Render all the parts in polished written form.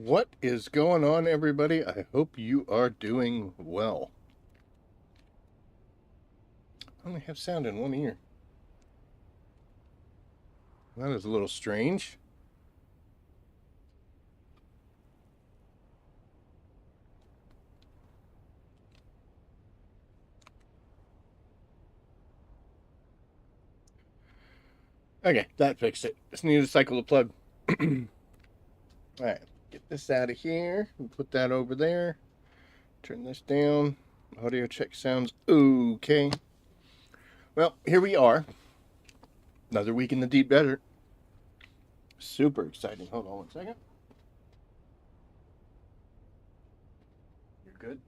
What is going on, everybody? I hope you are doing well. I only have sound in one ear. That is a little strange. Okay, that fixed it. Just need to cycle the plug. Alright, get this out of here. Put that over there. Turn this down. Audio check sounds okay. Well, here we are. Another week in the deep desert. Super exciting. Hold on one second. You're good?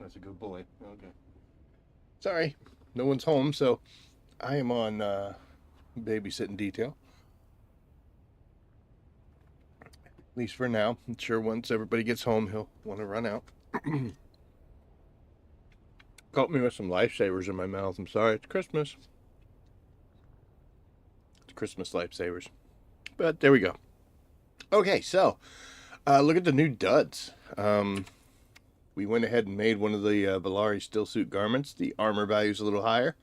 That's a good boy. Okay. Sorry, no one's home, so I am on babysitting detail. At least for now. I'm sure once everybody gets home, he'll want to run out. Caught me with some lifesavers in my mouth. I'm sorry. It's Christmas. It's Christmas lifesavers. But there we go. Okay, so look at the new duds. We went ahead and made one of the Valari stillsuit garments. The armor value is a little higher.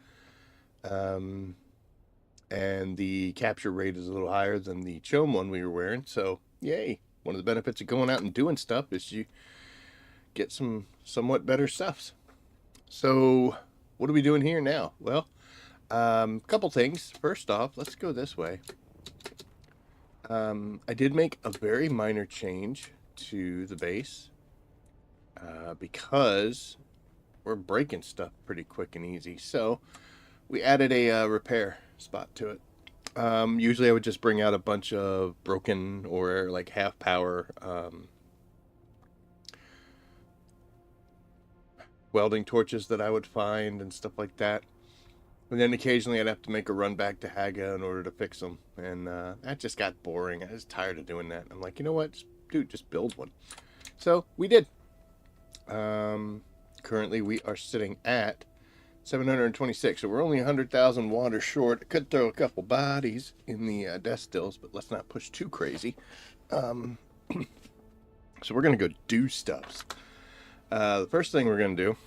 And the capture rate is a little higher than the Chome one we were wearing. So, yay. One of the benefits of going out and doing stuff is you get some somewhat better stuffs. So, what are we doing here now? Well, a couple things. First off, let's go this way. I did make a very minor change to the base because we're breaking stuff pretty quick and easy. So, we added a repair spot to it. Usually I would just bring out a bunch of broken or like half power welding torches that I would find and stuff like that. And then occasionally I'd have to make a run back to Haga in order to fix them. And that just got boring. I was tired of doing that. I'm like, you know what? Just build one. So we did. Currently we are sitting at 726, so we're only 100,000 water short. I could throw a couple bodies in the death stills, but let's not push too crazy. So we're going to go do stuffs. The first thing we're going to do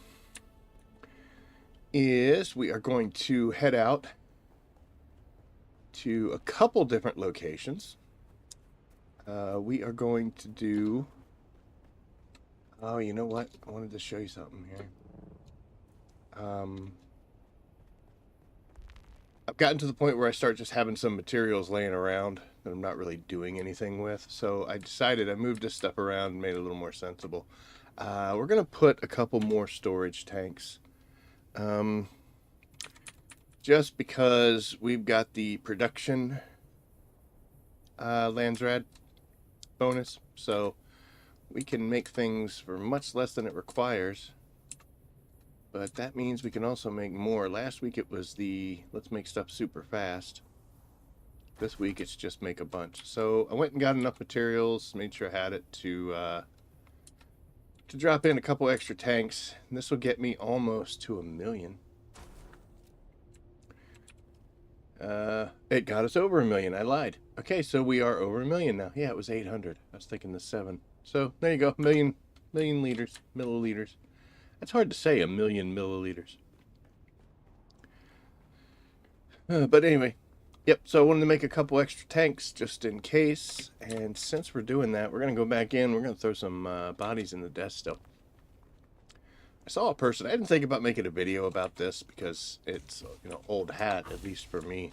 is we are going to head out to a couple different locations. We are going to do... Oh, you know what? I wanted to show you something here. I've gotten to the point where I start just having some materials laying around that I'm not really doing anything with. So I decided I moved this stuff around and made it a little more sensible. We're going to put a couple more storage tanks. Just because we've got the production Landsrad bonus. So we can make things for much less than it requires. But that means we can also make more. Last week it was the let's make stuff super fast. This week it's just make a bunch. So I went and got enough materials, made sure I had it to drop in a couple extra tanks. And this will get me almost to 1 million. It got us over 1 million. I lied. Okay, so we are over 1 million now. Yeah, it was 800. I was thinking the 7. So there you go, million liters, milliliters. It's hard to say, 1 million milliliters. But anyway, yep, so I wanted to make a couple extra tanks just in case. And since we're doing that, we're going to go back in. We're going to throw some bodies in the death still. I saw a person. I didn't think about making a video about this because it's, old hat, at least for me.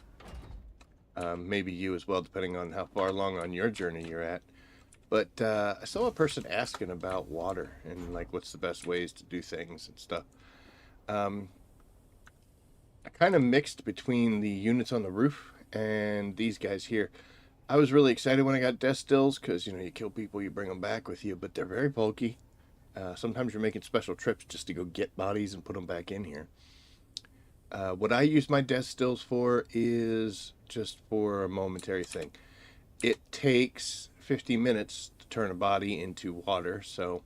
Maybe you as well, depending on how far along on your journey you're at. But I saw a person asking about water and like what's the best ways to do things and stuff. I kind of mixed between the units on the roof and these guys here. I was really excited when I got death stills because, you kill people, you bring them back with you, but they're very bulky. Sometimes you're making special trips just to go get bodies and put them back in here. What I use my death stills for is just for a momentary thing. It takes 50 minutes to turn a body into water, so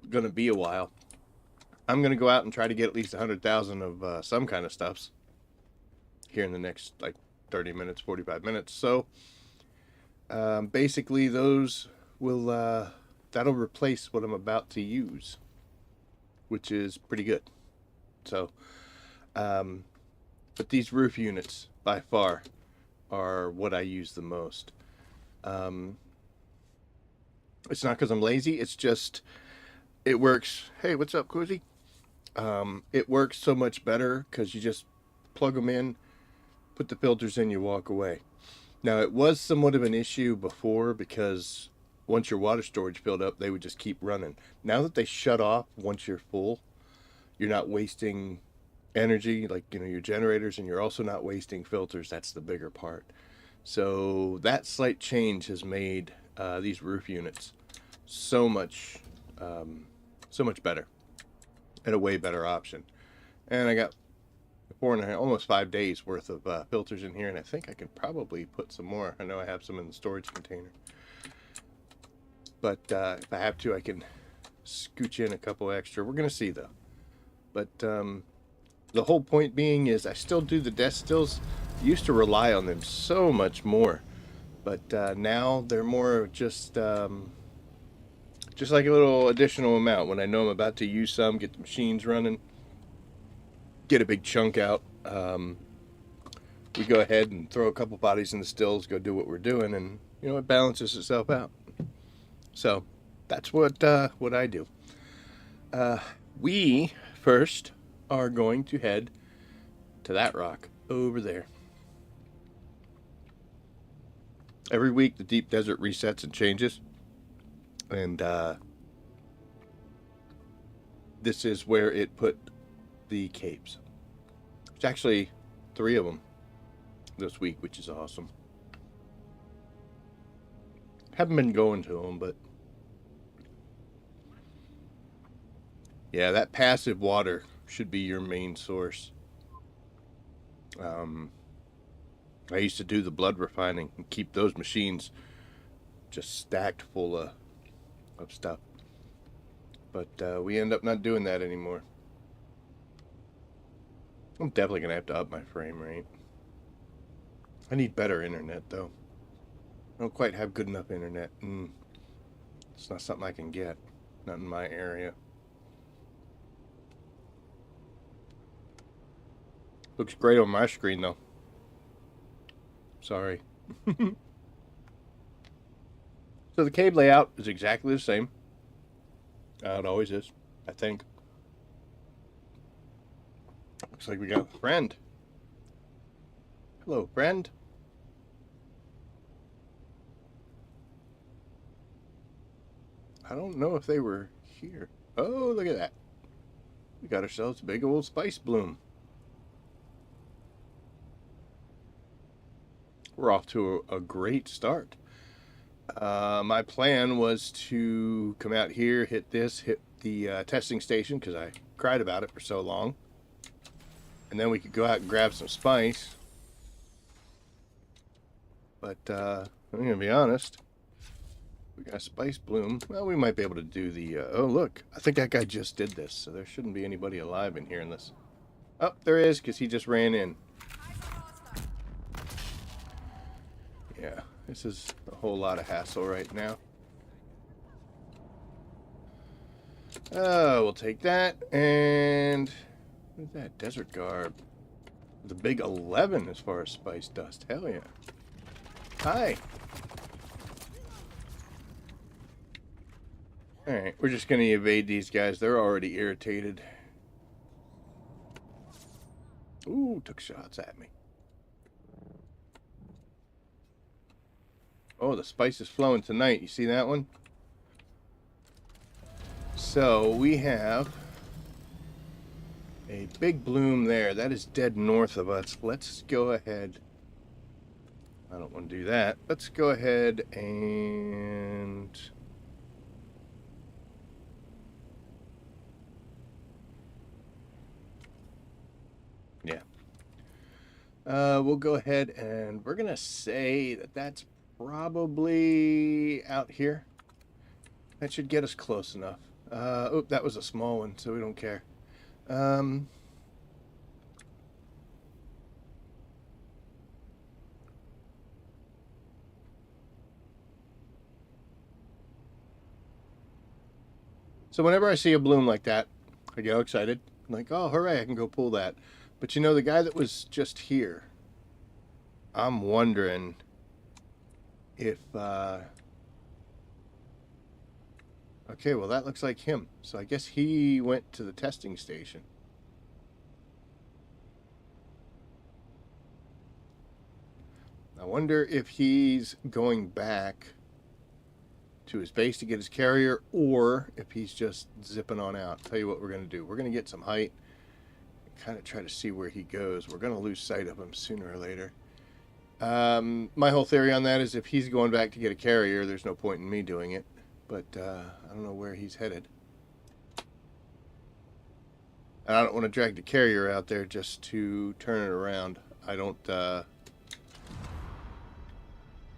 it's going to be a while. I'm going to go out and try to get at least 100,000 of some kind of stuffs here in the next 30 minutes, 45 minutes. So Basically, those will that'll replace what I'm about to use, which is pretty good. So, um, but these roof units by far are what I use the most. Um, it's not because I'm lazy. It's just it works. Hey, what's up, Cozy? It works so much better because you just plug them in, put the filters in, you walk away. Now, it was somewhat of an issue before because once your water storage filled up, they would just keep running. Now that they shut off once you're full, you're not wasting energy like your generators, and you're also not wasting filters. That's the bigger part. So that slight change has made these roof units so much so much better and a way better option. And I got 4.5, almost 5 days worth of filters in here, and I think I could probably put some more. I know I have some in the storage container, but if I have to, I can scooch in a couple extra. We're gonna see though. But the whole point being is I still do the desk stills. I used to rely on them so much more, but now they're more just like a little additional amount when I know I'm about to use some, get the machines running, get a big chunk out. We go ahead and throw a couple bodies in the stills, go do what we're doing, and it balances itself out. So that's what I do. We first are going to head to that rock over there. Every week the deep desert resets and changes, and this is where it put the caves. It's actually 3 of them this week, which is awesome. Haven't been going to them, but yeah, that passive water should be your main source. I used to do the blood refining and keep those machines just stacked full of stuff, but we end up not doing that anymore. I'm definitely gonna have to up my frame rate. I need better internet though. I don't quite have good enough internet, and it's not something I can get. Not in my area. Looks great on my screen though. Sorry. So the cave layout is exactly the same. It always is, I think. Looks like we got a friend. Hello, friend. I don't know if they were here. Oh, look at that. We got ourselves a big old spice bloom. We're off to a great start. My plan was to come out here, hit the testing station because I cried about it for so long. And then we could go out and grab some spice. But I'm going to be honest. We got a spice bloom. Well, we might be able to do the... oh, look. I think that guy just did this, so there shouldn't be anybody alive in here in this. Oh, there is, because he just ran in. Yeah, this is a whole lot of hassle right now. We'll take that, and... what is that? Desert garb. The big 11 as far as spice dust. Hell yeah. Hi. Alright, we're just going to evade these guys. They're already irritated. Ooh, took shots at me. Oh, the spice is flowing tonight. You see that one? So, we have a big bloom there. That is dead north of us. Let's go ahead. I don't want to do that. Let's go ahead and... yeah. We'll go ahead and we're going to say that that's probably out here. That should get us close enough. Oh, that was a small one, so we don't care. So whenever I see a bloom like that, I get all excited. I'm like, oh, hooray, I can go pull that. But you know, the guy that was just here, I'm wondering if, okay, well, that looks like him. So I guess he went to the testing station. I wonder if he's going back to his base to get his carrier, or if he's just zipping on out. Tell you what we're going to do. We're going to get some height, kind of try to see where he goes. We're going to lose sight of him sooner or later. My whole theory on that is if he's going back to get a carrier, there's no point in me doing it. But I don't know where he's headed. And I don't want to drag the carrier out there just to turn it around. I don't tend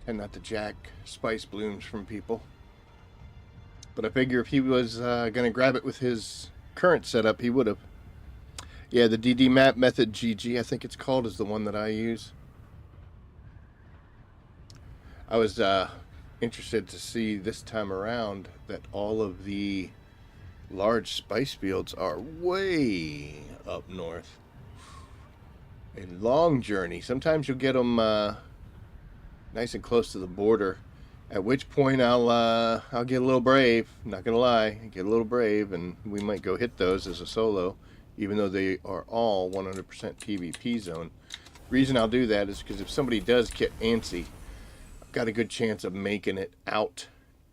not to jack spice blooms from people. But I figure if he was going to grab it with his current setup, he would have. Yeah, the DD map method GG, I think it's called, is the one that I use. I was interested to see this time around that all of the large spice fields are way up north. A long journey. Sometimes you'll get them nice and close to the border. At which point I'll get a little brave. Not gonna lie, get a little brave, and we might go hit those as a solo, even though they are all 100% PvP zone. The reason I'll do that is because if somebody does get antsy, I've got a good chance of making it out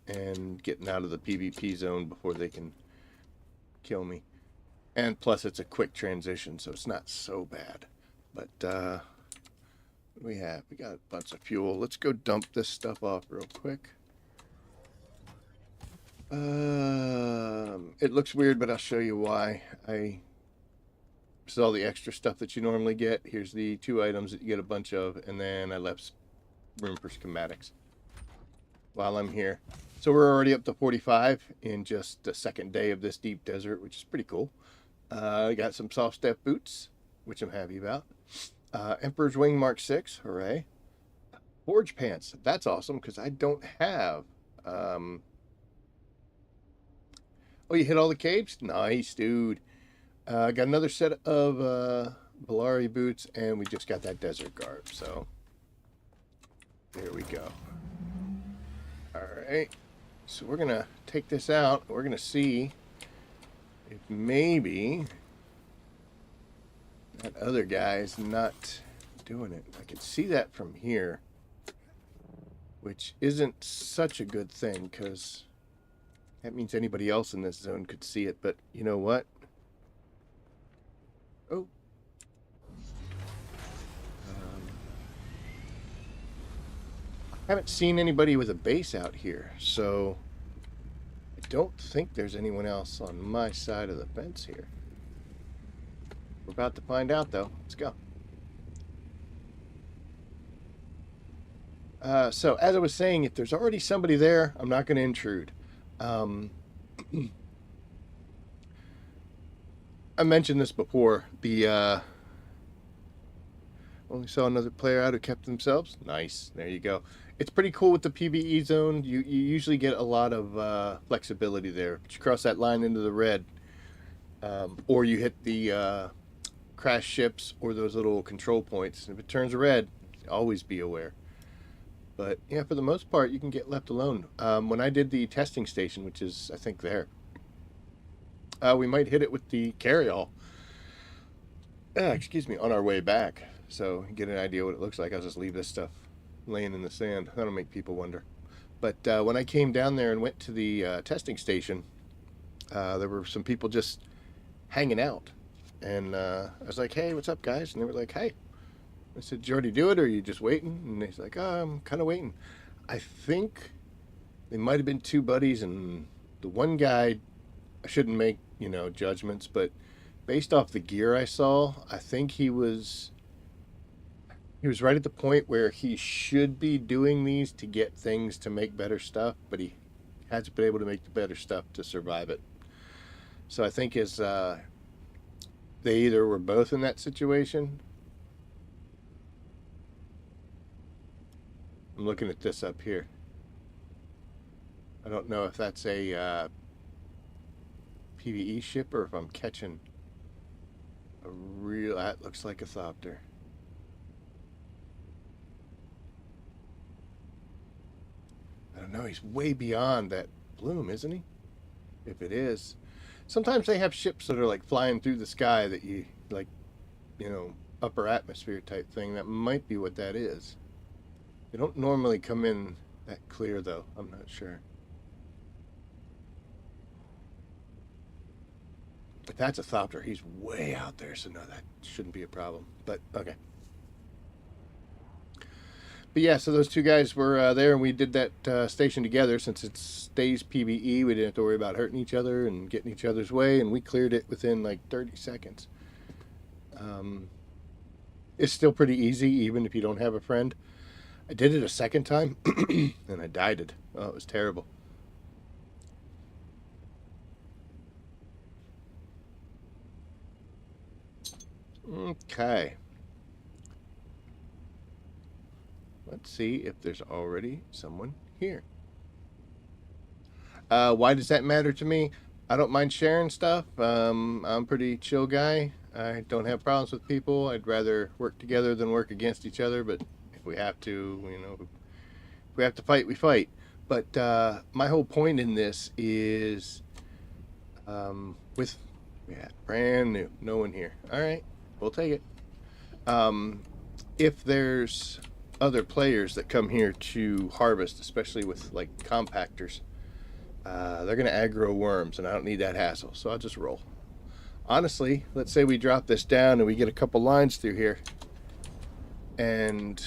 and getting out of the PvP zone before they can kill me. And plus, it's a quick transition, so it's not so bad. But we got a bunch of fuel. Let's go dump this stuff off real quick. It looks weird, but I'll show you why. This is all the extra stuff that you normally get. Here's the 2 items that you get a bunch of, and then I left room for schematics while I'm here. So we're already up to 45 in just the second day of this deep desert, which is pretty cool. I got some soft step boots, which I'm happy about. Emperor's Wing Mark 6, hooray. Forge pants, that's awesome because I don't have. Oh, you hit all the caves? Nice, dude. Got another set of Valari boots, and we just got that desert garb, so there we go. Alright, so we're gonna take this out. We're gonna see if maybe that other guy's not doing it. I can see that from here, which isn't such a good thing because that means anybody else in this zone could see it. But you know what? Oh. Haven't seen anybody with a base out here, so I don't think there's anyone else on my side of the fence here. We're about to find out, though. Let's go. So, as I was saying, if there's already somebody there, I'm not going to intrude. I mentioned this before. Only saw another player out who kept themselves. Nice. There you go. It's pretty cool with the PvE zone. You usually get a lot of flexibility there. But you cross that line into the red, or you hit the crash ships or those little control points. And if it turns red, always be aware. But yeah, for the most part, you can get left alone. When I did the testing station, which is, I think, there, we might hit it with the carryall. Excuse me, on our way back. So get an idea what it looks like. I'll just leave this stuff laying in the sand. That'll make people wonder. But when I came down there and went to the testing station, there were some people just hanging out. And I was like, hey, what's up, guys? And they were like, hey. I said, did you already do it, or are you just waiting? And he's like, oh, I'm kind of waiting. I think they might have been 2 buddies, and the one guy, I shouldn't make, judgments, but based off the gear I saw, I think he was right at the point where he should be doing these to get things to make better stuff, but he hasn't been able to make the better stuff to survive it. So I think they either were both in that situation. I'm looking at this up here. I don't know if that's a PvE ship or if I'm catching a real... That looks like a thopter. I don't know, he's way beyond that bloom, isn't he? If it is. Sometimes they have ships that are like flying through the sky that you, like, you know, upper atmosphere type thing. That might be what that is. They don't normally come in that clear, though. I'm not sure. If that's a thopter, he's way out there, so no, that shouldn't be a problem. But, okay. But yeah, so those two guys were there, and we did that station together. Since it stays PvE, we didn't have to worry about hurting each other and getting each other's way, and we cleared it within like 30 seconds. It's still pretty easy, even if you don't have a friend. I did it a second time, and I died it. Oh, it was terrible. Okay. Let's see if there's already someone here. Why does that matter to me? I don't mind sharing stuff. I'm a pretty chill guy. I don't have problems with people. I'd rather work together than work against each other, but if we have to, you know, if we have to fight, we fight. But my whole point in this is with, yeah, brand new, no one here. All right, we'll take it. If there's other players that come here to harvest, especially with like compactors, they're going to aggro worms, and I don't need that hassle, so I'll just roll. Honestly, let's say we drop this down and we get a couple lines through here, and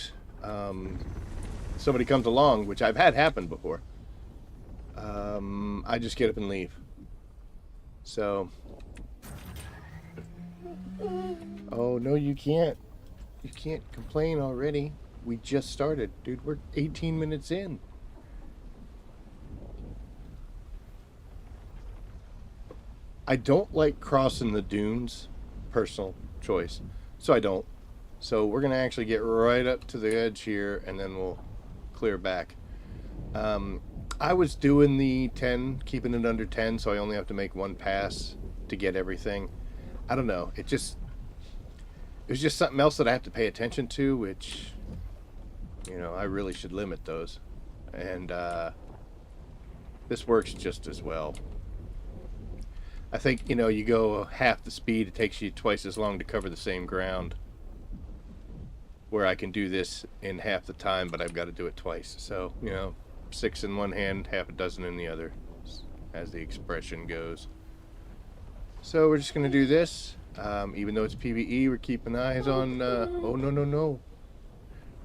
somebody comes along, which I've had happen before. I just get up and leave. So, oh no, you can't. You can't complain already. We just started, dude. We're 18 minutes in. I don't like crossing the dunes, personal choice, so I don't. So we're gonna actually get right up to the edge here, and then we'll clear back. I was doing the 10, keeping it under 10, so I only have to make one pass to get everything. I don't know. It was just something else that I have to pay attention to, which, you know, I really should limit those. And this works just as well. I think, you know, you go half the speed, it takes you twice as long to cover the same ground. Where I can do this in half the time, but I've got to do it twice. So, you know, 6 in one hand, half a dozen in the other, as the expression goes. So we're just going to do this. Even though it's PvE, we're keeping eyes on... oh, no.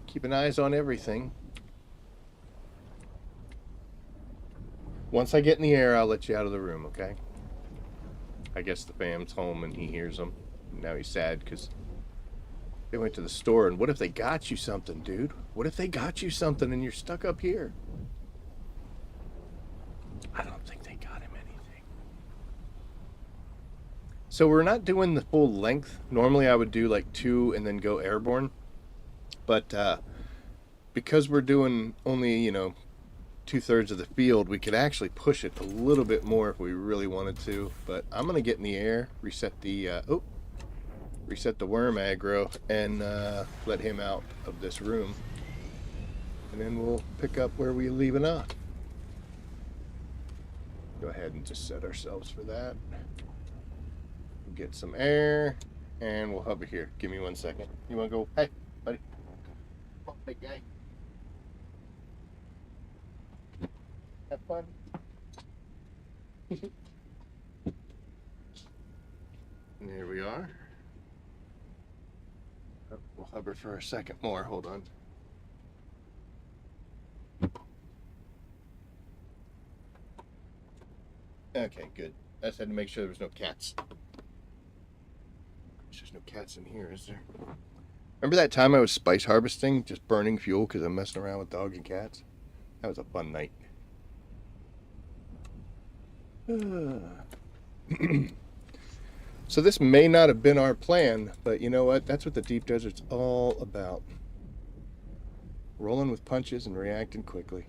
Keeping eyes on everything. Once I get in the air, I'll let you out of the room, okay? I guess the fam's home and he hears them. Now he's sad because they went to the store, and what if they got you something, dude? What if they got you something and you're stuck up here? I don't think they got him anything. So we're not doing the full length. Normally I would do like 2 and then go airborne. But because we're doing only, you know, 2/3 of the field, we could actually push it a little bit more if we really wanted to. But I'm going to get in the air, reset the worm aggro, and let him out of this room. And then we'll pick up where we're leaving off. Go ahead and just set ourselves for that. Get some air, and we'll hover here. Give me 1 second. You want to go? Hey, buddy. Come on, big guy. Have fun. There we are. Oh, we'll hover for a second more. Hold on. Okay, good. I just had to make sure there was no cats. There's no cats in here, is there? Remember that time I was spice harvesting, just burning fuel because I'm messing around with dog and cats? That was a fun night. So this may not have been our plan, but you know what? That's what the deep desert's all about. Rolling with punches and reacting quickly.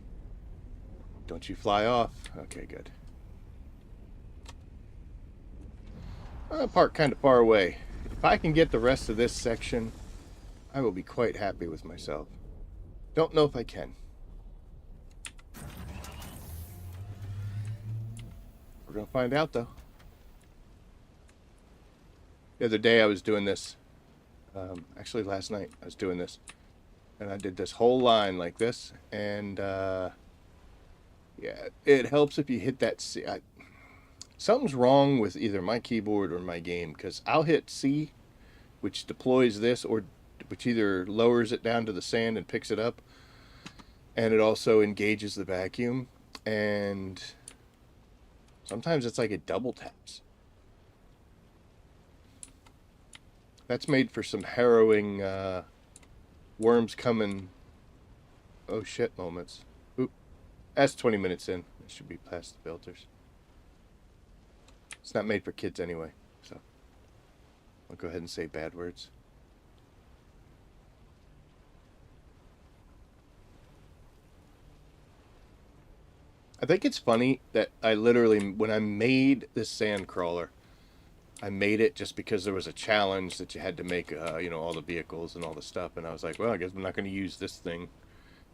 Don't you fly off. Okay, good. Parked kind of far away. If I can get the rest of this section, I will be quite happy with myself. Don't know if I can. We're going to find out, though. The other day I was doing this. Actually, last night I was doing this. And I did this whole line like this. And, yeah, it helps if you hit that C. Something's wrong with either my keyboard or my game, because I'll hit C, which deploys this, or which either lowers it down to the sand and picks it up, and it also engages the vacuum. And sometimes it's like it double taps. That's made for some harrowing worms coming, oh shit moments. Oop, that's 20 minutes in. It should be past the filters. It's not made for kids anyway, so I'll go ahead and say bad words. I think it's funny that I literally, when I made this sand crawler, I made it just because there was a challenge that you had to make, you know, all the vehicles and all the stuff. And I was like, well, I guess I'm not going to use this thing.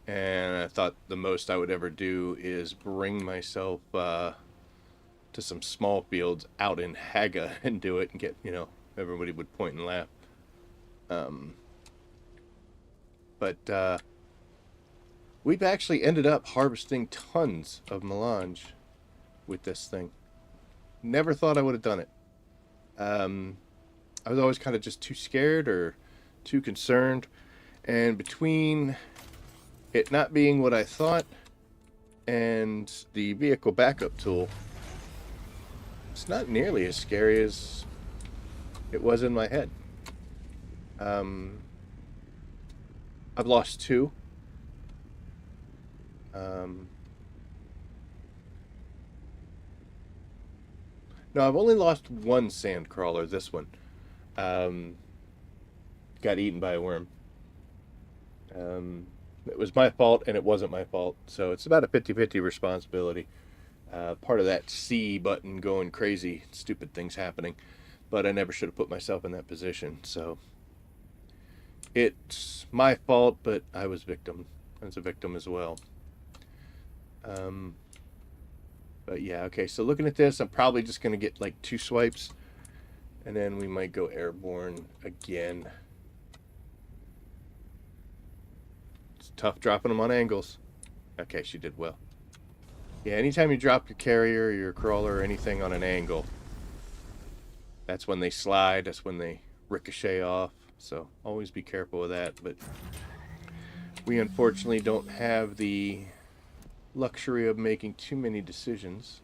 And I thought the most I would ever do is bring myself to some small fields out in Haga and do it and get, you know, everybody would point and laugh. But we've actually ended up harvesting tons of melange with this thing. Never thought I would have done it. I was always kind of just too scared or too concerned, and between it not being what I thought and the vehicle backup tool, it's not nearly as scary as it was in my head. I've lost two. No, I've only lost one sand crawler, this one. Got eaten by a worm. It was my fault and it wasn't my fault, so it's about a 50-50 responsibility. Part of that C button going crazy, stupid things happening, but I never should have put myself in that position, so it's my fault, but I was a victim as well. But yeah, okay, so looking at this, I'm probably just going to get like 2 swipes, and then we might go airborne again. It's tough dropping them on angles. Okay, she did well. Yeah, anytime you drop your carrier, your crawler, or anything on an angle, that's when they slide, that's when they ricochet off, so always be careful of that. But we unfortunately don't have the luxury of making too many decisions.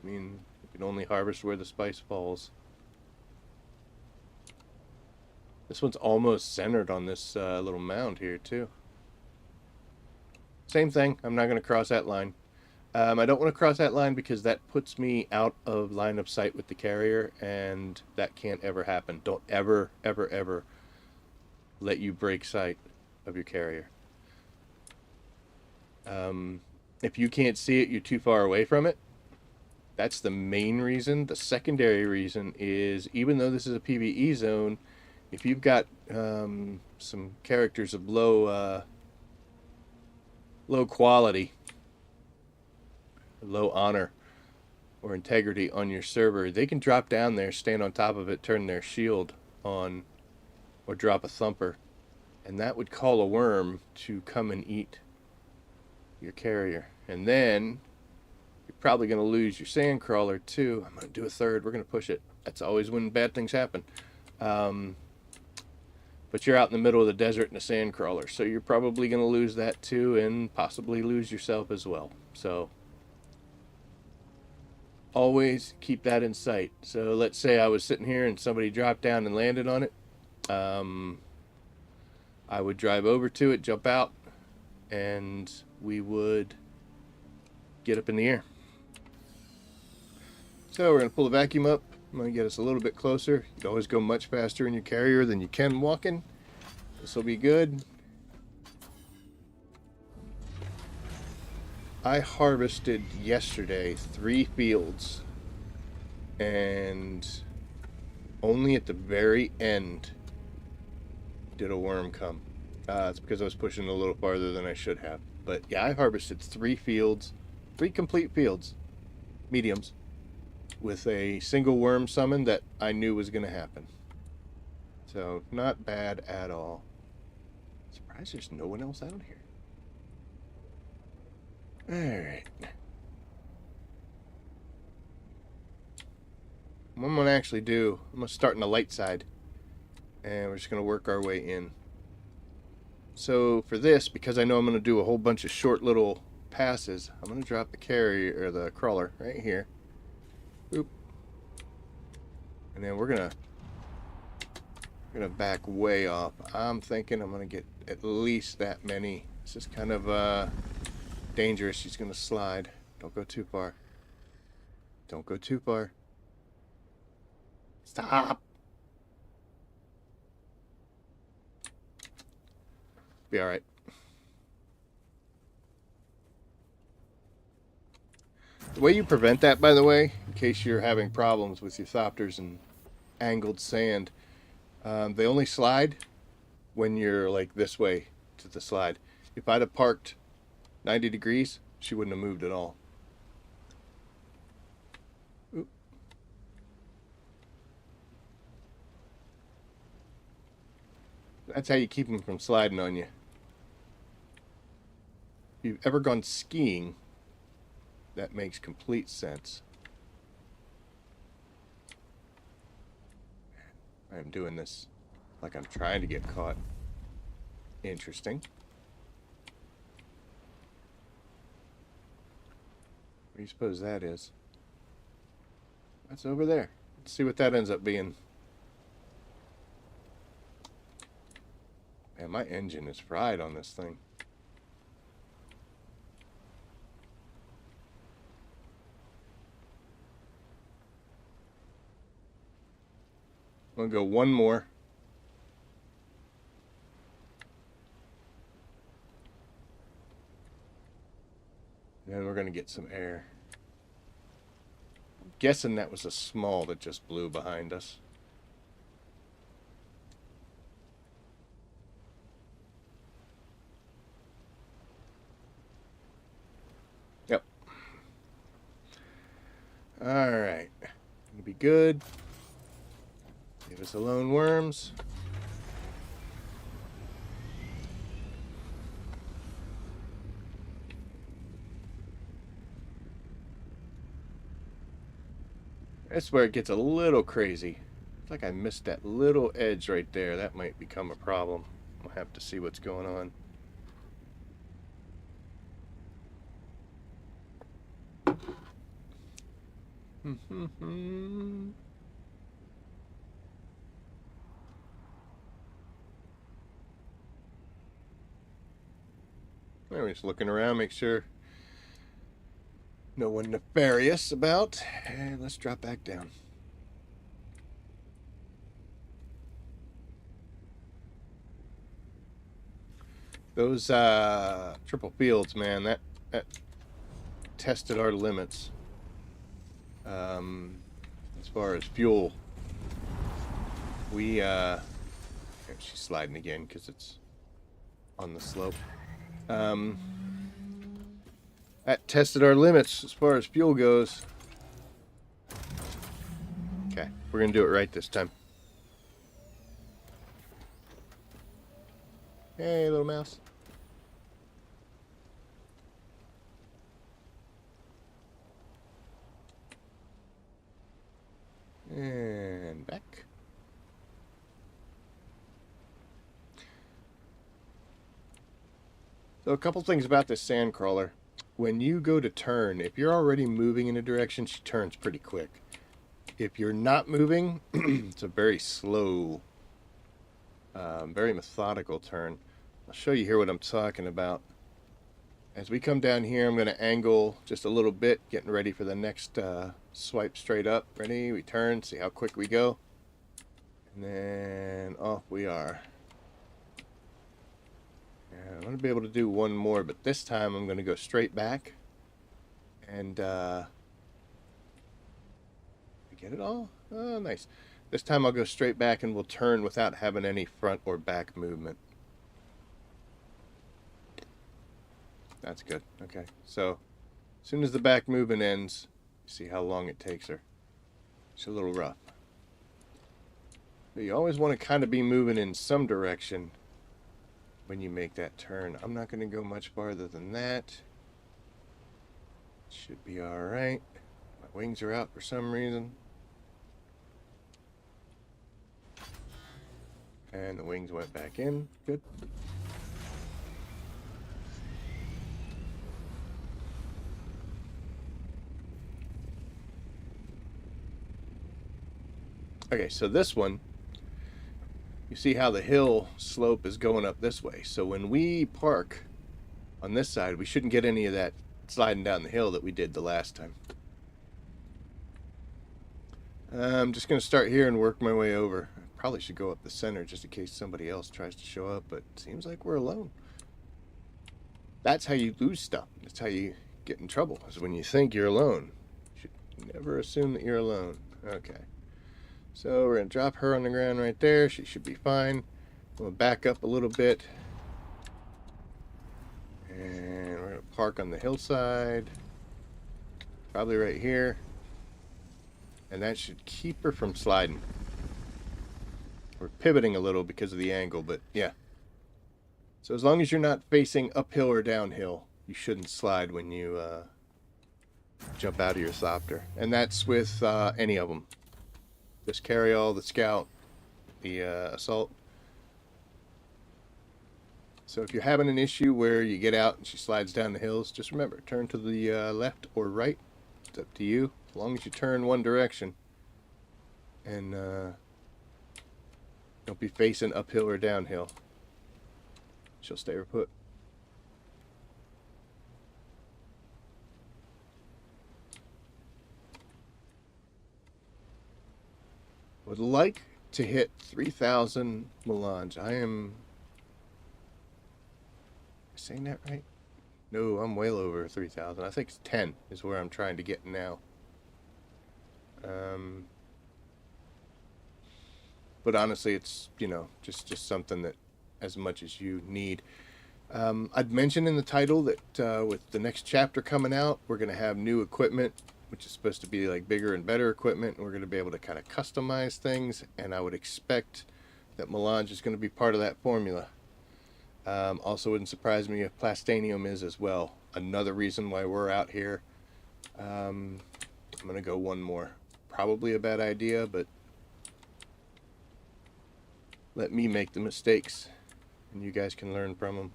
I mean, you can only harvest where the spice falls. This one's almost centered on this little mound here too. Same thing, I'm not going to cross that line. I don't want to cross that line because that puts me out of line of sight with the carrier, and that can't ever happen. Don't ever, ever, ever let you break sight of your carrier. If you can't see it, you're too far away from it. That's the main reason. The secondary reason is, even though this is a PvE zone, if you've got some characters of low quality, low honor or integrity on your server, they can drop down there, stand on top of it, turn their shield on, or drop a thumper, and that would call a worm to come and eat your carrier. And then you're probably going to lose your sand crawler too. I'm going to do a third. We're going to push it. That's always when bad things happen. But you're out in the middle of the desert in a sand crawler, so you're probably going to lose that too, and possibly lose yourself as well. So always keep that in sight. So let's say I was sitting here and somebody dropped down and landed on it. I would drive over to it, jump out, and we would get up in the air. So we're going to pull the vacuum up. I'm going to get us a little bit closer. You can always go much faster in your carrier than you can walking. This will be good. I harvested yesterday 3 fields, and Only at the very end did a worm come. It's because I was pushing a little farther than I should have. But yeah, I harvested 3 fields, 3 complete fields, mediums, with a single worm summon that I knew was going to happen. So not bad at all. Surprised there's no one else out here. Alright. What I'm going to actually do, I'm going to start on the light side. And we're just going to work our way in. So for this, because I know I'm going to do a whole bunch of short little passes, I'm going to drop the carrier, or the crawler, right here. Boop. And then we're going to back way off. I'm thinking I'm going to get at least that many. This is kind of dangerous. She's going to slide. Don't go too far. Don't go too far. Stop. Be all right. The way you prevent that, by the way, in case you're having problems with your thopters and angled sand, they only slide when you're like this way to the slide. If I'd have parked 90 degrees, she wouldn't have moved at all. Oop. That's how you keep them from sliding on you. If you've ever gone skiing, that makes complete sense. I'm doing this like I'm trying to get caught. Interesting. What do you suppose that is? That's over there. Let's see what that ends up being. Man, my engine is fried on this thing. I'm gonna go one more. Then we're gonna get some air. I'm guessing that was a small that just blew behind us. Yep. Alright. Gonna be good. Give us the lone worms. That's where it gets a little crazy. It's like I missed that little edge right there. That might become a problem. We'll have to see what's going on. I'm just looking around, make sure no one nefarious about. And let's drop back down. Those triple fields, man, that tested our limits. As far as fuel, we she's sliding again because it's on the slope. That tested our limits as far as fuel goes. Okay, we're gonna do it right this time. Hey, little mouse. And back. So a couple things about this sand crawler. When you go to turn, if you're already moving in a direction, she turns pretty quick. If you're not moving, it's a very slow, very methodical turn. I'll show you here what I'm talking about. As we come down here, I'm going to angle just a little bit, getting ready for the next swipe straight up. Ready? We turn, see how quick we go. And then off we are. And I'm going to be able to do one more, but this time I'm going to go straight back. And get it all? Oh, nice. This time I'll go straight back and we'll turn without having any front or back movement. That's good. Okay, so as soon as the back movement ends, see how long it takes her. It's a little rough. But you always want to kind of be moving in some direction when you make that turn. I'm not going to go much farther than that. Should be alright. My wings are out for some reason. And the wings went back in. Good. Okay, so this one, you see how the hill slope is going up this way. So when we park on this side, we shouldn't get any of that sliding down the hill that we did the last time. I'm just going to start here and work my way over. I probably should go up the center just in case somebody else tries to show up, but it seems like we're alone. That's how you lose stuff. That's how you get in trouble, is when you think you're alone. You should never assume that you're alone. Okay. So we're going to drop her on the ground right there. She should be fine. We'll back up a little bit. And we're going to park on the hillside. Probably right here. And that should keep her from sliding. We're pivoting a little because of the angle, but yeah. So as long as you're not facing uphill or downhill, you shouldn't slide when you jump out of your Thopter. And that's with any of them. This carry-all, the Scout, the Assault. So if you're having an issue where you get out and she slides down the hills, just remember, turn to the left or right. It's up to you. As long as you turn one direction. And don't be facing uphill or downhill. She'll stay put. Would like to hit 3,000 melange. I am saying that right? No, I'm well over 3,000. I think it's 10 is where I'm trying to get now. But honestly, it's, you know, just something that as much as you need. I'd mentioned in the title that with the next chapter coming out, we're going to have new equipment, which is supposed to be like bigger and better equipment, and we're going to be able to kind of customize things, and I would expect that melange is going to be part of that formula. Also wouldn't surprise me if Plastanium is as well. Another reason why we're out here. I'm going to go one more. Probably a bad idea, but let me make the mistakes, and you guys can learn from them.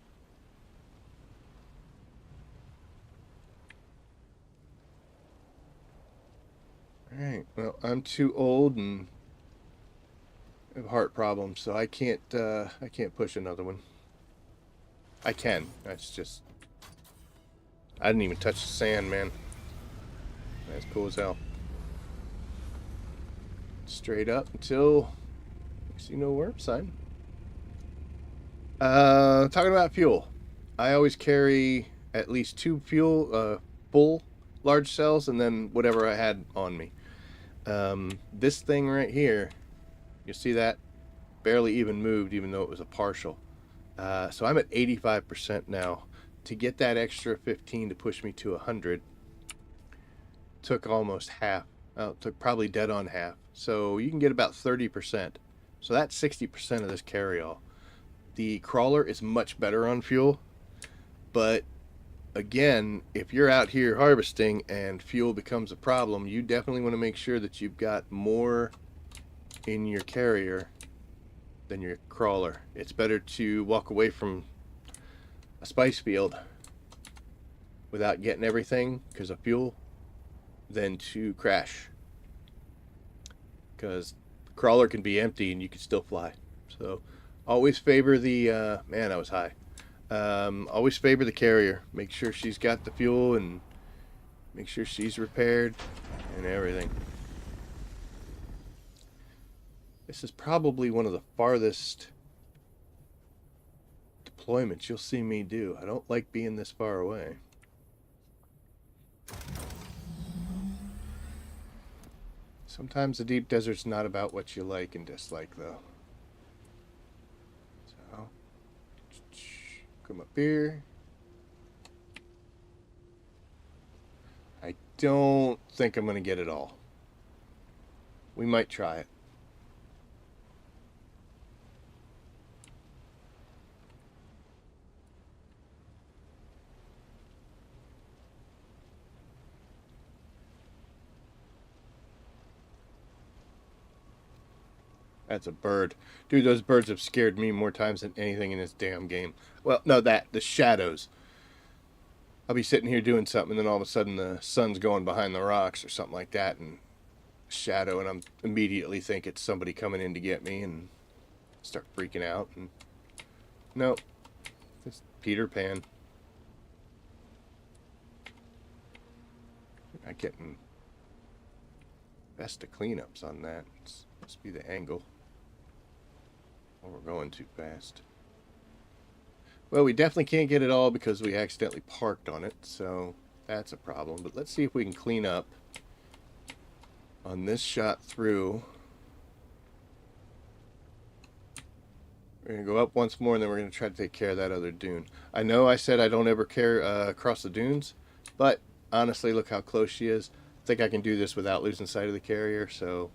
Alright, well, I'm too old and have heart problems, so I can't push another one. I can. That's just... I didn't even touch the sand, man. That's cool as hell. Straight up until I see no worm sign. Talking about fuel. I always carry at least 2 fuel, full large cells, and then whatever I had on me. This thing right here, you see that? Barely even moved, even though it was a partial. So I'm at 85% now. To get that extra 15 to push me to 100 took almost half. It took probably dead on half. So you can get about 30%. So that's 60% of this carry-all. The crawler is much better on fuel, but again, if you're out here harvesting and fuel becomes a problem, you definitely want to make sure that you've got more in your carrier than your crawler. It's better to walk away from a spice field without getting everything because of fuel than to crash, because the crawler can be empty and you can still fly. So always favor the man, I was high. Always favor the carrier. Make sure she's got the fuel and make sure she's repaired and everything. This is probably one of the farthest deployments you'll see me do. I don't like being this far away. Sometimes the deep desert's not about what you like and dislike, though. So, come up here. I don't think I'm going to get it all. We might try it. That's a bird. Dude, those birds have scared me more times than anything in this damn game. Well, no, the shadows. I'll be sitting here doing something, and then all of a sudden the sun's going behind the rocks or something like that, and shadow, and I'm immediately think it's somebody coming in to get me, and start freaking out. And no, it's Peter Pan. Not getting best of cleanups on that. It's must be the angle. Or we're going too fast. Well, we definitely can't get it all because we accidentally parked on it, so that's a problem. But let's see if we can clean up on this shot through. We're going to go up once more, and then we're going to try to take care of that other dune. I know I said I don't ever care across the dunes, but honestly, look how close she is. I think I can do this without losing sight of the carrier, so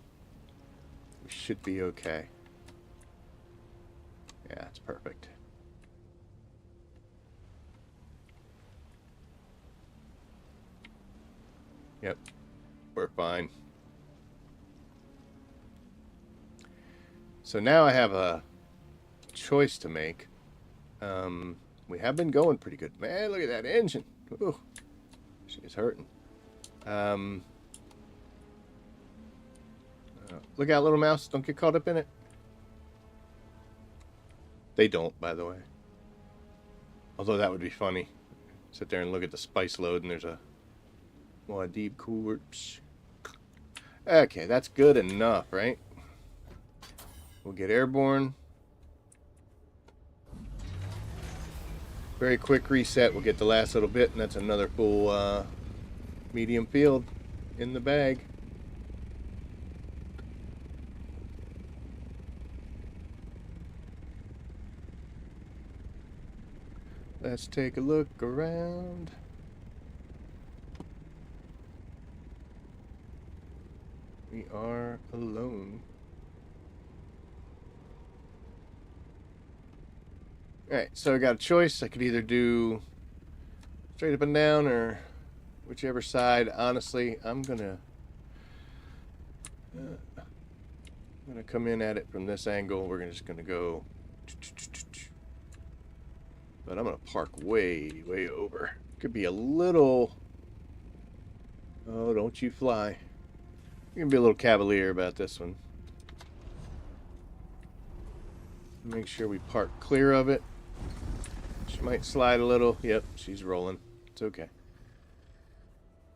we should be okay. Yeah, it's perfect. Yep, we're fine. So now I have a choice to make. We have been going pretty good. Man, look at that engine. Ooh, she's hurting. Look out, little mouse. Don't get caught up in it. They don't, by the way. Although that would be funny. Sit there and look at the spice load, and there's a deep corpse. Okay, that's good enough, right? We'll get airborne. Very quick reset. We'll get the last little bit, and that's another full medium field in the bag. Let's take a look around. We are alone. Alright, so I got a choice. I could either do straight up and down or whichever side. Honestly, I'm gonna come in at it from this angle. We're just gonna go, but I'm gonna park way over. Could be a little, oh, don't you fly. You're gonna be a little cavalier about this one. Make sure we park clear of it. She might slide a little. Yep, she's rolling. It's okay.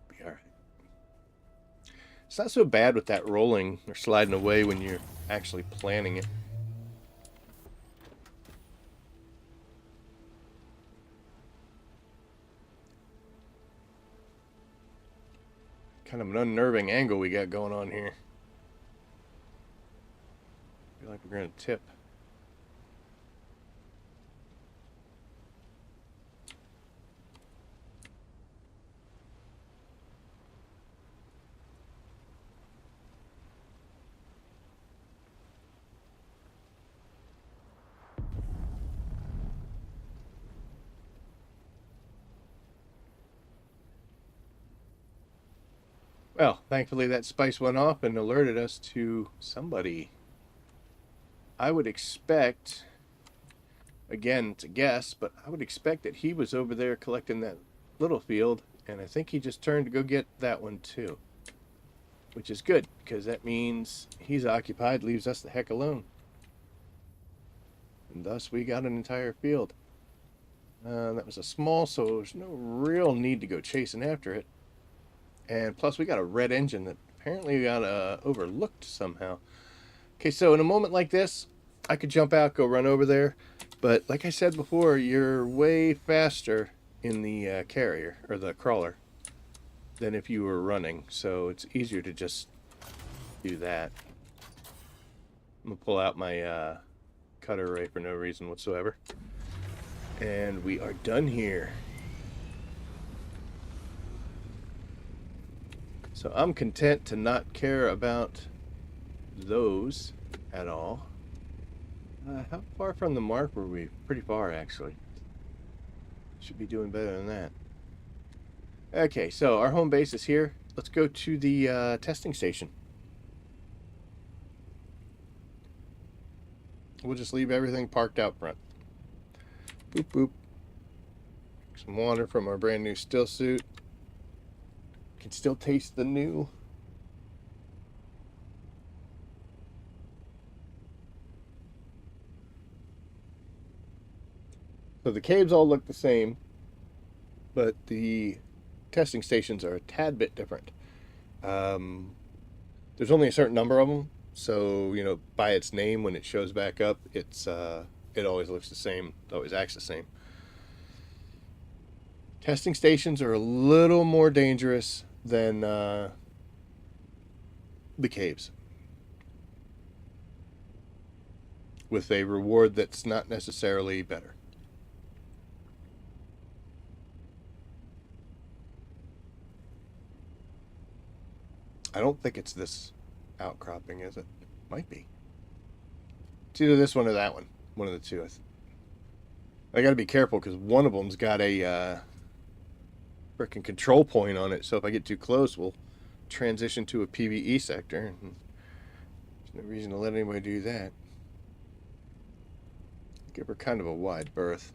Be alright. It's not so bad with that rolling or sliding away when you're actually planning it. Kind of an unnerving angle we got going on here. I feel like we're going to tip. Well, thankfully that spice went off and alerted us to somebody. I would expect, again, it's a guess, but I would expect that he was over there collecting that little field, and I think he just turned to go get that one too. Which is good, because that means he's occupied, leaves us the heck alone. And thus we got an entire field. That was a small, so there's no real need to go chasing after it. And plus we got a red engine that apparently got overlooked somehow. Okay, so in a moment like this, I could jump out, go run over there. But like I said before, you're way faster in the carrier, or the crawler, than if you were running. So it's easier to just do that. I'm going to pull out my cutter ray for no reason whatsoever. And we are done here. So I'm content to not care about those at all. How far from the mark were we? Pretty far, actually. Should be doing better than that. Okay, so our home base is here. Let's go to the testing station. We'll just leave everything parked out front. Boop, boop. Some water from our brand new still suit. Can still taste the new. So the caves all look the same, but the testing stations are a tad bit different. There's only a certain number of them, so you know by its name when it shows back up, it always looks the same, it always acts the same. Testing stations are a little more dangerous than the caves, with a reward that's not necessarily better. I don't think it's this outcropping, is it? Might be. It's either this one or that one. One of the two. I got to be careful because one of them's got a frickin' control point on it. So if I get too close, we'll transition to a PvE sector. There's no reason to let anybody do that. Give her kind of a wide berth.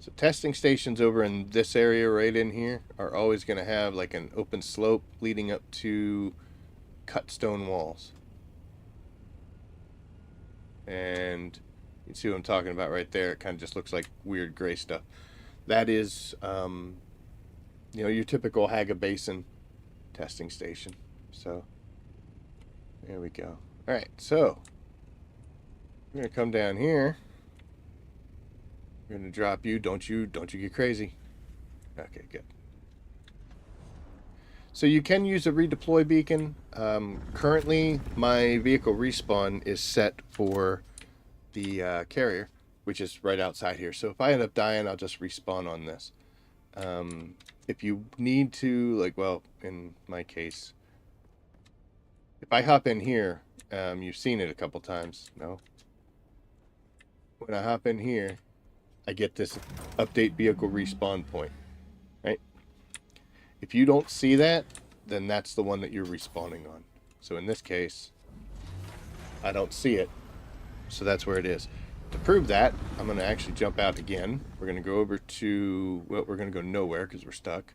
So testing stations over in this area right in here are always going to have like an open slope leading up to cut stone walls. And you can see what I'm talking about right there. It kind of just looks like weird gray stuff. That is, you know, your typical Haga Basin testing station. So there we go. All right, so we're going to come down here. We're going to drop you. Don't you get crazy. Okay, good. So you can use a redeploy beacon. Currently, my vehicle respawn is set for the carrier, which is right outside here. So if I end up dying, I'll just respawn on this. If you need to, like, well, in my case, if I hop in here, you've seen it a couple times, no? When I hop in here, I get this update vehicle respawn point, right? If you don't see that, then that's the one that you're respawning on. So in this case, I don't see it, so that's where it is. To prove that, I'm going to actually jump out again. We're going to go over to, well, we're going to go nowhere because we're stuck.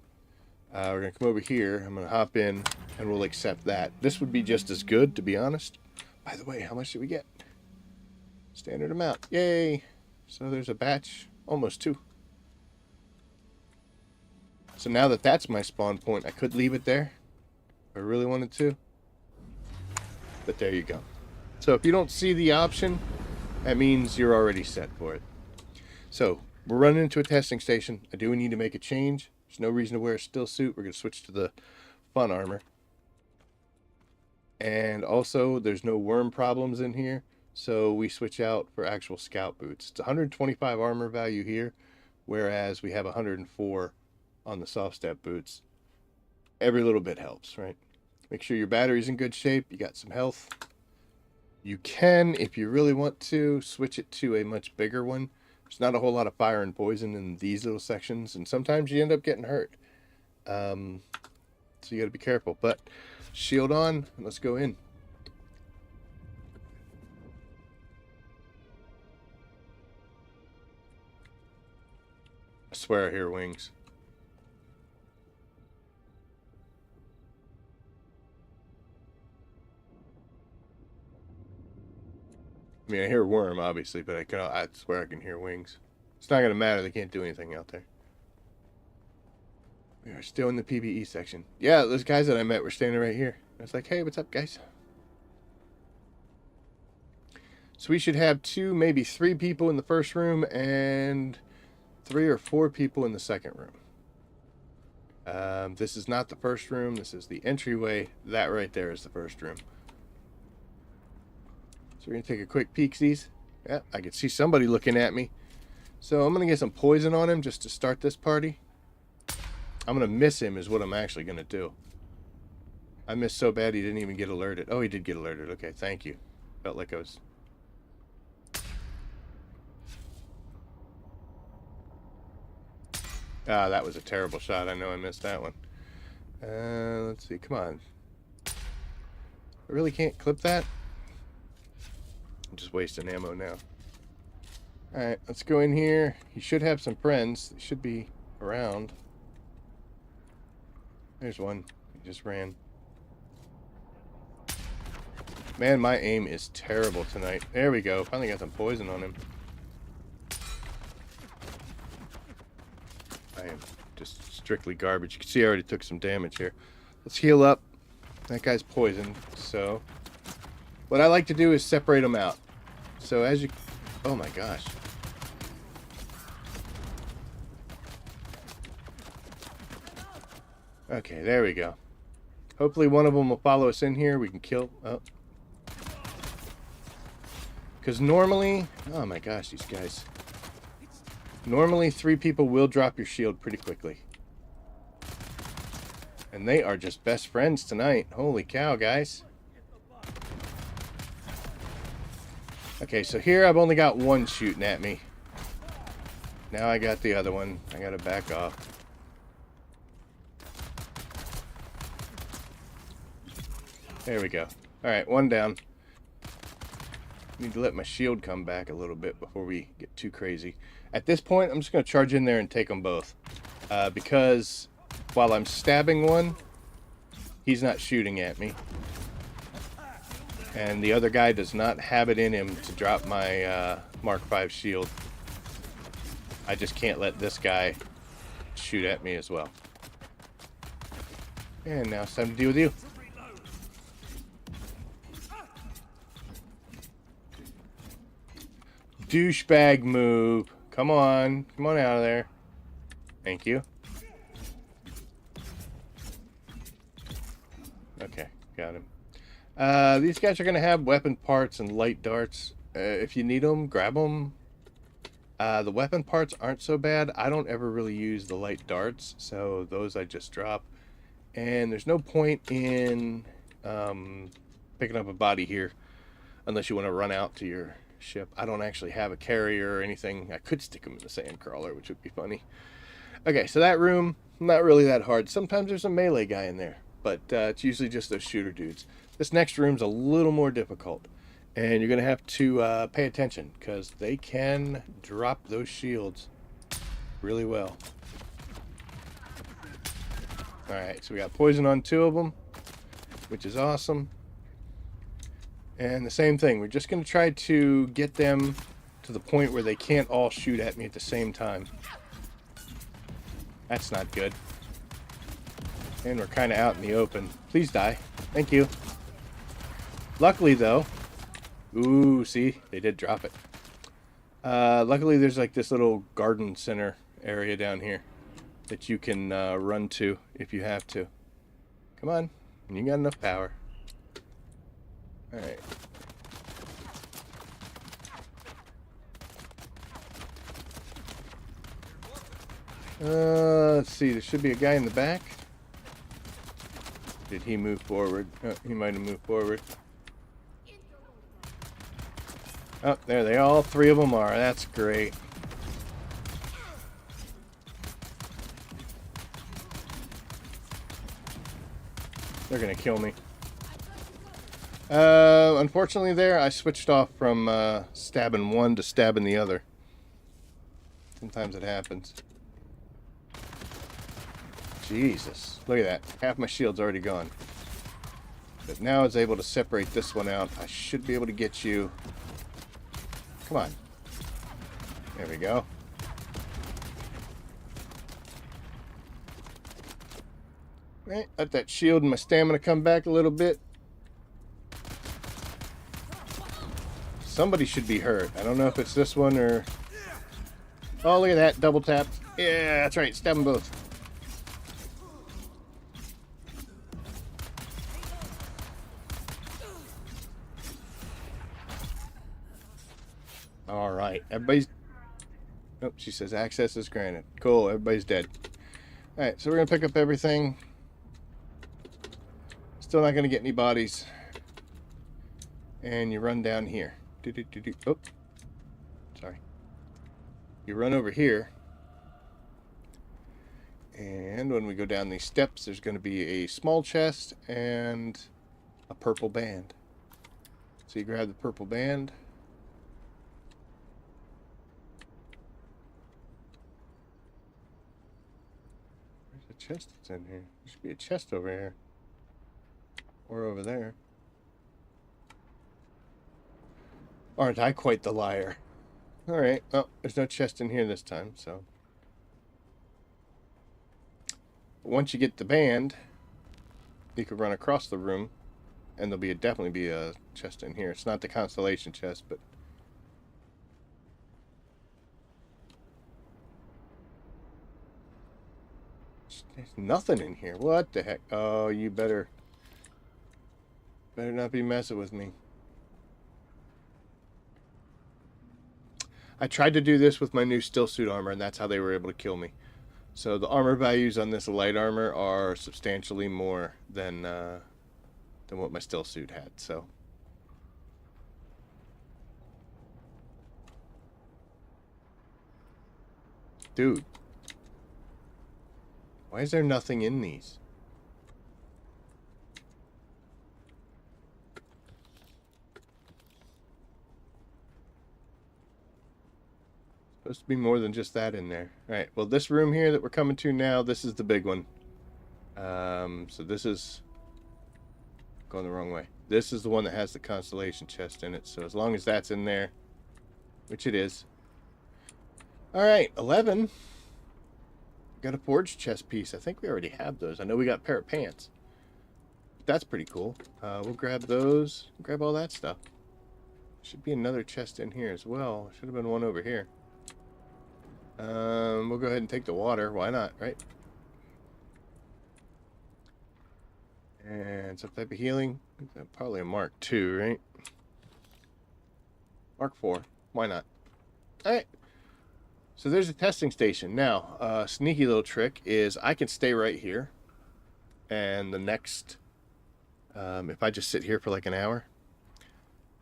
We're going to come over here. I'm going to hop in, and we'll accept that. This would be just as good, to be honest. By the way, how much did we get? Standard amount. Yay! So there's a batch, almost 2. So now that that's my spawn point, I could leave it there if I really wanted to. But there you go. So if you don't see the option, that means you're already set for it. So we're running into a testing station. I do need to make a change. There's no reason to wear a still suit. We're going to switch to the fun armor. And also, there's no worm problems in here. So we switch out for actual scout boots. It's 125 armor value here, whereas we have 104 on the soft step boots. Every little bit helps, right? Make sure your battery's in good shape. You got some health. You can, if you really want to, switch it to a much bigger one. There's not a whole lot of fire and poison in these little sections, and sometimes you end up getting hurt. So you got to be careful. But shield on, and let's go in. I swear I hear wings. I mean, I hear worm, obviously, but I swear I can hear wings. It's not going to matter. They can't do anything out there. We are still in the PvE section. Yeah, those guys that I met were standing right here. I was like, hey, what's up, guys? So we should have 2, maybe 3 people in the first room and 3 or 4 people in the second room. This is not the first room. This is the entryway. That right there is the first room. So we're going to take a quick peek-sies. Yeah, I can see somebody looking at me. So I'm going to get some poison on him just to start this party. I'm going to miss him is what I'm actually going to do. I missed so bad he didn't even get alerted. Oh, he did get alerted. Okay, thank you. Felt like I was... Ah, that was a terrible shot. I know I missed that one. Let's see. Come on. I really can't clip that? I'm just wasting ammo now. Alright, let's go in here. He should have some friends. They should be around. There's one. He just ran. Man, my aim is terrible tonight. There we go. Finally got some poison on him. I am just strictly garbage. You can see I already took some damage here. Let's heal up. That guy's poisoned. So, what I like to do is separate them out. So as you... Oh my gosh. Okay, there we go. Hopefully one of them will follow us in here. We can kill... Oh. Because normally... Oh my gosh, these guys... Normally 3 people will drop your shield pretty quickly. And they are just best friends tonight. Holy cow, guys. Okay, so here I've only got one shooting at me. Now I got the other one. I gotta back off. There we go. Alright, one down. Need to let my shield come back a little bit before we get too crazy. At this point, I'm just going to charge in there and take them both. Because while I'm stabbing one, he's not shooting at me. And the other guy does not have it in him to drop my Mark V shield. I just can't let this guy shoot at me as well. And now it's time to deal with you. Douchebag move. Come on. Come on out of there. Thank you. Okay, got him. These guys are going to have weapon parts and light darts. If you need them, grab them. The weapon parts aren't so bad. I don't ever really use the light darts, so those I just drop. And there's no point in picking up a body here unless you want to run out to your ship. I don't actually have a carrier or anything. I could stick them in the sand crawler, which would be funny. Okay, so that room, not really that hard. Sometimes there's a melee guy in there, but it's usually just those shooter dudes. This next room's a little more difficult, and you're going to have to pay attention because they can drop those shields really well. Alright, so we got poison on 2 of them, which is awesome. And the same thing, we're just going to try to get them to the point where they can't all shoot at me at the same time. That's not good. And we're kind of out in the open. Please die. Thank you. Luckily, though... Ooh, see? They did drop it. Luckily, there's like this little garden center area down here that you can run to if you have to. Come on. You got enough power. Alright. Let's see. There should be a guy in the back. Did he move forward? Oh, he might have moved forward. Oh, there they all 3 of them are. That's great. They're gonna kill me. Unfortunately there, I switched off from stabbing one to stabbing the other. Sometimes it happens. Jesus, look at that. Half my shield's already gone. But now I was able to separate this one out. I should be able to get you. Come on. There we go. Right, let that shield and my stamina come back a little bit. Somebody should be hurt. I don't know if it's this one or... Oh, look at that. Double tap. Yeah, that's right. Stab them both. All right, everybody's... Oh, she says access is granted. Cool, everybody's dead. All right, so we're going to pick up everything. Still not going to get any bodies. And you run down here. Oh, sorry. You run over here. And when we go down these steps, there's going to be a small chest and a purple band. So you grab the purple band. Where's the chest that's in here? There should be a chest over here. Or over there. Aren't I quite the liar? Alright, well, there's no chest in here this time, so... Once you get the band, you can run across the room, and there'll definitely be a chest in here. It's not the constellation chest, but... There's nothing in here. What the heck? Oh, you better not be messing with me. I tried to do this with my new still suit armor, and that's how they were able to kill me. So the armor values on this light armor are substantially more than what my still suit had. So dude, why is there nothing in these? Supposed to be more than just that in there. Alright, well this room here that we're coming to now, this is the big one. So this is going the wrong way. This is the one that has the constellation chest in it. So as long as that's in there, which it is. Alright, 11. Got a forged chest piece. I think we already have those. I know we got a pair of pants. That's pretty cool. We'll grab those. Grab all that stuff. Should be another chest in here as well. Should have been one over here. We'll go ahead and take the water. Why not, right? And some type of healing. Probably a Mark II, right? Mark IV. Why not? Alright. So there's a testing station. Now, a sneaky little trick is I can stay right here. And the next... if I just sit here for like an hour,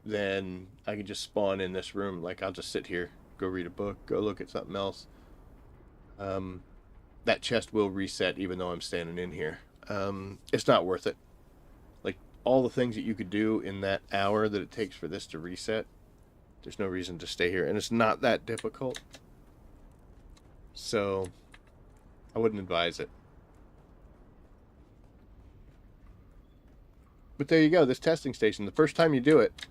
then I can just spawn in this room. Like, I'll just sit here, go read a book, go look at something else. That chest will reset even though I'm standing in here. It's not worth it. Like, all the things that you could do in that hour that it takes for this to reset, there's no reason to stay here. And it's not that difficult. So, I wouldn't advise it. But there you go, this testing station. The first time you do it...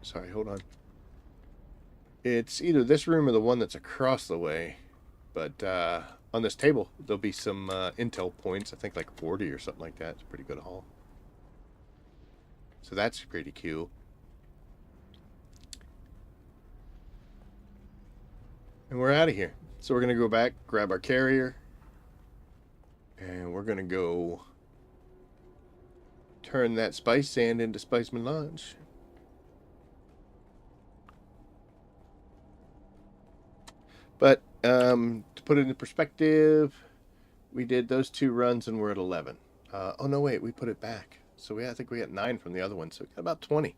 Sorry, hold on. It's either this room or the one that's across the way. But on this table, there'll be some intel points. I think like 40 or something like that. It's a pretty good haul. So that's pretty cool. And we're out of here. So we're going to go back, grab our carrier. And we're going to go turn that spice sand into spice melange. But to put it into perspective, we did those 2 runs and we're at 11. Oh no, wait, we put it back. So I think we got 9 from the other one, so we got about 20.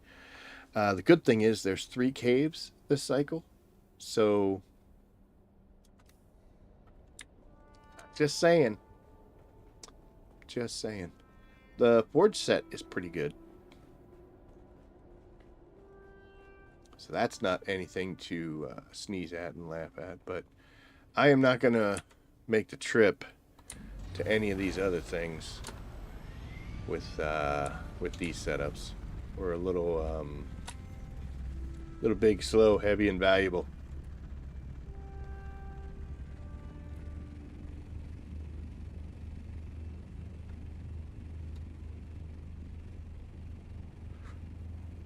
The good thing is there's 3 caves this cycle. So just saying. Just saying. The forge set is pretty good. So that's not anything to sneeze at and laugh at. But I am not going to make the trip to any of these other things with these setups. We're a little big, slow, heavy, and valuable.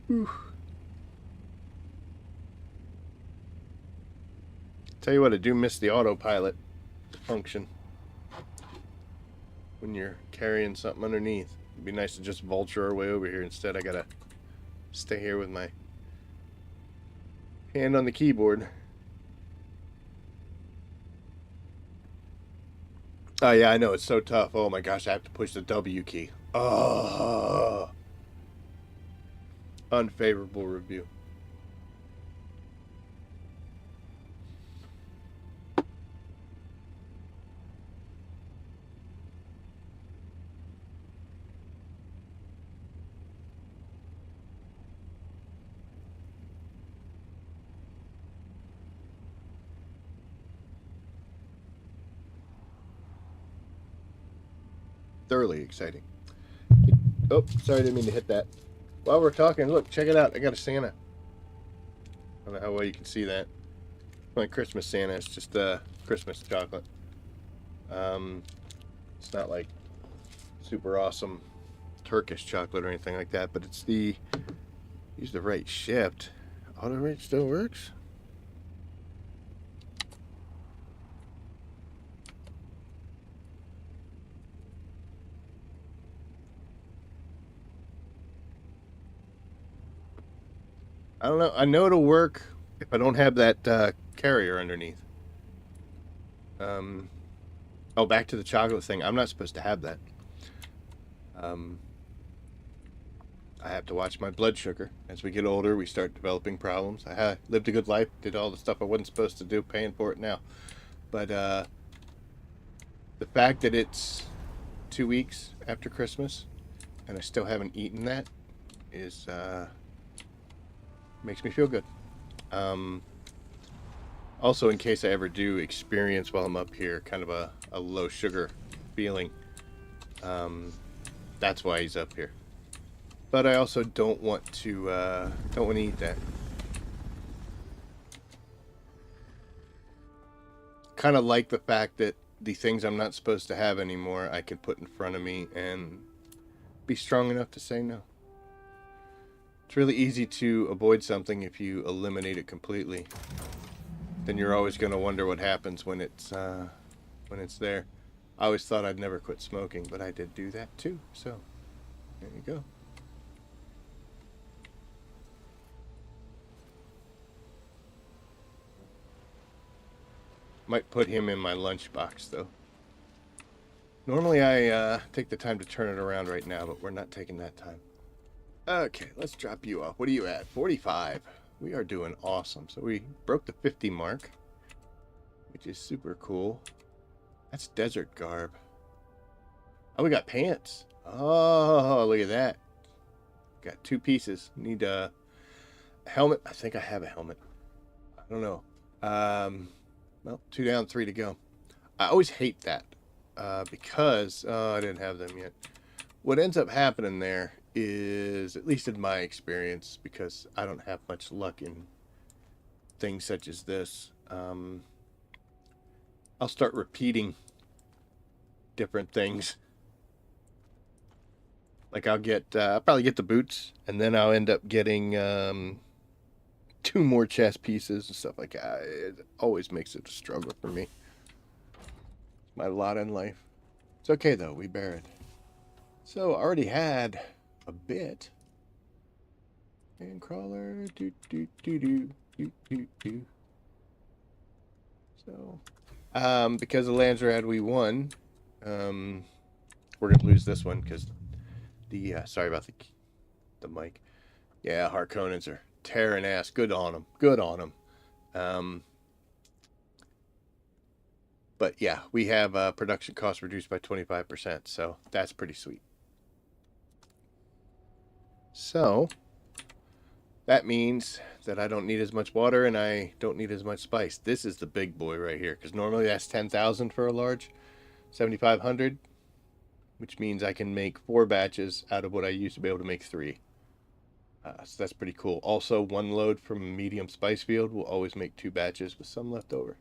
Whew. Tell you what, I do miss the autopilot function when you're carrying something underneath. It'd be nice to just vulture our way over here. Instead, I gotta stay here with my Hand on the keyboard. Oh yeah, I know, it's so tough. Oh my gosh, I have to push the W key. Oh, unfavorable review. Thoroughly exciting. Oh, sorry, I didn't mean to hit that. While we're talking, look, check it out. I got a Santa. I don't know how well you can see that. My Christmas Santa. It's just Christmas chocolate. It's not like super awesome Turkish chocolate or anything like that, but it's use the right shift. Auto rate still works. I don't know. I know it'll work if I don't have that carrier underneath. Oh, back to the chocolate thing. I'm not supposed to have that. I have to watch my blood sugar. As we get older, we start developing problems. I lived a good life, did all the stuff I wasn't supposed to do, paying for it now. But the fact that it's 2 weeks after Christmas and I still haven't eaten that is makes me feel good. Also, in case I ever do experience while I'm up here kind of a low sugar feeling, that's why he's up here. But I also don't want to eat that. Kind of like the fact that the things I'm not supposed to have anymore, I can put in front of me and be strong enough to say no. It's really easy to avoid something if you eliminate it completely. Then you're always going to wonder what happens when it's there. I always thought I'd never quit smoking, but I did do that too. So there you go. Might put him in my lunchbox though. Normally I take the time to turn it around right now, but we're not taking that time. Okay, let's drop you off. What are you at? 45. We are doing awesome. So we broke the 50 mark, which is super cool. That's desert garb. Oh, we got pants. Oh, look at that. Got 2 pieces. Need a helmet. I think I have a helmet. I don't know. Well, 2 down, 3 to go. I always hate that because I didn't have them yet. What ends up happening there is, at least in my experience, because I don't have much luck in things such as this, I'll start repeating different things. Like I'll probably get the boots, and then I'll end up getting 2 more chest pieces and stuff like that. It always makes it a struggle for me. My lot in life. It's okay though, we bear it. So I already had a bit. And crawler, do. So, because of Landsrad we won, we're gonna lose this one because sorry about the mic. Yeah, Harkonnens are tearing ass. Good on them. Good on them. But yeah, we have production costs reduced by 25%, so that's pretty sweet. So that means that I don't need as much water and I don't need as much spice. This is the big boy right here, because normally that's 10,000 for a large, 7,500, which means I can make 4 batches out of what I used to be able to make 3. So that's pretty cool. Also, 1 load from a medium spice field will always make 2 batches with some left over.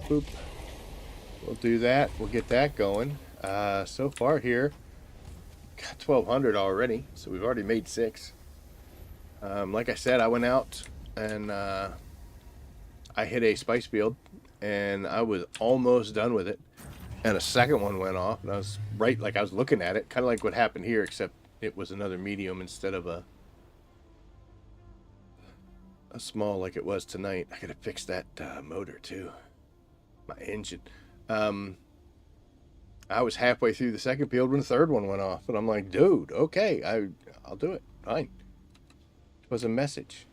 Boop. We'll do that. We'll get that going. So far here, got 1,200 already, so we've already made 6. Like I said, I went out and I hit a spice field, and I was almost done with it, and a second one went off, and I was right, like I was looking at it, kind of like what happened here, except it was another medium instead of a small like it was tonight. I gotta fix that motor too. My engine. I was halfway through the second field when the third one went off, and I'm like, dude, okay, I'll do it. Fine. It was a message.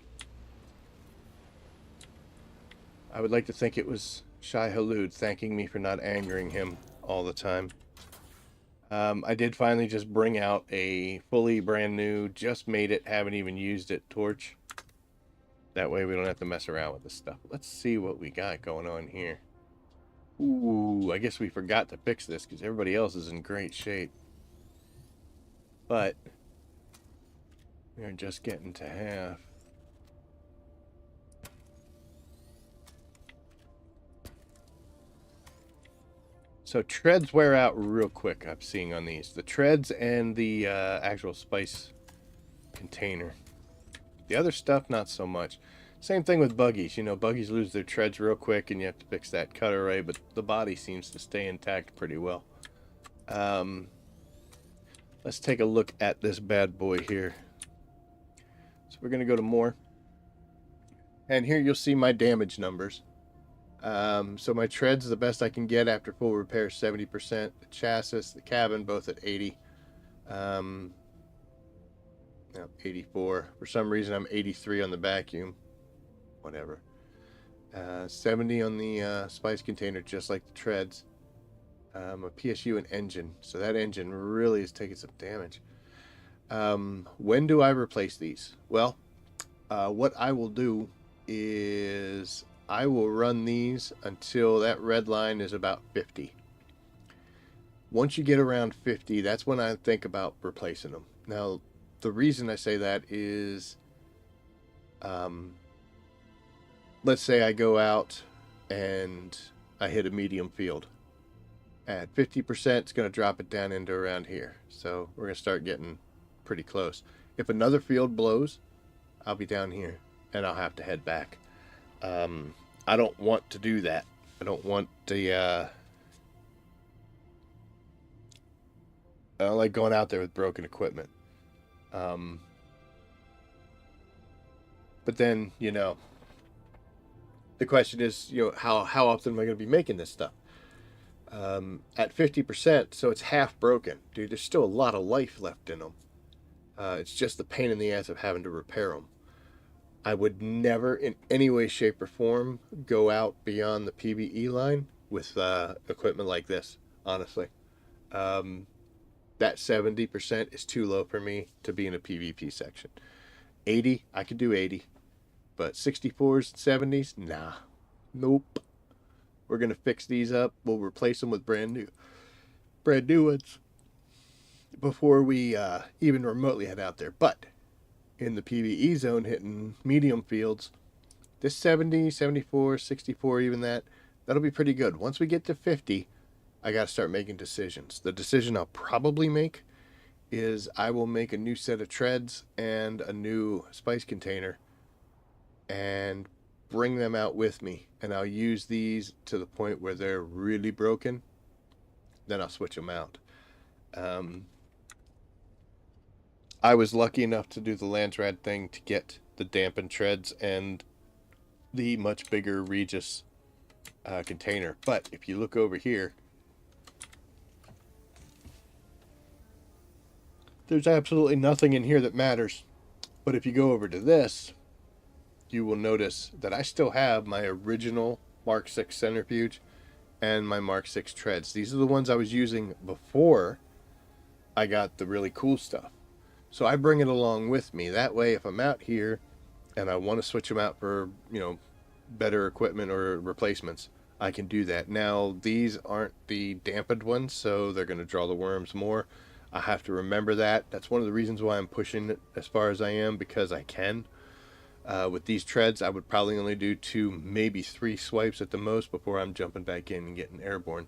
I would like to think it was Shai Halud thanking me for not angering him all the time. I did finally just bring out a fully brand new, just made it, haven't even used it, torch. That way we don't have to mess around with this stuff. Let's see what we got going on here. Ooh, I guess we forgot to fix this because everybody else is in great shape. But we're just getting to half. So treads wear out real quick, I'm seeing on these. The treads and the actual spice container. The other stuff, not so much. Same thing with buggies. You know, buggies lose their treads real quick and you have to fix that cut array, but the body seems to stay intact pretty well. Let's take a look at this bad boy here. So we're going to go to more. And here you'll see my damage numbers. So my treads, the best I can get after full repair, 70%. The chassis, the cabin, both at 80. No, 84. For some reason, I'm 83 on the vacuum. Whatever. 70 on the spice container, just like the treads. A PSU and engine. So that engine really is taking some damage. When do I replace these? Well, what I will do is I will run these until that red line is about 50. Once you get around 50, that's when I think about replacing them. Now, the reason I say that is, let's say I go out and I hit a medium field. At 50%, it's going to drop it down into around here. So we're going to start getting pretty close. If another field blows, I'll be down here and I'll have to head back. I don't want to do that. I don't want the, I don't like going out there with broken equipment. But then, you know, the question is, you know, how often am I going to be making this stuff? At 50%, so it's half broken. Dude, there's still a lot of life left in them. It's just the pain in the ass of having to repair them. I would never, in any way, shape, or form, go out beyond the PBE line with equipment like this, honestly. That 70% is too low for me to be in a PvP section. 80, I could do 80. But 64s and 70s, nah. Nope. We're going to fix these up. We'll replace them with brand new ones before we even remotely head out there. But in the PvE zone, hitting medium fields, this 70, 74, 64, even that'll be pretty good. Once we get to 50, I got to start making decisions. The decision I'll probably make is I will make a new set of treads and a new spice container and bring them out with me, and I'll use these to the point where they're really broken. Then I'll switch them out. I was lucky enough to do the Landsrad thing to get the dampened treads and the much bigger Regis container. But if you look over here, there's absolutely nothing in here that matters. But if you go over to this, you will notice that I still have my original Mark 6 centrifuge and my Mark 6 treads. These are the ones I was using before I got the really cool stuff. So I bring it along with me. That way, if I'm out here and I want to switch them out for, you know, better equipment or replacements, I can do that. Now, these aren't the dampened ones, so they're going to draw the worms more. I have to remember that. That's one of the reasons why I'm pushing it as far as I am, because I can. With these treads, I would probably only do 2, maybe 3 swipes at the most before I'm jumping back in and getting airborne.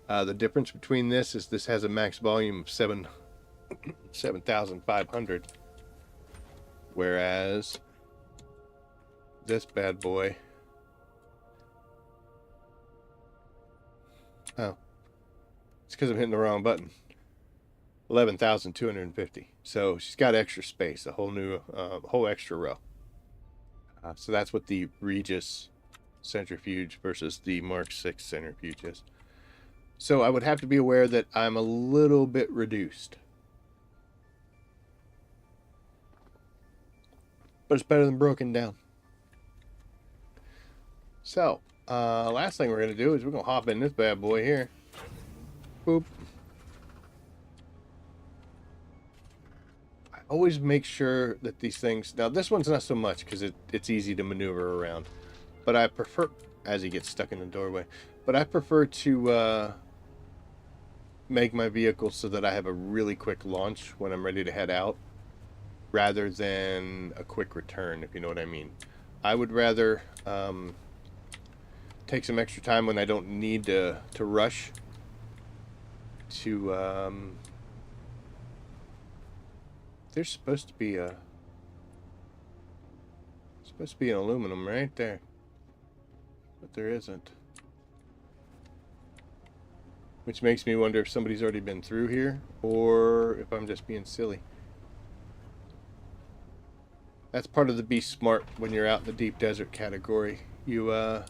The difference between this is this has a max volume of 7,500, whereas this bad boy, oh, it's because I'm hitting the wrong button, 11,250. So she's got extra space, a whole extra row. So that's what the Regis centrifuge versus the Mark 6 centrifuge is. So I would have to be aware that I'm a little bit reduced. But it's better than broken down. So, last thing we're going to do is we're going to hop in this bad boy here. Boop. I always make sure that these things... Now, this one's not so much because it's easy to maneuver around. But I prefer... As he gets stuck in the doorway. But I prefer to make my vehicle so that I have a really quick launch when I'm ready to head out, rather than a quick return, if you know what I mean. I would rather take some extra time when I don't need to rush to... There's supposed to be an aluminum right there, but there isn't. Which makes me wonder if somebody's already been through here, or if I'm just being silly. That's part of the be smart when you're out in the deep desert category. You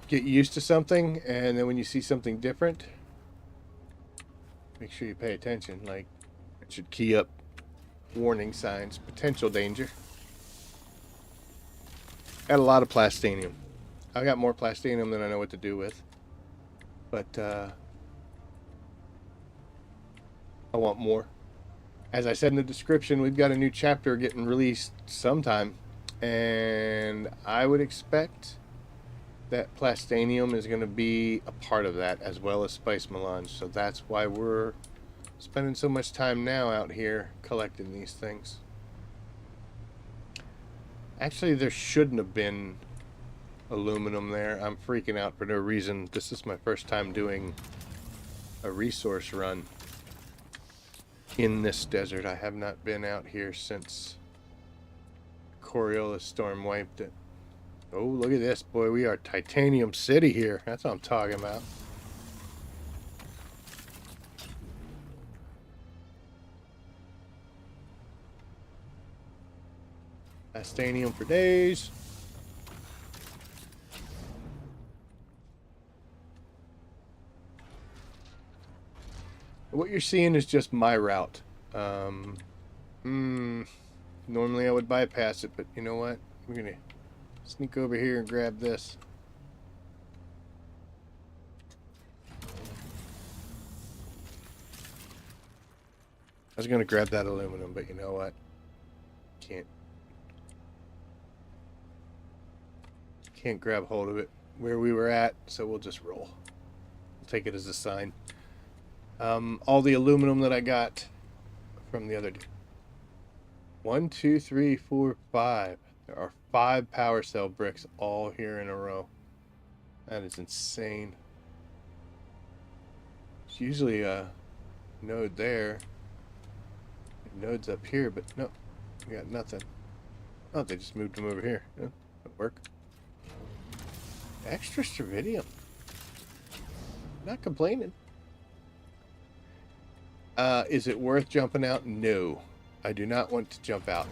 get used to something, and then when you see something different, make sure you pay attention. Like, it should key up warning signs, potential danger. Got a lot of plastanium. I got more plastanium than I know what to do with. But I want more. As I said in the description, we've got a new chapter getting released sometime, and I would expect that Plastanium is going to be a part of that, as well as Spice Melange. So that's why we're spending so much time now out here collecting these things. Actually, there shouldn't have been aluminum there. I'm freaking out for no reason. This is my first time doing a resource run in this desert. I have not been out here since Coriolis storm wiped it. Oh, look at this, boy. We are Titanium City here. That's what I'm talking about. Plastanium for days. What you're seeing is just my route. Normally I would bypass it, but you know what? We're gonna sneak over here and grab this. I was gonna grab that aluminum, but you know what? Can't grab hold of it where we were at, so we'll just roll. We'll take it as a sign. All the aluminum that I got from the other day. 1, 2, 3, 4, 5. There are 5 power cell bricks all here in a row. That is insane. It's usually a node there. Nodes up here, but no, we got nothing. Oh, they just moved them over here. Yeah, that'll work. Extra strontium. Not complaining. Is it worth jumping out? No, I do not want to jump out.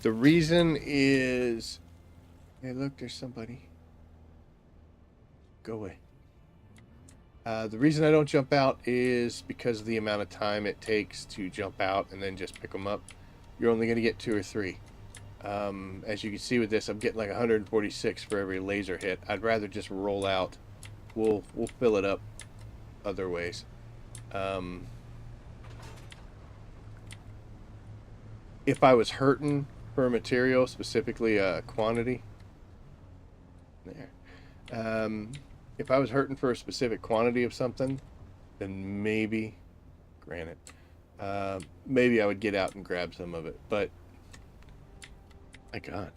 The reason is... Hey, look, there's somebody. Go away. The reason I don't jump out is because of the amount of time it takes to jump out and then just pick them up. You're only going to get 2 or 3. As you can see with this, I'm getting like 146 for every laser hit. I'd rather just roll out. We'll fill it up other ways. If I was hurting for a material, specifically a quantity, there. If I was hurting for a specific quantity of something, then maybe, granted, maybe I would get out and grab some of it. But my God,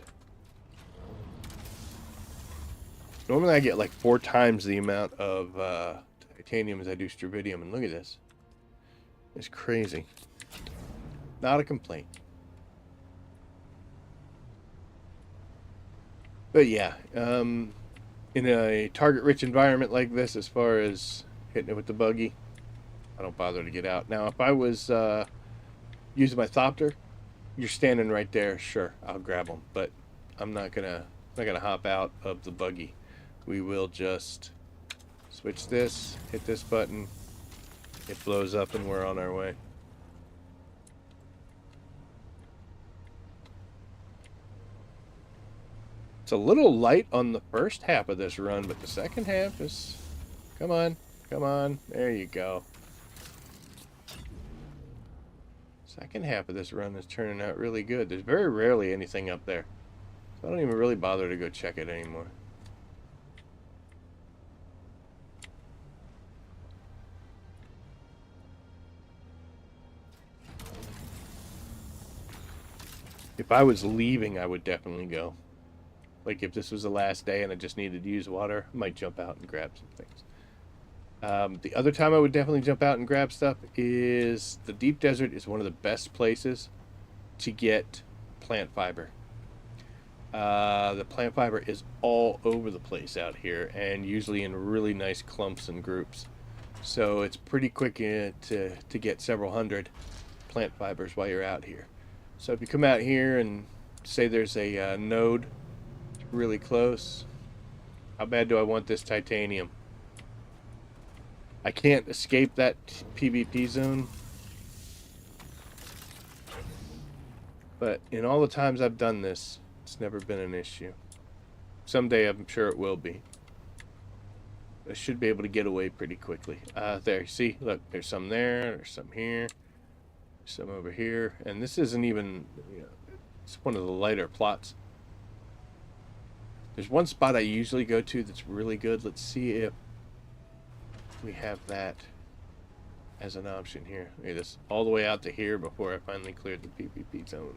normally I get like 4 times the amount of titanium as I do strontium, and look at this. It's crazy. Not a complaint. But yeah, in a target-rich environment like this, as far as hitting it with the buggy, I don't bother to get out. Now, if I was using my thopter, you're standing right there, sure, I'll grab them. But I'm not gonna hop out of the buggy. We will just switch this, hit this button, it blows up, and we're on our way. It's a little light on the first half of this run, but the second half is... Come on, come on. There you go. Second half of this run is turning out really good. There's very rarely anything up there. So I don't even really bother to go check it anymore. If I was leaving, I would definitely go. Like if this was the last day and I just needed to use water, I might jump out and grab some things. The other time I would definitely jump out and grab stuff is the deep desert is one of the best places to get plant fiber. The plant fiber is all over the place out here and usually in really nice clumps and groups. So it's pretty quick to get several hundred plant fibers while you're out here. So if you come out here and say there's a node really close, how bad do I want this titanium? I can't escape that PvP zone. But in all the times I've done this, it's never been an issue. Someday I'm sure it will be. I should be able to get away pretty quickly. There, see, look, there's some there, there's some here, there's some over here, and this isn't even, you know, it's one of the lighter plots. There's one spot I usually go to that's really good. Let's see if we have that as an option here. Look at this, all the way out to here before I finally cleared the PvP zone.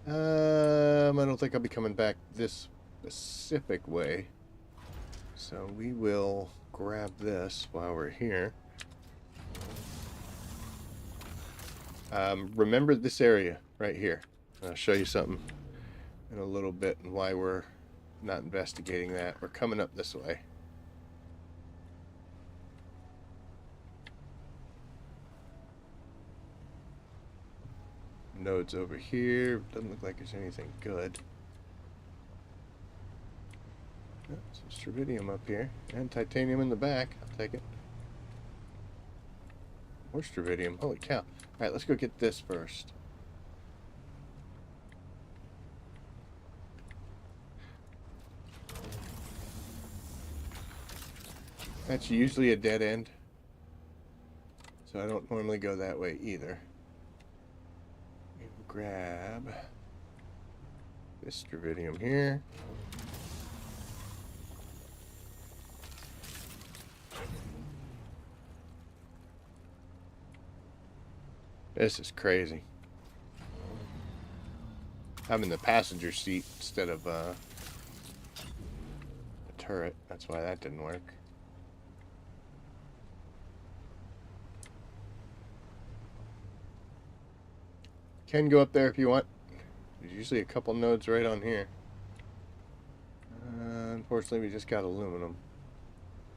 I don't think I'll be coming back this specific way. So we will grab this while we're here. Remember this area right here. I'll show you something in a little bit and why we're not investigating that. We're coming up this way. Nodes over here. Doesn't look like there's anything good. Oh, some strontium up here and titanium in the back. I'll take it. More strontium. Holy cow. Alright, let's go get this first. That's usually a dead end, so I don't normally go that way either. We'll grab this strontium here. This is crazy. I'm in the passenger seat instead of the turret. That's why that didn't work. Can go up there if you want. There's usually a couple nodes right on here. Unfortunately, we just got aluminum.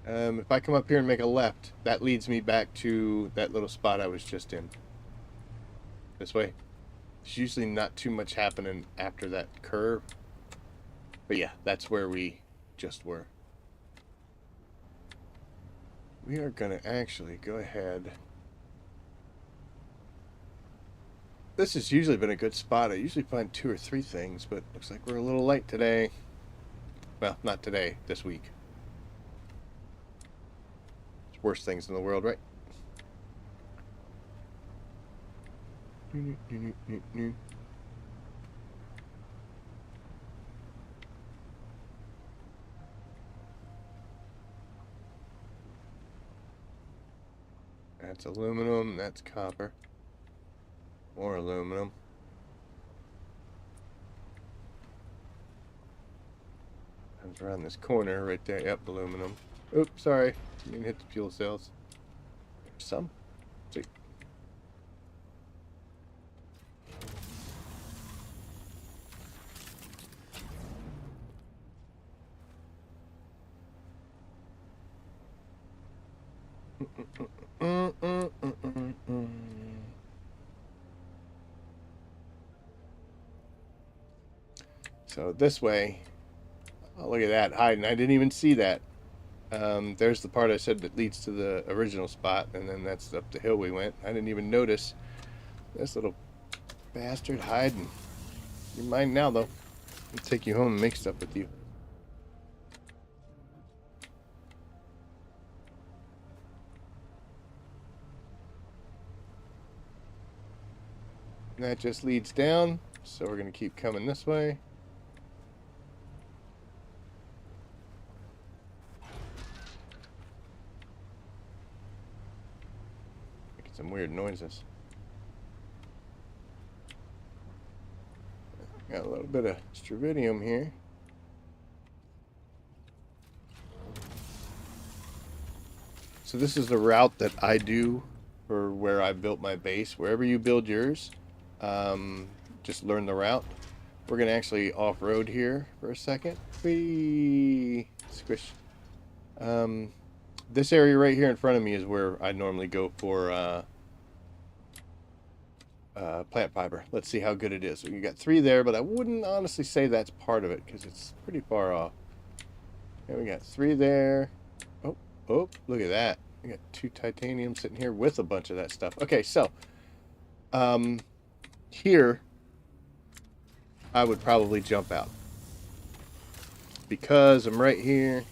If I come up here and make a left, that leads me back to that little spot I was just in. This way. There's usually not too much happening after that curve. But yeah, that's where we just were. We are going to actually go ahead. This has usually been a good spot. I usually find 2 or 3 things, but looks like we're a little late today. Well, not today, this week. There's worse things in the world, right? That's aluminum, that's copper. More aluminum. Comes around this corner right there. Yep, aluminum. Oops, sorry. Didn't hit the fuel cells. There's some. Sweet. So this way, oh, look at that hiding. I didn't even see that. There's the part I said that leads to the original spot, and then that's up the hill we went. I didn't even notice this little bastard hiding. You're mine now, though. I'll take you home and make stuff with you. And that just leads down, so we're going to keep coming this way. Making some weird noises. Got a little bit of strontium here. So this is the route that I do for where I built my base. Wherever you build yours, just learn the route. We're going to actually off-road here for a second. Whee! Squish. This area right here in front of me is where I normally go for plant fiber. Let's see how good it is. So you got 3 there, but I wouldn't honestly say that's part of it because it's pretty far off. And we got 3 there. Oh, look at that. We got 2 titanium sitting here with a bunch of that stuff. Okay, so here I would probably jump out because I'm right here.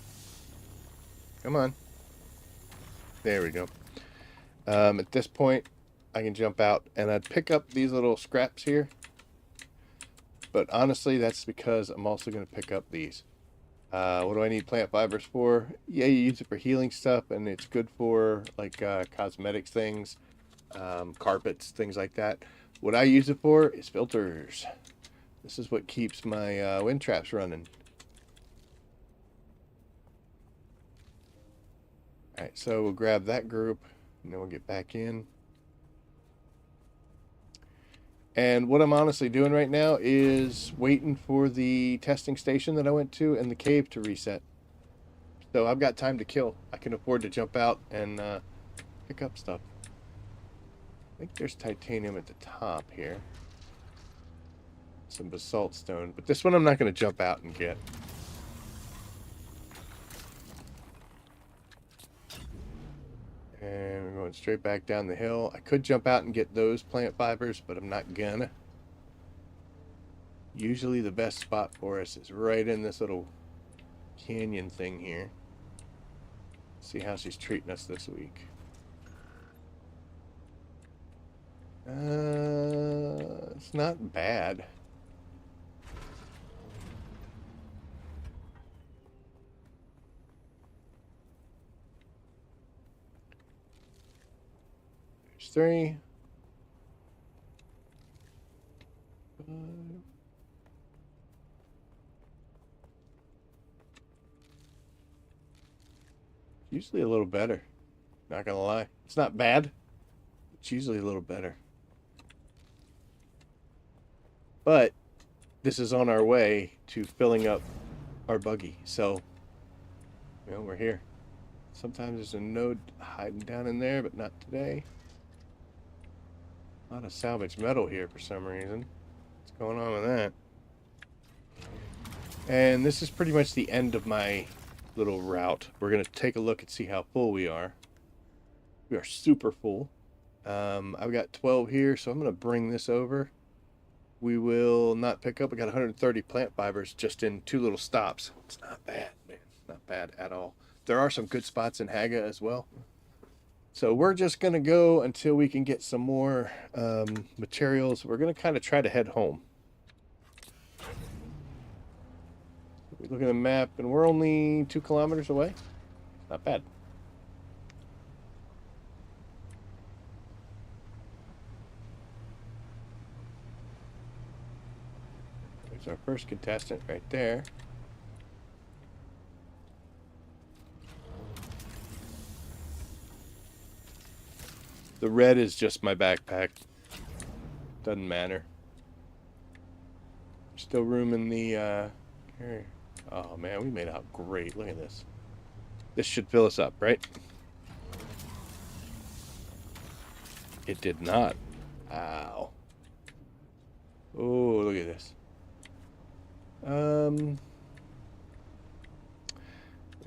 Come on. There we go. At this point, I can jump out and I'd pick up these little scraps here. But honestly, that's because I'm also going to pick up these. What do I need plant fibers for? Yeah, you use it for healing stuff, and it's good for like cosmetics things, carpets, things like that. What I use it for is filters. This is what keeps my wind traps running. Alright, so we'll grab that group, and then we'll get back in. And what I'm honestly doing right now is waiting for the testing station that I went to and the cave to reset. So I've got time to kill. I can afford to jump out and pick up stuff. I think there's titanium at the top here. Some basalt stone. But this one I'm not going to jump out and get. And we're going straight back down the hill. I could jump out and get those plant fibers, but I'm not gonna. Usually the best spot for us is right in this little canyon thing here. See how she's treating us this week. It's not bad. There's 3. 5. Usually a little better. Not gonna lie. It's not bad. It's usually a little better. But this is on our way to filling up our buggy. So, you know, we're here. Sometimes there's a node hiding down in there, but not today. A lot of salvage metal here for some reason. What's going on with that? And this is pretty much the end of my little route. We're going to take a look and see how full we are. We are super full. I've got 12 here, so I'm going to bring this over. We will not pick up. We got 130 plant fibers just in 2 little stops. It's not bad, man. Not bad at all. There are some good spots in Haga as well. So we're just going to go until we can get some more materials. We're going to kind of try to head home. We look at the map, and we're only 2 kilometers away. Not bad. There's our first contestant right there. The red is just my backpack. Doesn't matter. Still room in the carrier. Oh man, we made out great. Look at this. This should fill us up, right? It did not. Ow. Oh, look at this. I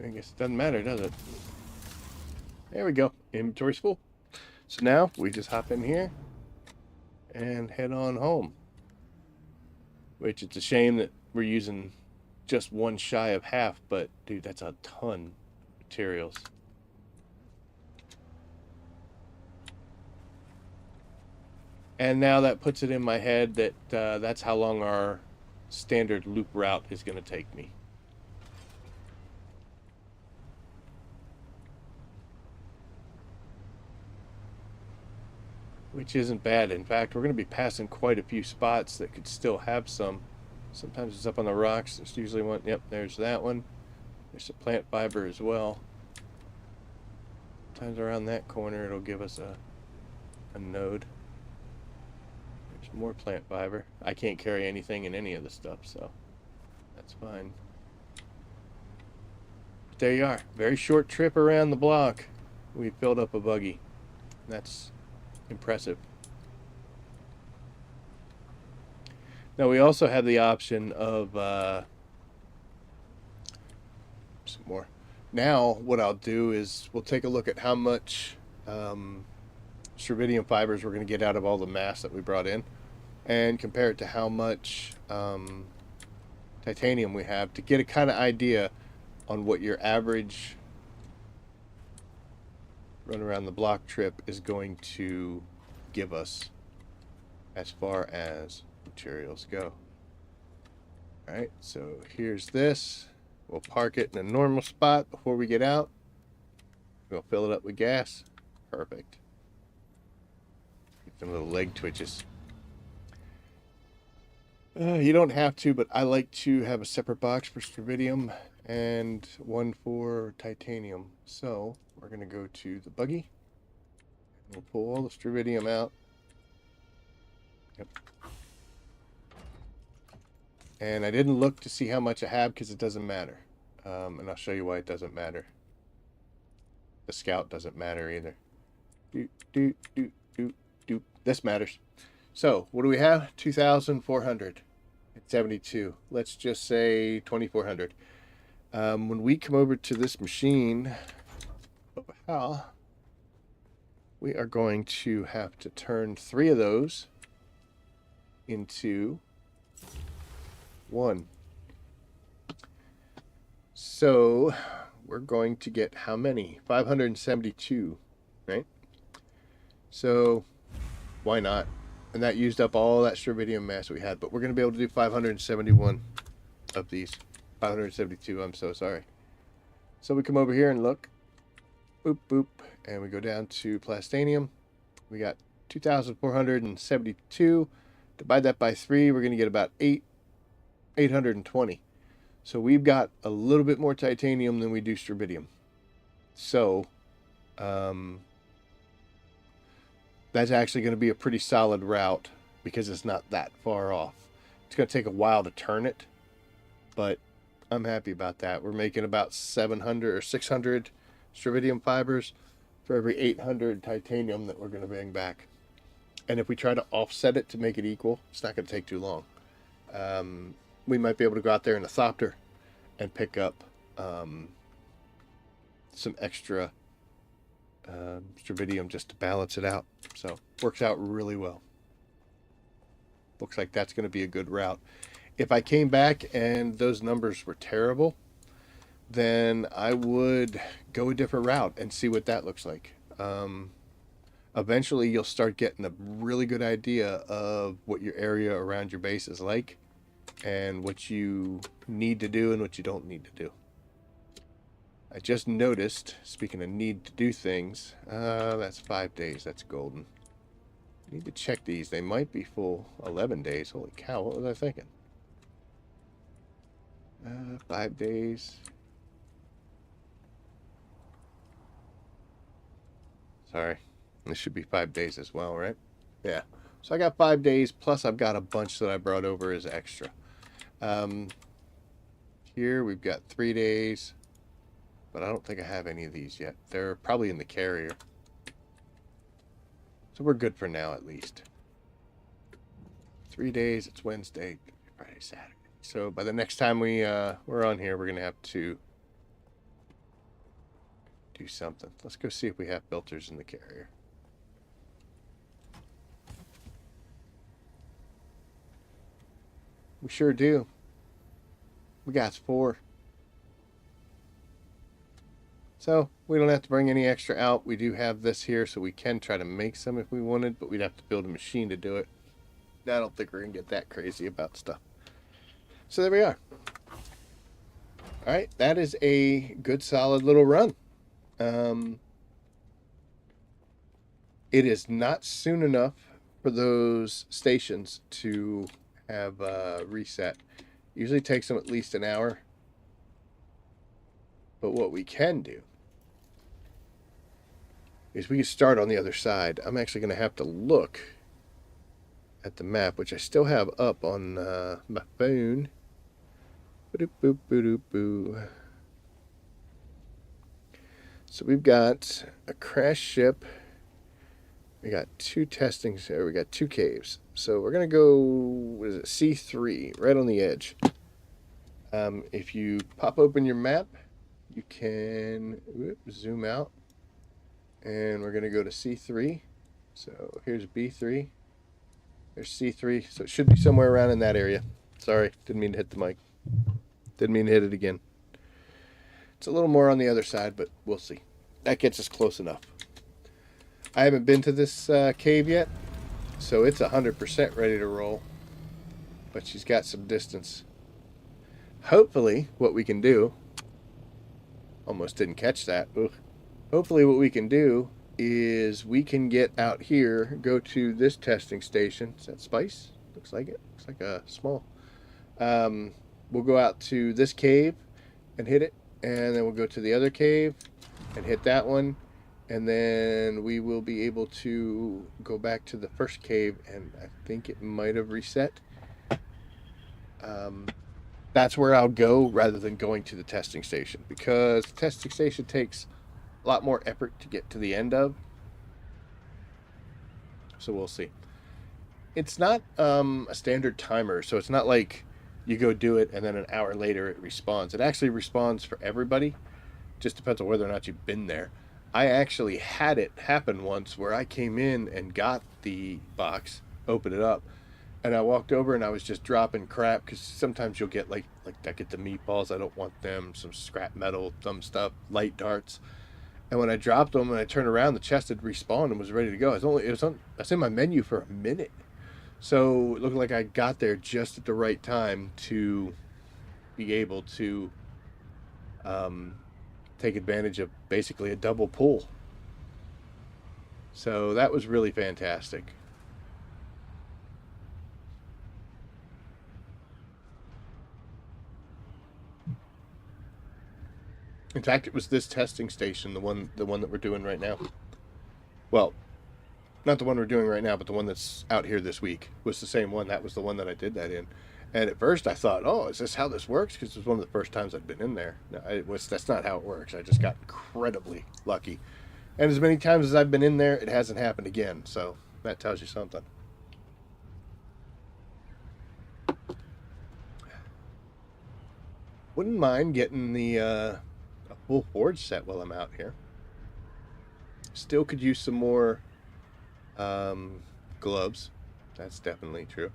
guess it doesn't matter, does it? There we go. Inventory's full. So now we just hop in here and head on home. Which it's a shame that we're using just one shy of half, but dude, that's a ton of materials. And now that puts it in my head that that's how long our standard loop route is going to take me. Which isn't bad. In fact, we're going to be passing quite a few spots that could still have some. Sometimes it's up on the rocks. There's usually one. Yep, there's that one. There's a plant fiber as well. Sometimes around that corner it'll give us a node. There's more plant fiber. I can't carry anything in any of the stuff, so that's fine. But there you are. Very short trip around the block. We filled up a buggy. That's impressive. Now we also have the option of some more. Now what I'll do is we'll take a look at how much strontium fibers we're going to get out of all the mass that we brought in, and compare it to how much titanium we have to get a kind of idea on what your average run around the block trip is going to give us as far as materials go. Alright, so here's this. We'll park it in a normal spot before we get out. We'll fill it up with gas. Perfect. Get some little leg twitches. You don't have to, but I like to have a separate box for strontium and one for titanium. So we're going to go to the buggy. We'll pull all the strontium out. Yep. And I didn't look to see how much I have because it doesn't matter. And I'll show you why it doesn't matter. The scout doesn't matter either. This matters. So, what do we have? 2,472. Let's just say 2,400. When we come over to this machine, we are going to have to turn 3 of those into 1. So we're going to get how many? 572, right? So why not? And that used up all that strontium mass we had, but we're going to be able to do 571 of these. 572, I'm so sorry. So we come over here and look. Boop, boop. And we go down to Plastanium. We got 2,472. Divide that by 3, we're going to get about 820. So we've got a little bit more titanium than we do strontium. So that's actually going to be a pretty solid route because it's not that far off. It's going to take a while to turn it, but I'm happy about that. We're making about 700 or 600 strontium fibers for every 800 titanium that we're going to bring back. And if we try to offset it to make it equal, it's not going to take too long. We might be able to go out there in a thopter and pick up some extra strontium just to balance it out. So works out really well. Looks like that's going to be a good route. If I came back and those numbers were terrible, then I would go a different route and see what that looks like. Eventually you'll start getting a really good idea of what your area around your base is like and what you need to do and what you don't need to do. I just noticed, speaking of need to do things, that's 5 days. That's golden. I need to check these. They might be full 11 days. Holy cow, what was I thinking? 5 days. Sorry. This should be 5 days as well, right? Yeah. So I got 5 days, plus I've got a bunch that I brought over as extra. Here we've got 3 days, but I don't think I have any of these yet. They're probably in the carrier. So we're good for now, at least. 3 days. It's Wednesday, Friday, Saturday. So by the next time we're on here, we're gonna have to do something. Let's go see if we have filters in the carrier. We sure do. We got 4. So we don't have to bring any extra out. We do have this here, so we can try to make some if we wanted, but we'd have to build a machine to do it. I don't think we're gonna get that crazy about stuff. So there we are. All right, that is a good solid little run. It is not soon enough for those stations to have reset. Usually takes them at least an hour. But what we can do is we can start on the other side. I'm actually going to have to look at the map, which I still have up on my phone. So we've got a crash ship. We got 2 testings there. We got 2 caves. So we're going to go, what is it, C3, right on the edge. If you pop open your map, you can zoom out. And we're going to go to C3. So here's B3. There's C3. So it should be somewhere around in that area. Sorry, didn't mean to hit the mic. Didn't mean to hit it again. It's a little more on the other side, but we'll see. That gets us close enough. I haven't been to this cave yet, so it's 100% ready to roll. But she's got some distance. Hopefully, what we can do... Almost didn't catch that. Ugh. Hopefully what we can do is we can get out here, go to this testing station. Is that spice? Looks like it. Looks like a small. We'll go out to this cave and hit it, and then we'll go to the other cave and hit that one, and then we will be able to go back to the first cave, and I think it might have reset. That's where I'll go rather than going to the testing station, because the testing station takes a lot more effort to get to the end of. So we'll see. It's not a standard timer, so it's not like you go do it and then an hour later it responds. It actually responds for everybody. Just depends on whether or not you've been there. I actually had it happen once where I came in and got the box, opened it up, and I walked over and I was just dropping crap, because sometimes you'll get like I get the meatballs, I don't want them, some scrap metal, some stuff, light darts. And when I dropped them and I turned around, the chest had respawned and was ready to go. I was in my menu for a minute. So it looked like I got there just at the right time to be able to take advantage of basically a double pull. So that was really fantastic. In fact, it was this testing station, the one that we're doing right now. Well, not the one we're doing right now, but the one that's out here this week was the same one. That was the one that I did that in. And at first I thought, oh, is this how this works? Because it was one of the first times I'd been in there. No, that's not how it works. I just got incredibly lucky. And as many times as I've been in there, it hasn't happened again. So that tells you something. Wouldn't mind getting the a full forge set while I'm out here. Still could use some more gloves. That's definitely true.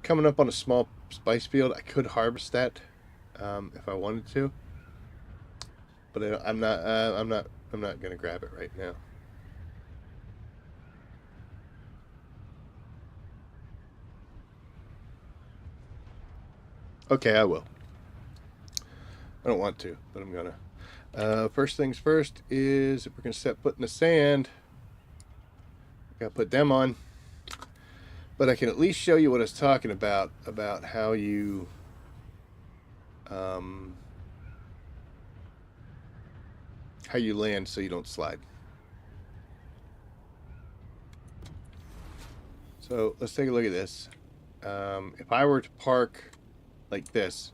Coming up on a small spice field, I could harvest that if I wanted to, but I'm not gonna grab it right now. Okay, I will. I don't want to, but I'm gonna. First things first is, if we're gonna set foot in the sand, gotta put them on. But I can at least show you what I was talking about how you land so you don't slide. So let's take a look at this. If I were to park like this,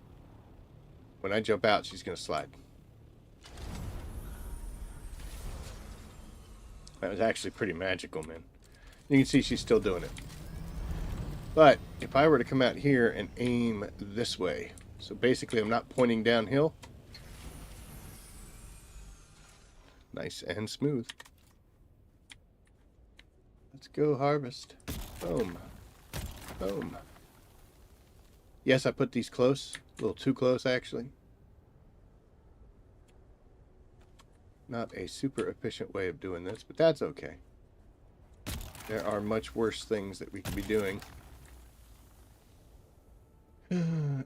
when I jump out, she's gonna slide. That was actually pretty magical, man. You can see she's still doing it. But if I were to come out here and aim this way, so basically I'm not pointing downhill. Nice and smooth. Let's go harvest. Boom. Boom. Yes, I put these close. A little too close, actually. Not a super efficient way of doing this, but that's okay. There are much worse things that we could be doing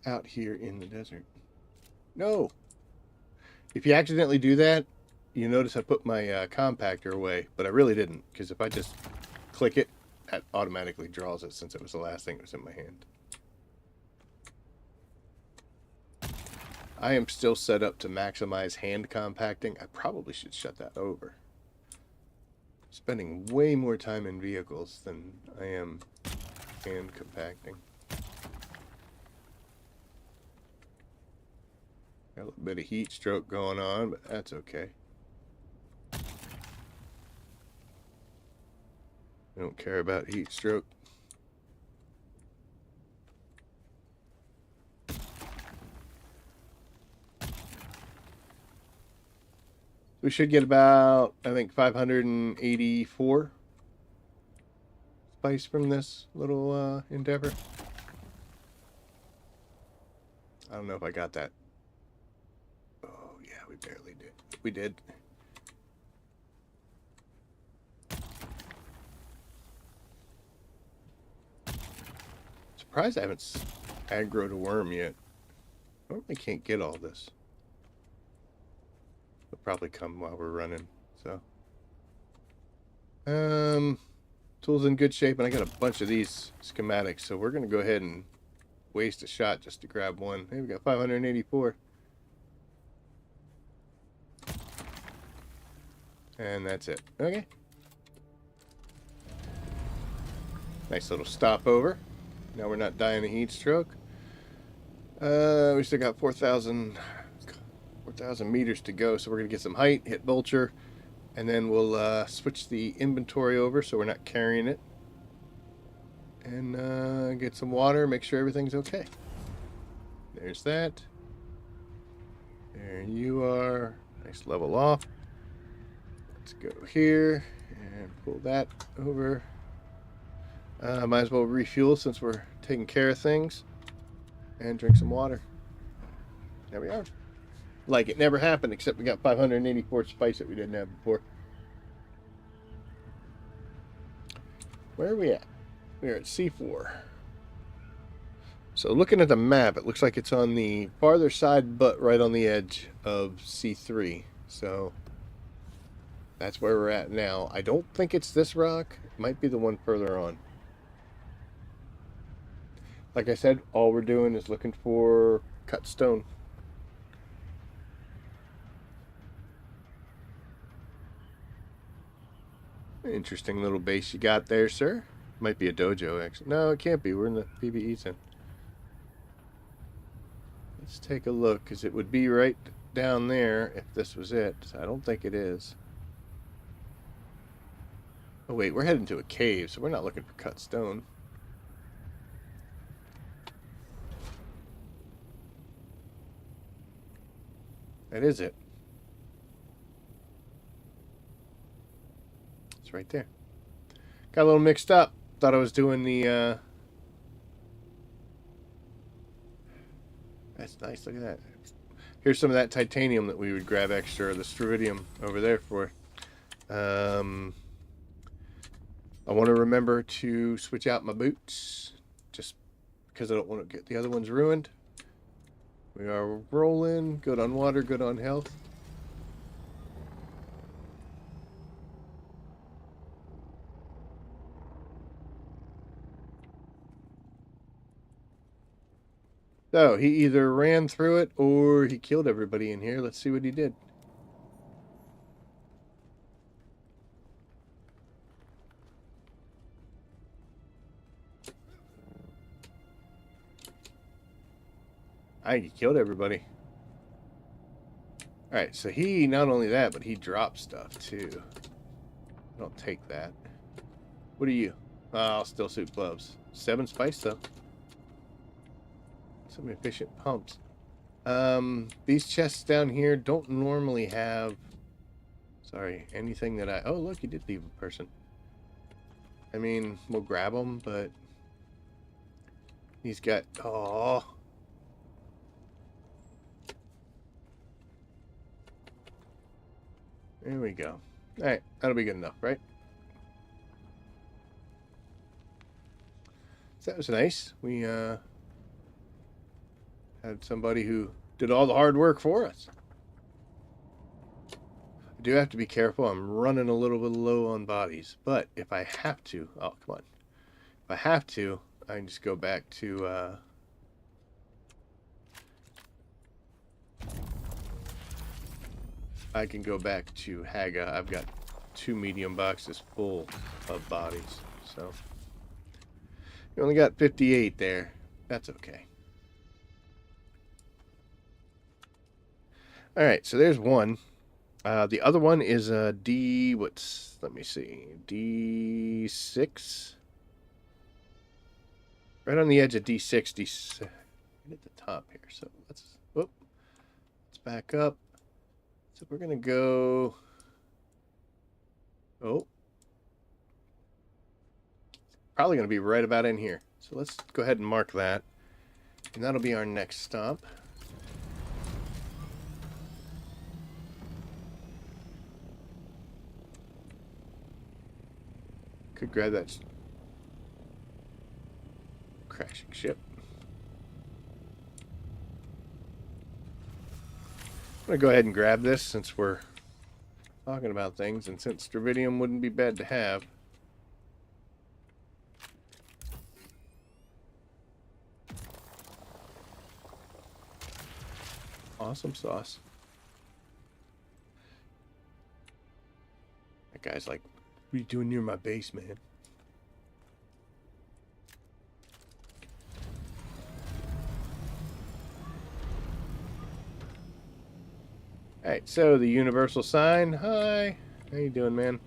out here in the desert. No! If you accidentally do that, you notice I put my compactor away, but I really didn't, because if I just click it, that automatically draws it since it was the last thing that was in my hand. I am still set up to maximize hand compacting. I probably should shut that over. Spending way more time in vehicles than I am hand compacting. Got a little bit of heat stroke going on, but that's okay. I don't care about heat stroke. We should get about, I think, 584 spice from this little endeavor. I don't know if I got that. Oh, yeah, we barely did. We did. Surprised I haven't aggroed a worm yet. I normally can't get all this. It'll probably come while we're running, so. Tool's in good shape, and I got a bunch of these schematics, so we're going to go ahead and waste a shot just to grab one. Hey, we got 584. And that's it. Okay. Nice little stopover. Now we're not dying of heat stroke. We still got 4,000 meters to go, so we're going to get some height, hit vulture, and then we'll switch the inventory over so we're not carrying it. And get some water, make sure everything's okay. There's that. There you are. Nice level off. Let's go here and pull that over. Might as well refuel since we're taking care of things. And drink some water. There we are. Like it never happened, except we got 584 spice that we didn't have before. Where are we at? We're at C4. So looking at the map, it looks like it's on the farther side, but right on the edge of C3. So that's where we're at now. I don't think it's this rock. It might be the one further on. Like I said, all we're doing is looking for cut stone. Interesting little base you got there, sir. Might be a dojo, actually. No, it can't be. We're in the PvE zone. Let's take a look, because it would be right down there if this was it. I don't think it is. Oh, wait. We're heading to a cave, so we're not looking for cut stone. That is it. It's right there. Got a little mixed up. Thought I was doing the, That's nice. Look at that. Here's some of that titanium that we would grab extra, or the strontium over there for. I want to remember to switch out my boots, just because I don't want to get the other ones ruined. We are rolling. Good on water, good on health. So, he either ran through it or he killed everybody in here. Let's see what he did. He killed everybody. Alright, so he, not only that, but he dropped stuff too. Don't take that. What are you? Oh, still suit gloves. 7 spice though. Some efficient pumps. These chests down here don't normally have, sorry, anything that I, oh look, you did leave a person. I mean, we'll grab them, but he's got, oh. There we go. Alright, that'll be good enough, right? So that was nice. We, had somebody who did all the hard work for us. I do have to be careful. I'm running a little bit low on bodies, but if I have to, oh, come on. If I have to, I can just go back to, I can go back to Haga. I've got 2 medium boxes full of bodies, so. You only got 58 there. That's okay. Alright, so there's one. The other one is a D, let me see, D6. Right on the edge of D6, D6, right at the top here. So let's back up. So we're going to go, probably going to be right about in here. So let's go ahead and mark that. And that'll be our next stop. Could grab that crashing ship. I'm going to go ahead and grab this since we're talking about things, and since Stravidium wouldn't be bad to have. Awesome sauce. That guy's like, what are you doing near my base, man? Alright, so the universal sign. Hi. How you doing, man?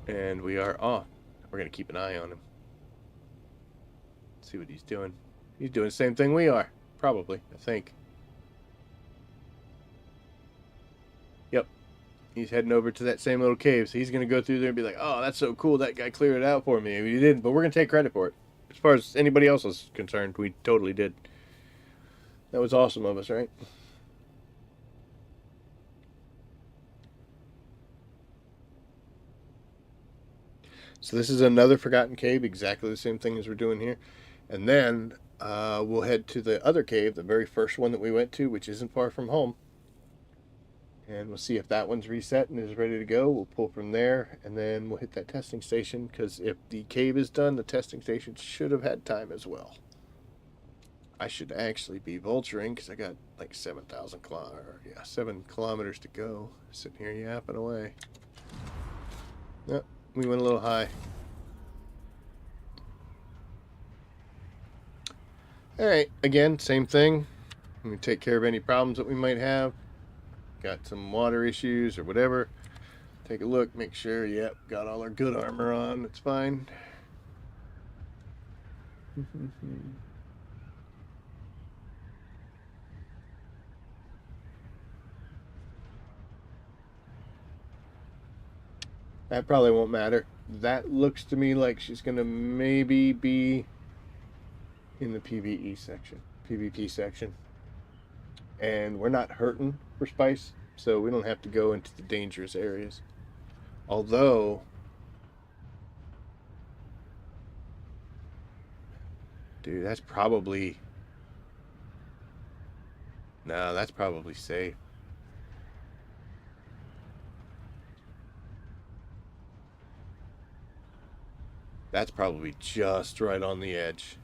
And we are off. We're going to keep an eye on him. See what he's doing. He's doing the same thing we are. Probably, I think. Yep. He's heading over to that same little cave. So he's going to go through there and be like, oh, that's so cool. That guy cleared it out for me. I mean, he didn't, but we're going to take credit for it. As far as anybody else is concerned, we totally did. That was awesome of us, right? So this is another forgotten cave. Exactly the same thing as we're doing here. And then we'll head to the other cave, the very first one that we went to, which isn't far from home. And we'll see if that one's reset and is ready to go. We'll pull from there, and then we'll hit that testing station, because if the cave is done, the testing station should have had time as well. I should actually be vulturing, because I got like 7 kilometers to go. Sitting here yapping away. Yep, we went a little high. Alright, again, same thing. I'm going to take care of any problems that we might have. Got some water issues or whatever. Take a look, make sure, yep, got all our good armor on. It's fine. That probably won't matter. That looks to me like she's going to maybe be in the PvE section, PvP section. And we're not hurting for spice, so we don't have to go into the dangerous areas. Although, dude, that's probably, no, that's probably safe. That's probably just right on the edge.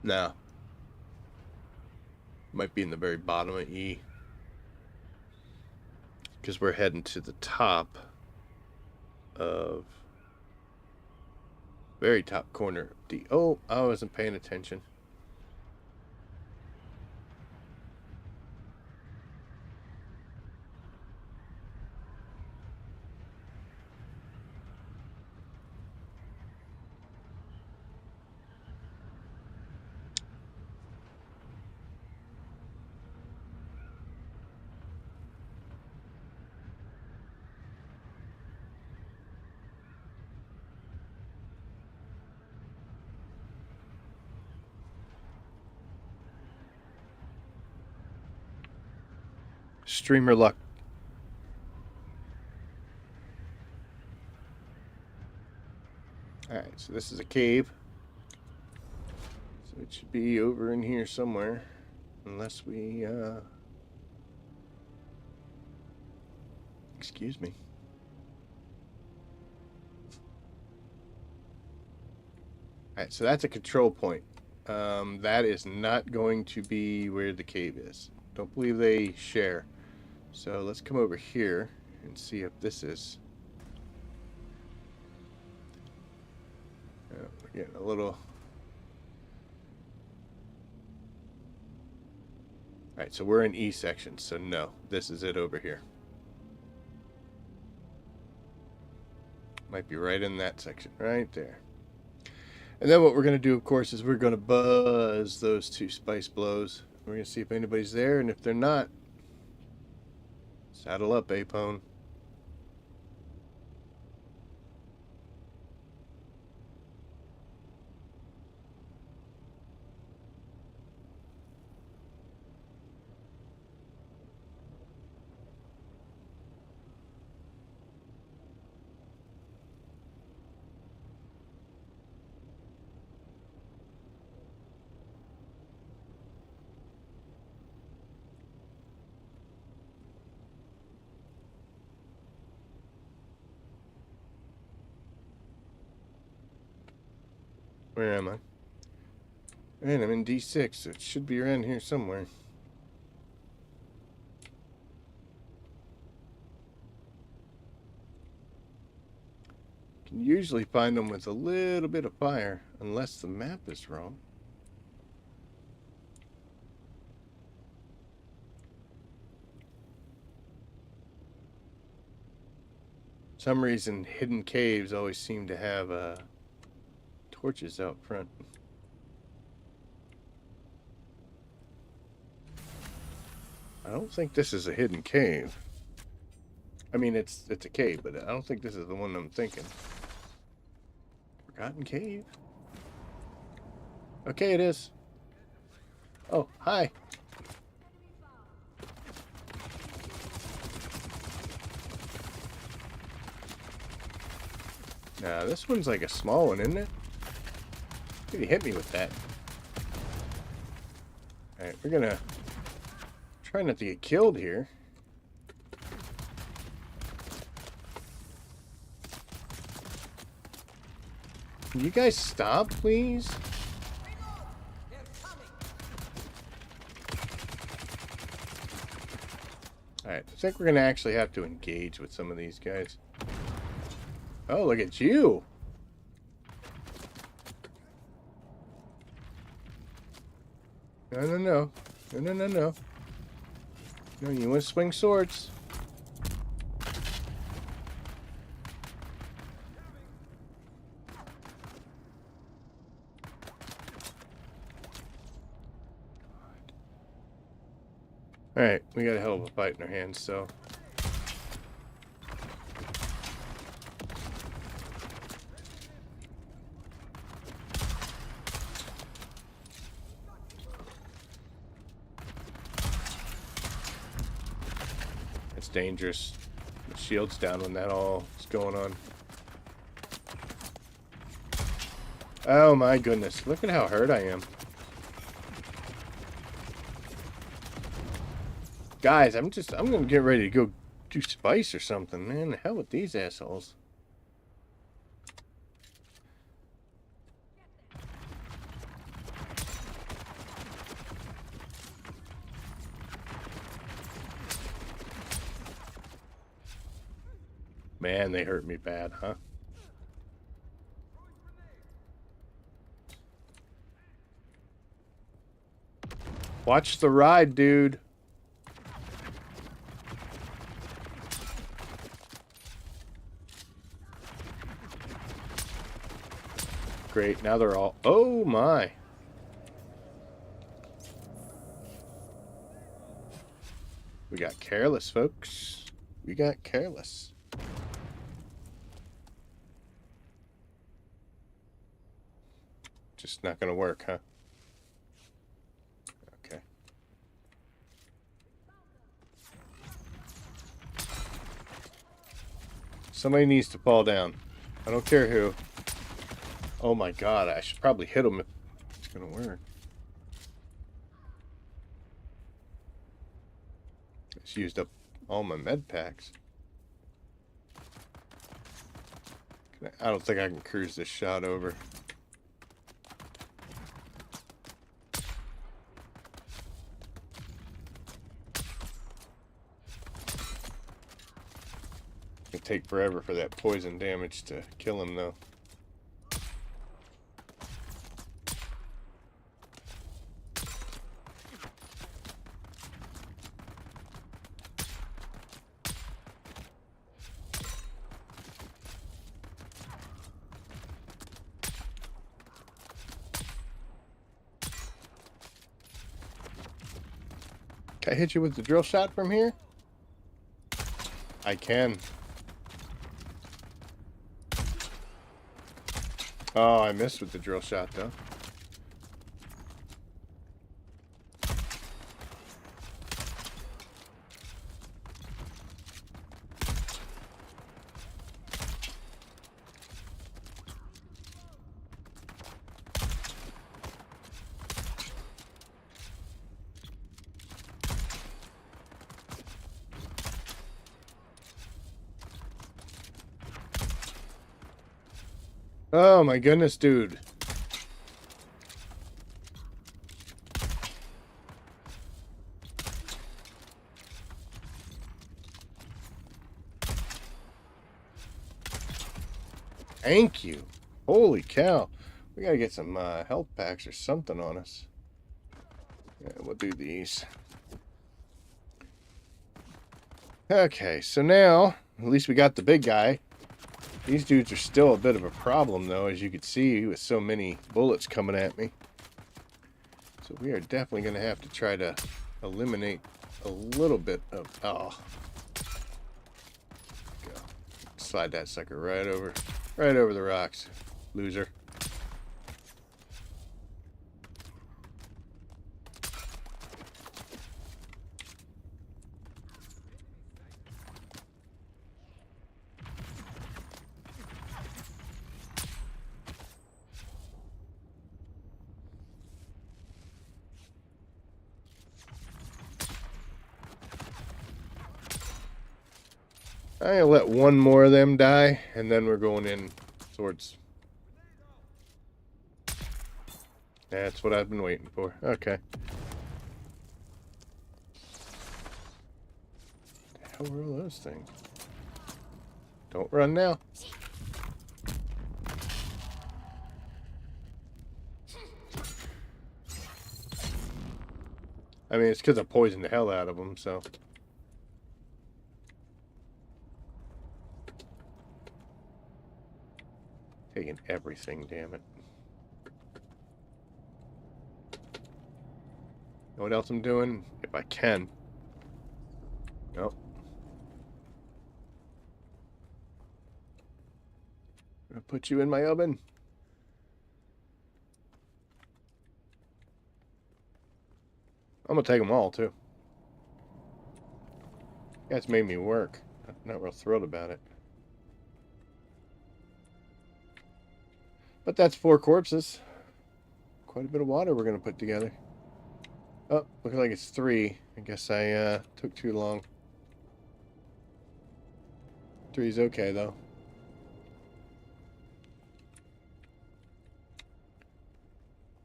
No. Might be in the very bottom of E. Because we're heading to the top of Very top corner of D. Oh, I wasn't paying attention. Streamer luck. Alright, so this is a cave. So it should be over in here somewhere. Unless we, excuse me. Alright, so that's a control point. That is not going to be where the cave is. Don't believe they share. So let's come over here and see if this is... we're getting a little... Alright, so we're in E section, so no, this is it over here. Might be right in that section, right there. And then what we're going to do, of course, is we're going to buzz those two spice blows. We're going to see if anybody's there, and if they're not, saddle up, Apone. Where am I? Man, I'm in D6, so it should be around here somewhere. Can usually find them with a little bit of fire, unless the map is wrong. For some reason, hidden caves always seem to have torches out front. I don't think this is a hidden cave. I mean, it's a cave, but I don't think this is the one I'm thinking. Forgotten cave? Okay, it is. Oh, hi. Now, this one's like a small one, isn't it? He hit me with that. Alright, we're gonna try not to get killed here. Can you guys stop, please? Alright, I think we're gonna actually have to engage with some of these guys. Oh, look at you! No, no, no. No, no, no, no. No, you want to swing swords. Alright, we got a hell of a fight in our hands, so... It's dangerous. The shield's down when that all is going on. Oh my goodness, look at how hurt I am. Guys, I'm gonna get ready to go do spice or something, man. The hell with these assholes. Man, they hurt me bad, huh? Watch the ride, dude. Great, now they're all... Oh, my. We got careless, folks. We got careless. Just not gonna work, huh? Okay. Somebody needs to fall down. I don't care who. Oh my god, I should probably hit him if it's gonna work. Just used up all my med packs. I don't think I can cruise this shot over. It'll take forever for that poison damage to kill him, though. Can I hit you with the drill shot from here? I can. Oh, I missed with the drill shot, though. Oh my goodness, dude. Thank you. Holy cow. We gotta get some health packs or something on us. Yeah, we'll do these. Okay, so now, at least we got the big guy. These dudes are still a bit of a problem, though, as you can see, with so many bullets coming at me. So we are definitely going to have to try to eliminate a little bit of... Oh. Go. Slide that sucker right over the rocks, loser. I'm going to let one more of them die, and then we're going in towards... That's what I've been waiting for. Okay. What the hell were all those things? Don't run now. I mean, it's because I poisoned the hell out of them, so... Taking everything, damn it. Know what else I'm doing? If I can. Nope. I'm gonna put you in my oven. I'm gonna take them all, too. That's made me work. I'm not real thrilled about it. But that's 4 corpses. Quite a bit of water we're going to put together. Oh, looks like it's 3. I guess I took too long. 3's okay, though.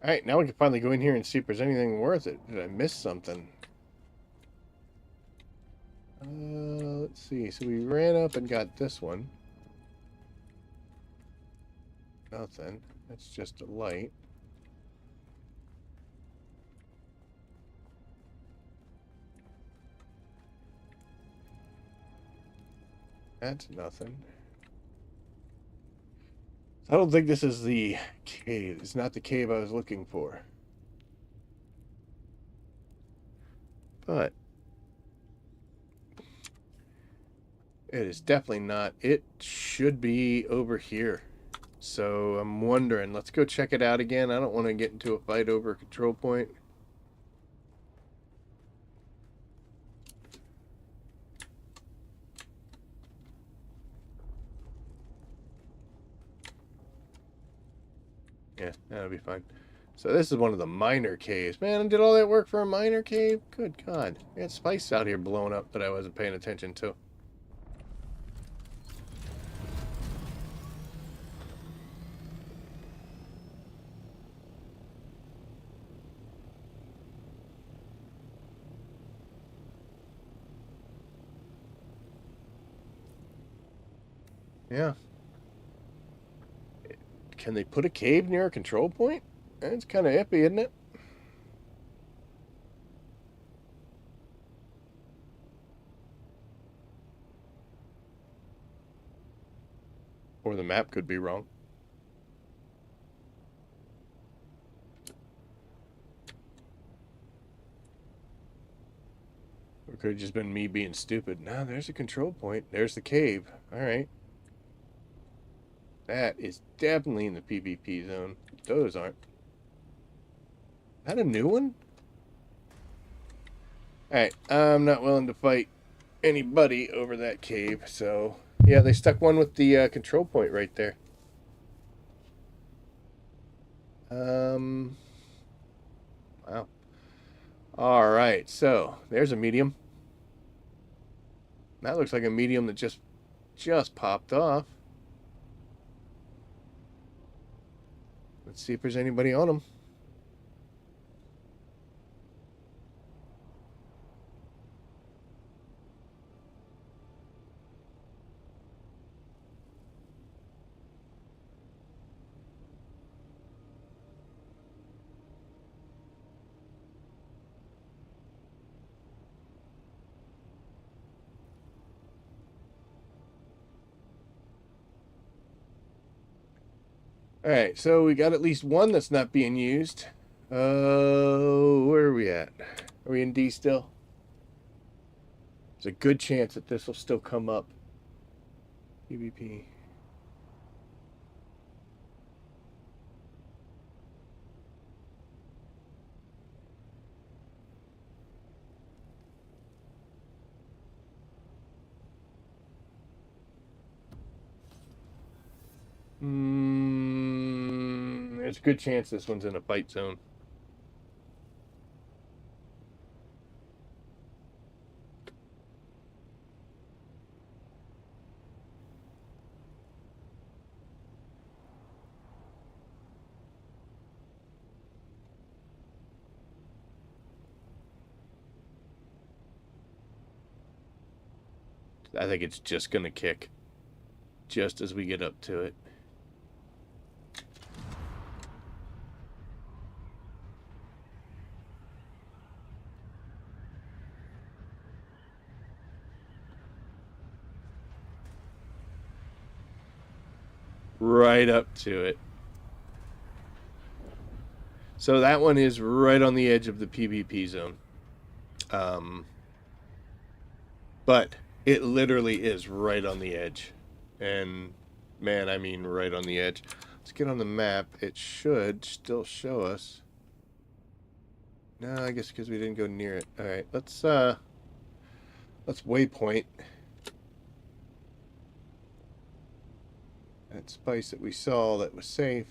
Alright, now we can finally go in here and see if there's anything worth it. Did I miss something? Let's see. So we ran up and got this one. Nothing. That's just a light. That's nothing. I don't think this is the cave. It's not the cave I was looking for. But it is definitely not. It should be over here. So I'm wondering. Let's go check it out again. I don't want to get into a fight over a control point. Yeah, that'll be fine. So this is one of the minor caves. Man, I did all that work for a minor cave? Good God. I got spice out here blowing up that I wasn't paying attention to. Yeah. Can they put a cave near a control point? That's kind of iffy, isn't it? Or the map could be wrong. Or could have just been me being stupid. Nah, there's a control point. There's the cave. Alright. That is definitely in the PvP zone. Those aren't. Is that a new one? Alright, I'm not willing to fight anybody over that cave, so... Yeah, they stuck one with the control point right there. Wow. Alright, so, there's a medium. That looks like a medium that just popped off. Let's see if there's anybody on them. Alright, so we got at least one that's not being used. Where are we at? Are we in D still? There's a good chance that this will still come up. PvP. There's a good chance this one's in a fight zone. I think it's just going to kick just as we get up to it. Right up to it. So that one is right on the edge of the PvP zone. But it literally is right on the edge. And man, I mean right on the edge. Let's get on the map. It should still show us. No, I guess because we didn't go near it. Alright, let's waypoint that spice that we saw that was safe.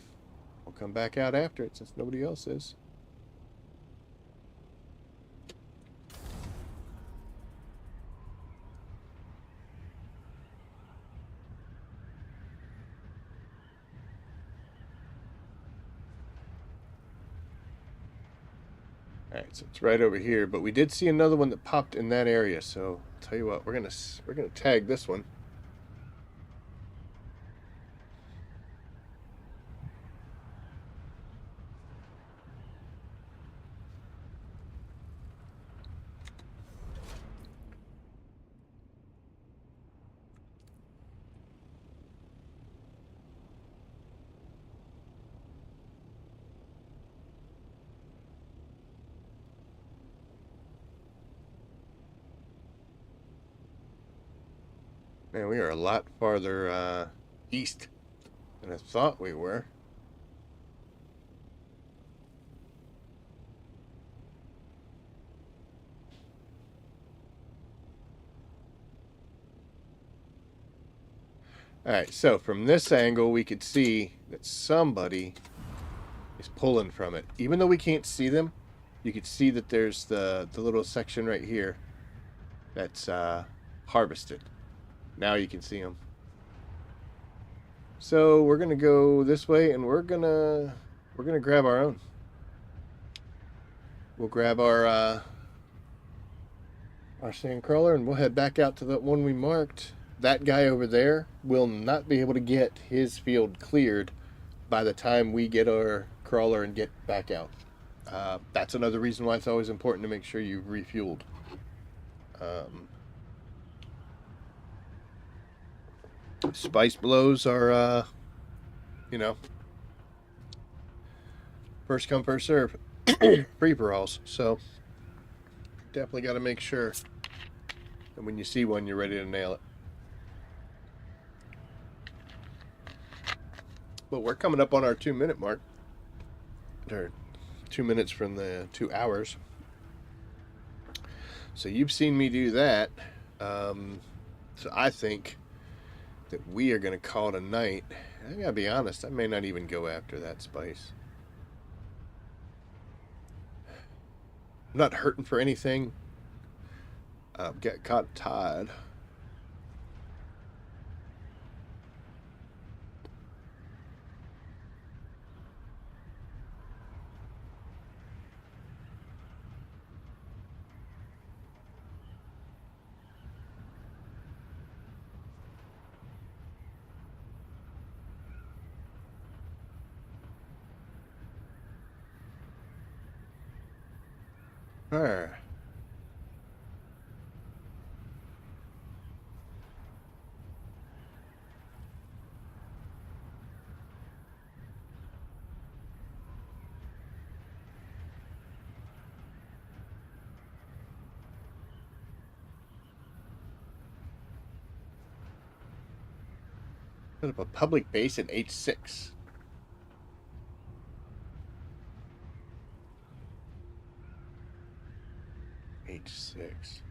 We'll come back out after it since nobody else is. Alright, so it's right over here, but we did see another one that popped in that area, so I'll tell you what, we're gonna tag this one. Man, we are a lot farther east than I thought we were. Alright, so from this angle we could see that somebody is pulling from it. Even though we can't see them, you can see that there's the little section right here that's harvested. Now you can see them. So we're gonna go this way, and we're gonna grab our own. We'll grab our sand crawler, and we'll head back out to the one we marked. That guy over there will not be able to get his field cleared by the time we get our crawler and get back out. That's another reason why it's always important to make sure you've refueled. Spice blows are, you know, first come, first serve. Free for alls. So, definitely got to make sure that when you see one, you're ready to nail it. But we're coming up on our 2-minute mark. Or 2 minutes from the 2 hours. So you've seen me do that. So I think that we are going to call it a night. I gotta be honest, I may not even go after that spice. I'm not hurting for anything. Get caught tied. Alright. Set up a public base at H6. H6.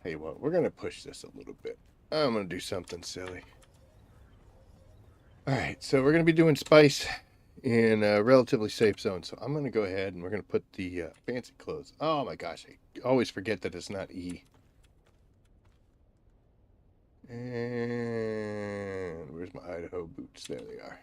Tell you what, we're going to push this a little bit. I'm going to do something silly. Alright, so we're going to be doing spice in a relatively safe zone. So I'm going to go ahead and we're going to put the fancy clothes. Oh my gosh, I always forget that it's not E. And where's my Idaho boots? There they are.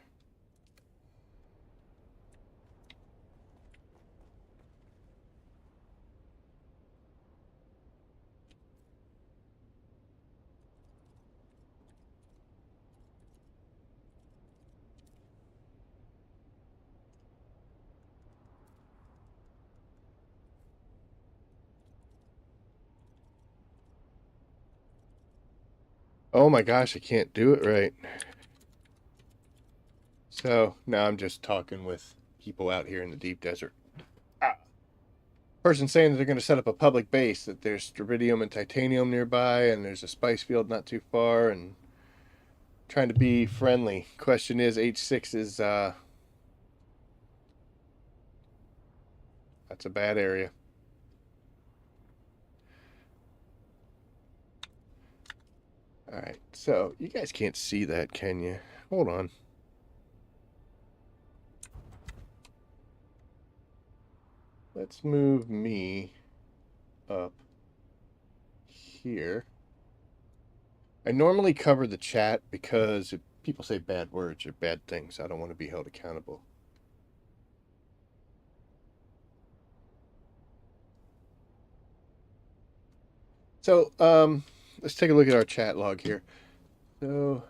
Oh my gosh, I can't do it right. So now I'm just talking with people out here in the deep desert. Person saying that they're going to set up a public base, that there's strontium and titanium nearby, and there's a spice field not too far, and trying to be friendly. Question is, H6 is, that's a bad area. Alright, so you guys can't see that, can you? Hold on. Let's move me up here. I normally cover the chat because if people say bad words or bad things, I don't want to be held accountable. So, let's take a look at our chat log here. So,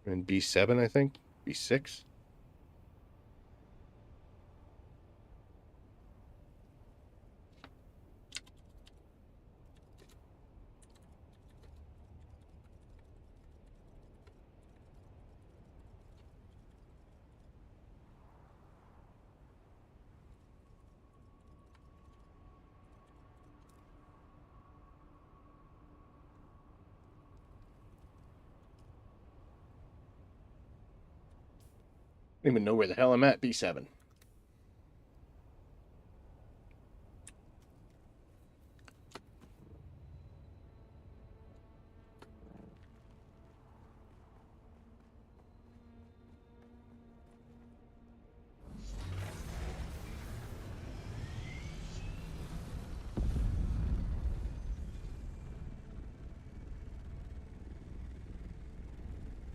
in B7, I think. B6. I don't even know where the hell I'm at. B7.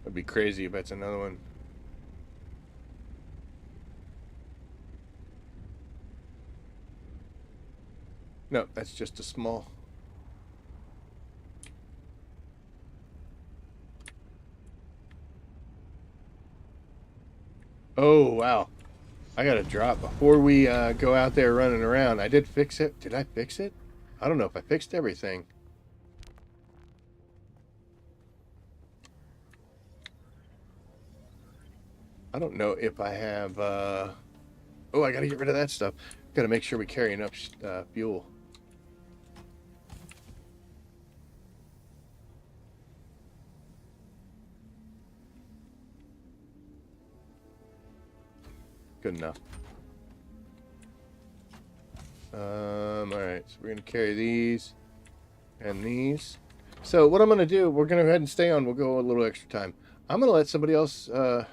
That'd be crazy if that's another one. No, that's just a small. Oh, wow. I gotta drop before we go out there running around. I did fix it. Did I fix it? I don't know if I fixed everything. I don't know if I have... Oh, I gotta get rid of that stuff. Gotta make sure we carry enough fuel. Good enough. Alright, so we're gonna carry these and these. So what I'm gonna do, we're gonna go ahead and stay on. We'll go a little extra time. I'm gonna let somebody else I'm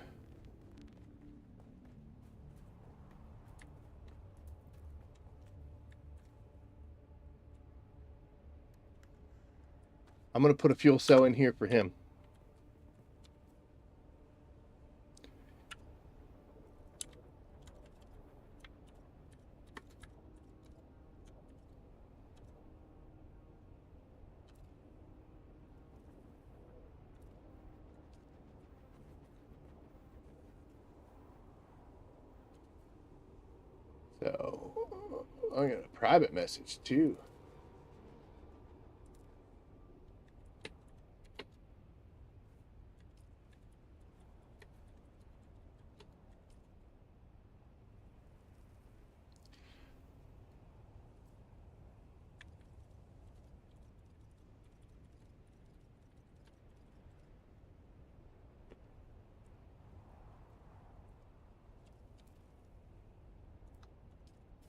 gonna put a fuel cell in here for him. So I got a private message too.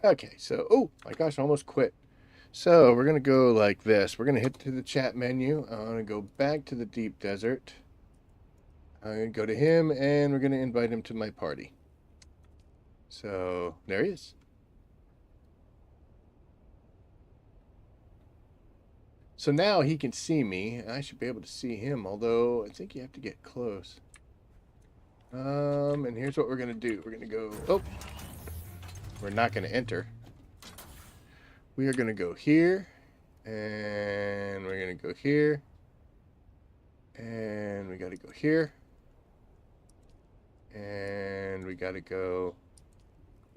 Okay, so oh my gosh, I almost quit. So we're gonna go like this. We're gonna hit to the chat menu. I'm gonna go back to the deep desert. I'm gonna go to him and we're gonna invite him to my party. So there he is. So now he can see me. I should be able to see him, although I think you have to get close. And here's what we're gonna do. We're gonna go. Oh, we're not gonna enter. We are gonna go here And we're going to go here. And we got to go here. And we got to go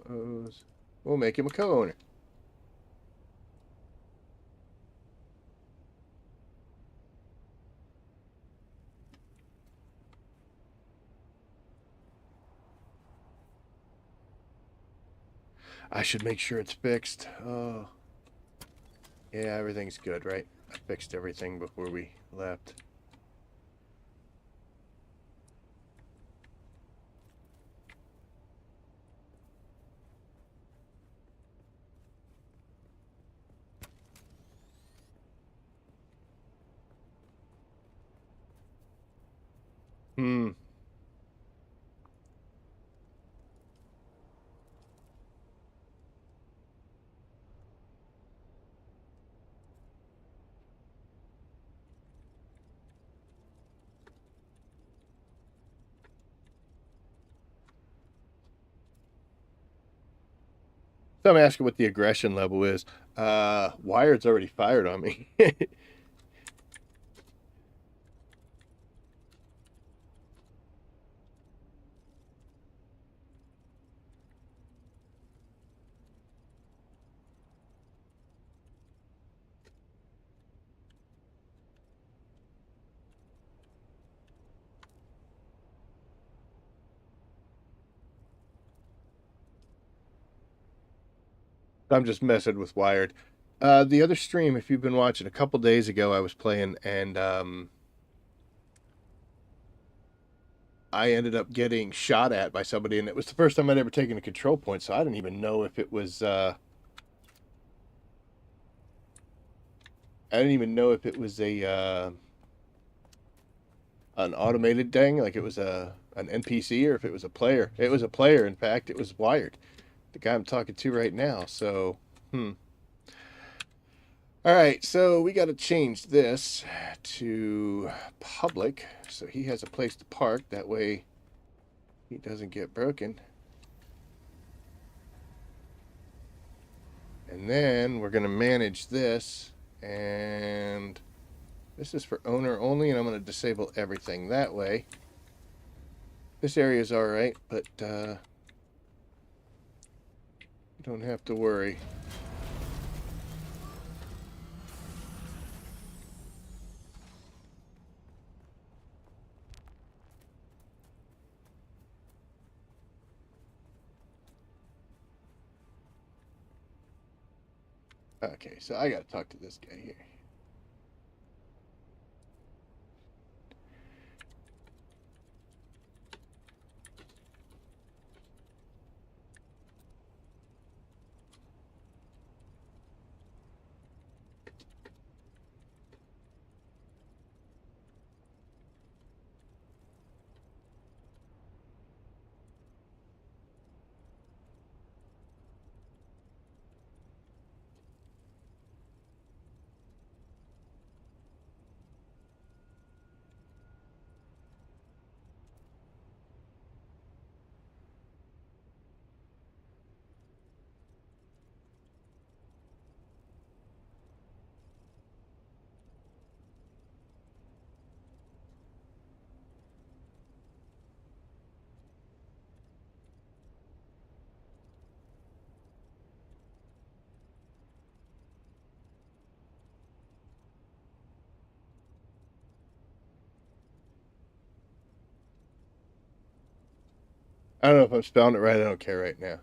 close. We'll make him a co-owner. I should make sure it's fixed. Oh. Yeah, everything's good, right? I fixed everything before we left. Hmm. So I'm asking what the aggression level is. Wired's already fired on me. I'm just messing with Wired. The other stream, if you've been watching, a couple days ago, I was playing, and I ended up getting shot at by somebody, and it was the first time I'd ever taken a control point, so I didn't even know if it was. I didn't even know if it was a an automated thing, like it was an NPC, or if it was a player. It was a player, in fact. It was Wired, the guy I'm talking to right now. So, All right, so we got to change this to public, so he has a place to park. That way he doesn't get broken. And then we're going to manage this, and this is for owner only, and I'm going to disable everything that way. This area is all right, but you don't have to worry. Okay, so I got to talk to this guy here. I don't know if I'm spelling it right. I don't care right now.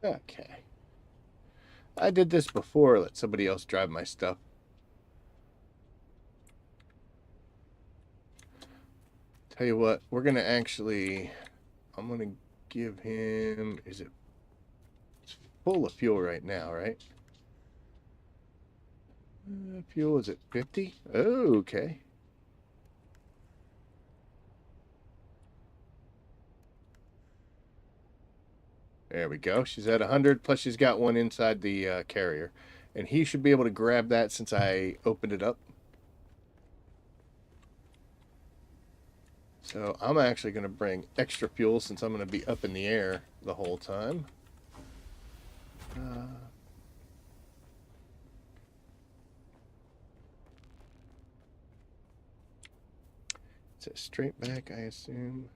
Okay. I did this before. Let somebody else drive my stuff. Tell you what, we're going to actually I'm going to give him, it's full of fuel right now, right? Fuel is at 50? Oh, okay. There we go. She's at 100, plus she's got one inside the carrier. And he should be able to grab that since I opened it up. So I'm actually going to bring extra fuel since I'm going to be up in the air the whole time. It's a straight back, I assume.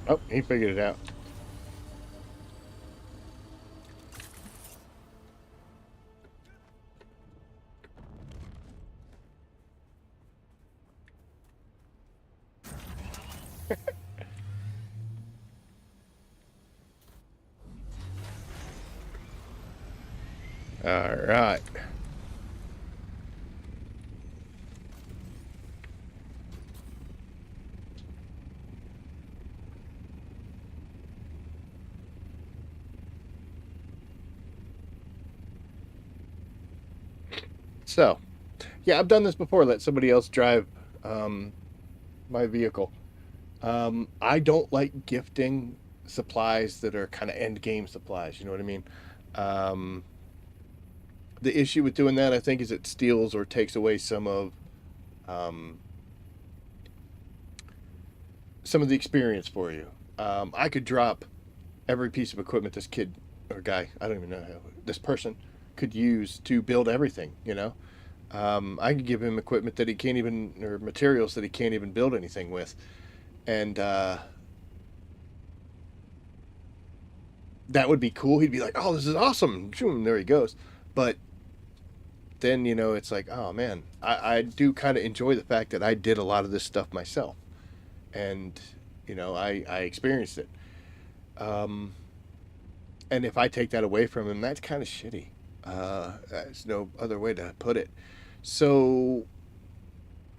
Oh, he figured it out. All right. So, yeah, I've done this before. Let somebody else drive my vehicle. I don't like gifting supplies that are kind of end game supplies. You know what I mean? Um, the issue with doing that, I think, is it steals or takes away um, some of the experience for you. I could drop every piece of equipment this kid or guy, I don't even know how, this person could use to build everything. You know, I could give him equipment that he can't even, or materials that he can't even build anything with, and that would be cool. He'd be like, "Oh, this is awesome!" Boom, there he goes. But then it's like, oh man, I do kind of enjoy the fact that I did a lot of this stuff myself, and I experienced it. Um, and if I take that away from him, that's kind of shitty. There's no other way to put it. So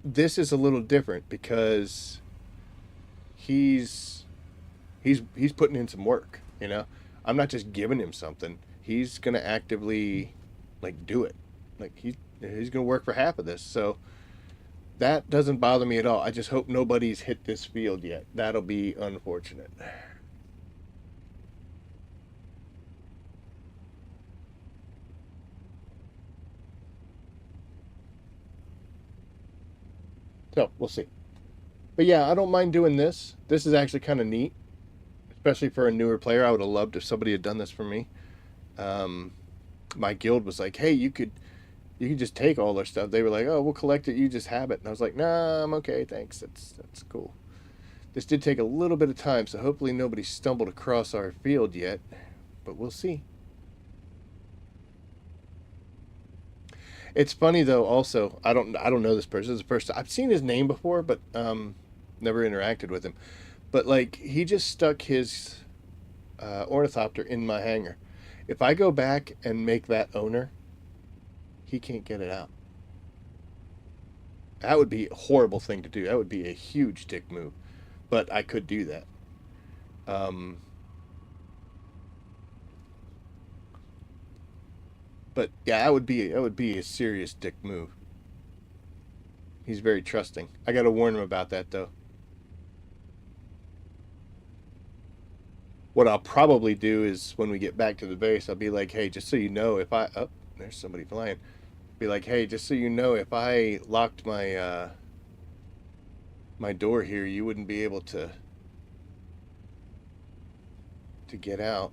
this is a little different because he's he's putting in some work. I'm not just giving him something. He's gonna actively like do it. Like he's gonna work for half of this. So that doesn't bother me at all. I just hope nobody's hit this field yet. That'll be unfortunate. So we'll see. But yeah, I don't mind doing this. This is actually kind of neat, especially for a newer player. I would have loved if somebody had done this for me. Um, my guild was like, "Hey, you could just take all their stuff." They were like, "Oh, we'll collect it. You just have it." And I was like, "Nah, I'm okay. Thanks. That's cool." This did take a little bit of time, so hopefully nobody stumbled across our field yet, but we'll see. It's funny though. Also, I don't know this person. This person I've seen his name before, but never interacted with him. But like he just stuck his ornithopter in my hangar. If I go back and make that owner, he can't get it out. That would be a horrible thing to do. That would be a huge dick move. But I could do that. Um, but yeah, that would be a serious dick move. He's very trusting. I got to warn him about that though. What I'll probably do is when we get back to the base, I'll be like, "Hey, just so you know, if I oh, there's somebody flying." Be like, "Hey, just so you know, if I locked my door here, you wouldn't be able to get out."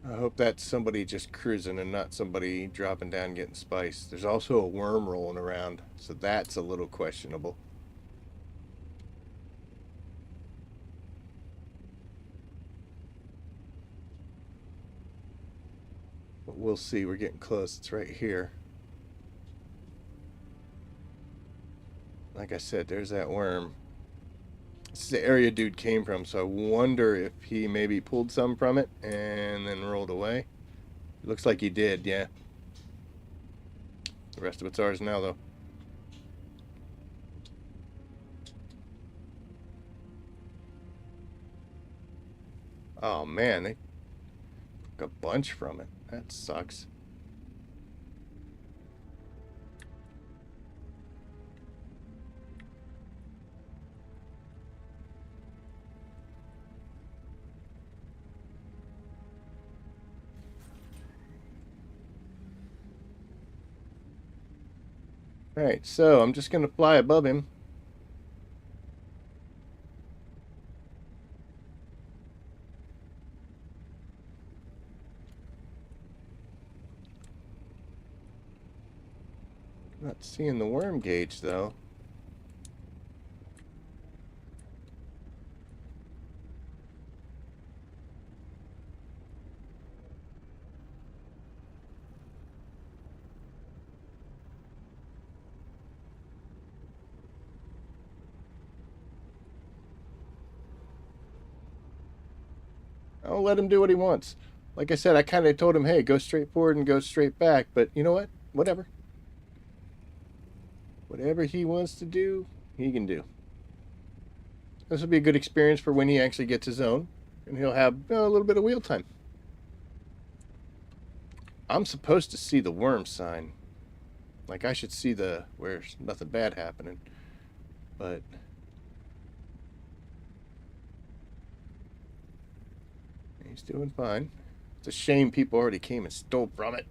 I hope that's somebody just cruising and not somebody dropping down getting spice. There's also a worm rolling around, so that's a little questionable. But we'll see. We're getting close. It's right here. Like I said, there's that worm. This is the area dude came from, so I wonder if he maybe pulled some from it and then rolled away. Looks like he did, yeah. The rest of it's ours now, though. Oh, man, they took a bunch from it. That sucks. Alright, so I'm just going to fly above him. Not seeing the worm gauge, though. I'll let him do what he wants. Like I said, I kind of told him, hey, go straight forward and go straight back. But you know what? Whatever. Whatever he wants to do, he can do. This will be a good experience for when he actually gets his own. And he'll have a little bit of wheel time. I'm supposed to see the worm sign. Like I should see the where there's nothing bad happening. But he's doing fine. It's a shame people already came and stole from it.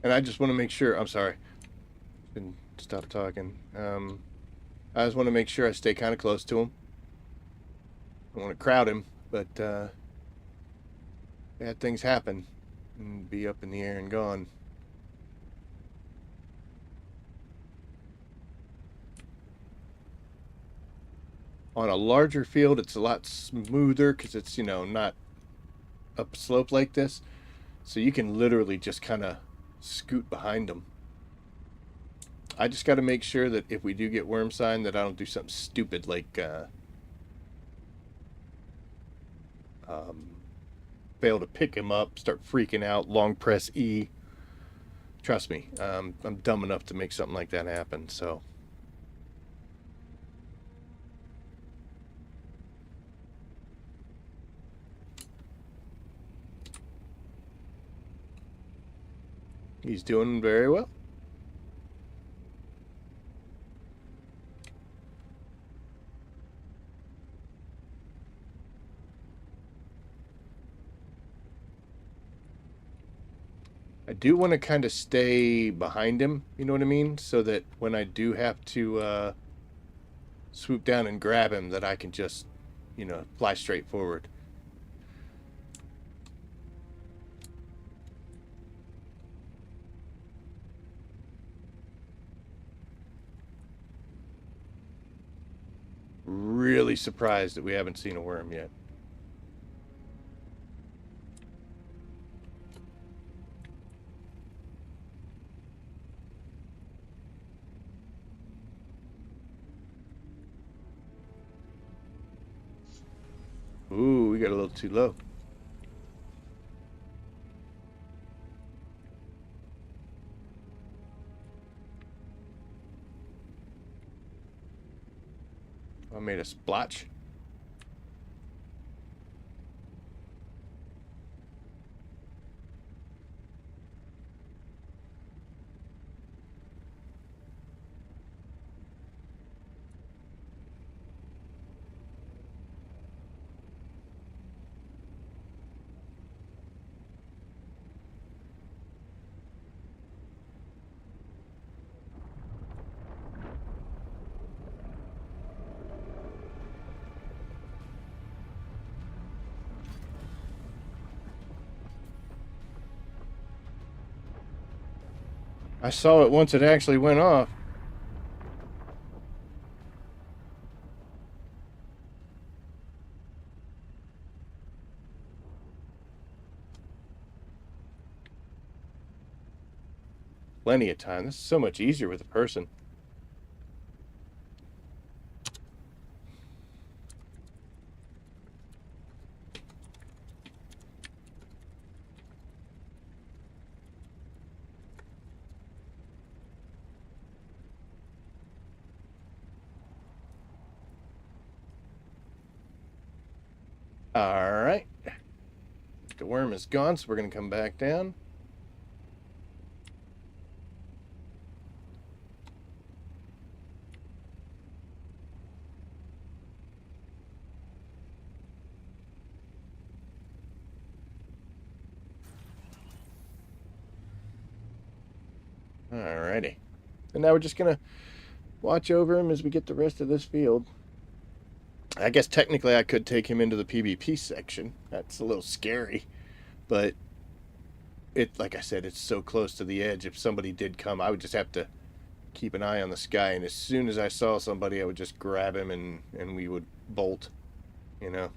And I just want to make sure. I'm sorry. Been stop talking. I just want to make sure I stay kind of close to him. I want to crowd him, but bad things happen and be up in the air and gone. On a larger field, it's a lot smoother because it's, not up slope like this. So you can literally just kind of scoot behind them. I just got to make sure that if we do get worm sign that I don't do something stupid like fail to pick him up, start freaking out, long press E. Trust me, I'm dumb enough to make something like that happen, so. He's doing very well. I do want to kind of stay behind him, you know what I mean? So that when I do have to swoop down and grab him, that I can just, you know, fly straight forward. Really surprised that we haven't seen a worm yet. Ooh, we got a little too low. I made a splotch. I saw it once it actually went off. Plenty of time. This is so much easier with a person. Alright. The worm is gone, so we're going to come back down. Alrighty. And now we're just going to watch over him as we get the rest of this field. I guess technically I could take him into the PvP section. That's a little scary. But it, like I said, it's so close to the edge. If somebody did come, I would just have to keep an eye on the sky. And as soon as I saw somebody, I would just grab him and we would bolt, you know.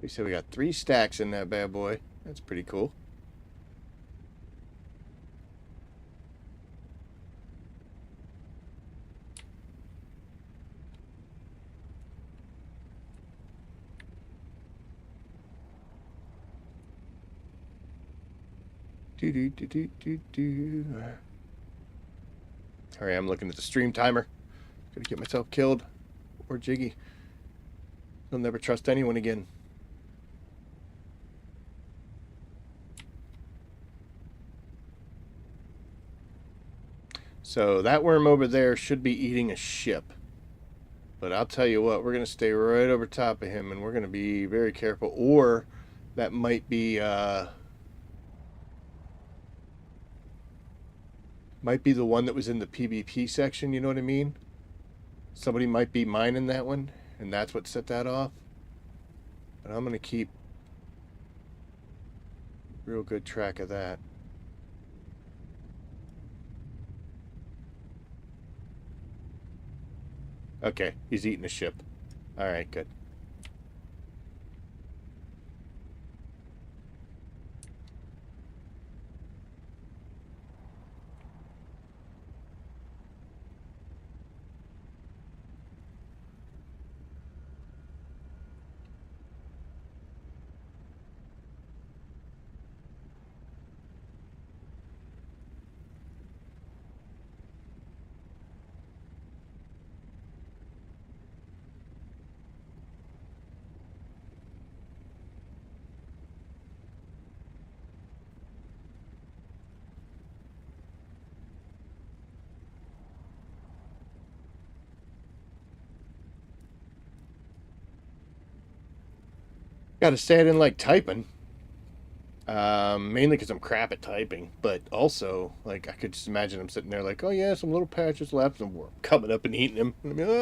We said we got 3 stacks in that bad boy. That's pretty cool. Sorry, I'm looking at the stream timer. Gonna get myself killed. Or Jiggy. He'll never trust anyone again. So that worm over there should be eating a ship. But I'll tell you what, we're going to stay right over top of him and we're going to be very careful. Or that might be the one that was in the PvP section, you know what I mean? Somebody might be mining that one, and that's what set that off. But I'm going to keep real good track of that. Okay, he's eating a ship. Alright, good. Gotta say I didn't like typing. Mainly because I'm crap at typing, but also, like, I could just imagine I'm sitting there like, oh yeah, some little patches left, and we're coming up and eating them. I mean, all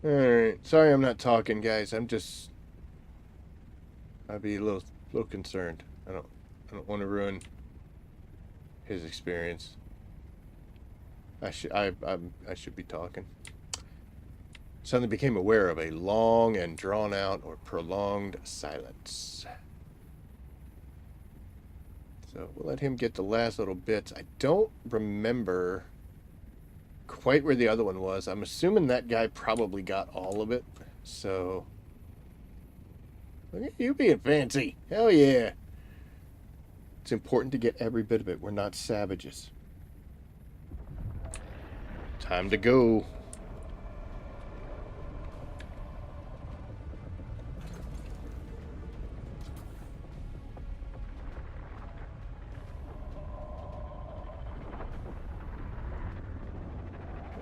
right. Sorry, I'm not talking, guys. I'd be a little concerned. I don't want to ruin his experience. I should be talking. Suddenly became aware of a long and drawn out or prolonged silence. So we'll let him get the last little bits. I don't remember quite where the other one was. I'm assuming that guy probably got all of it. So look at you being fancy. Hell yeah. It's important to get every bit of it. We're not savages. Time to go.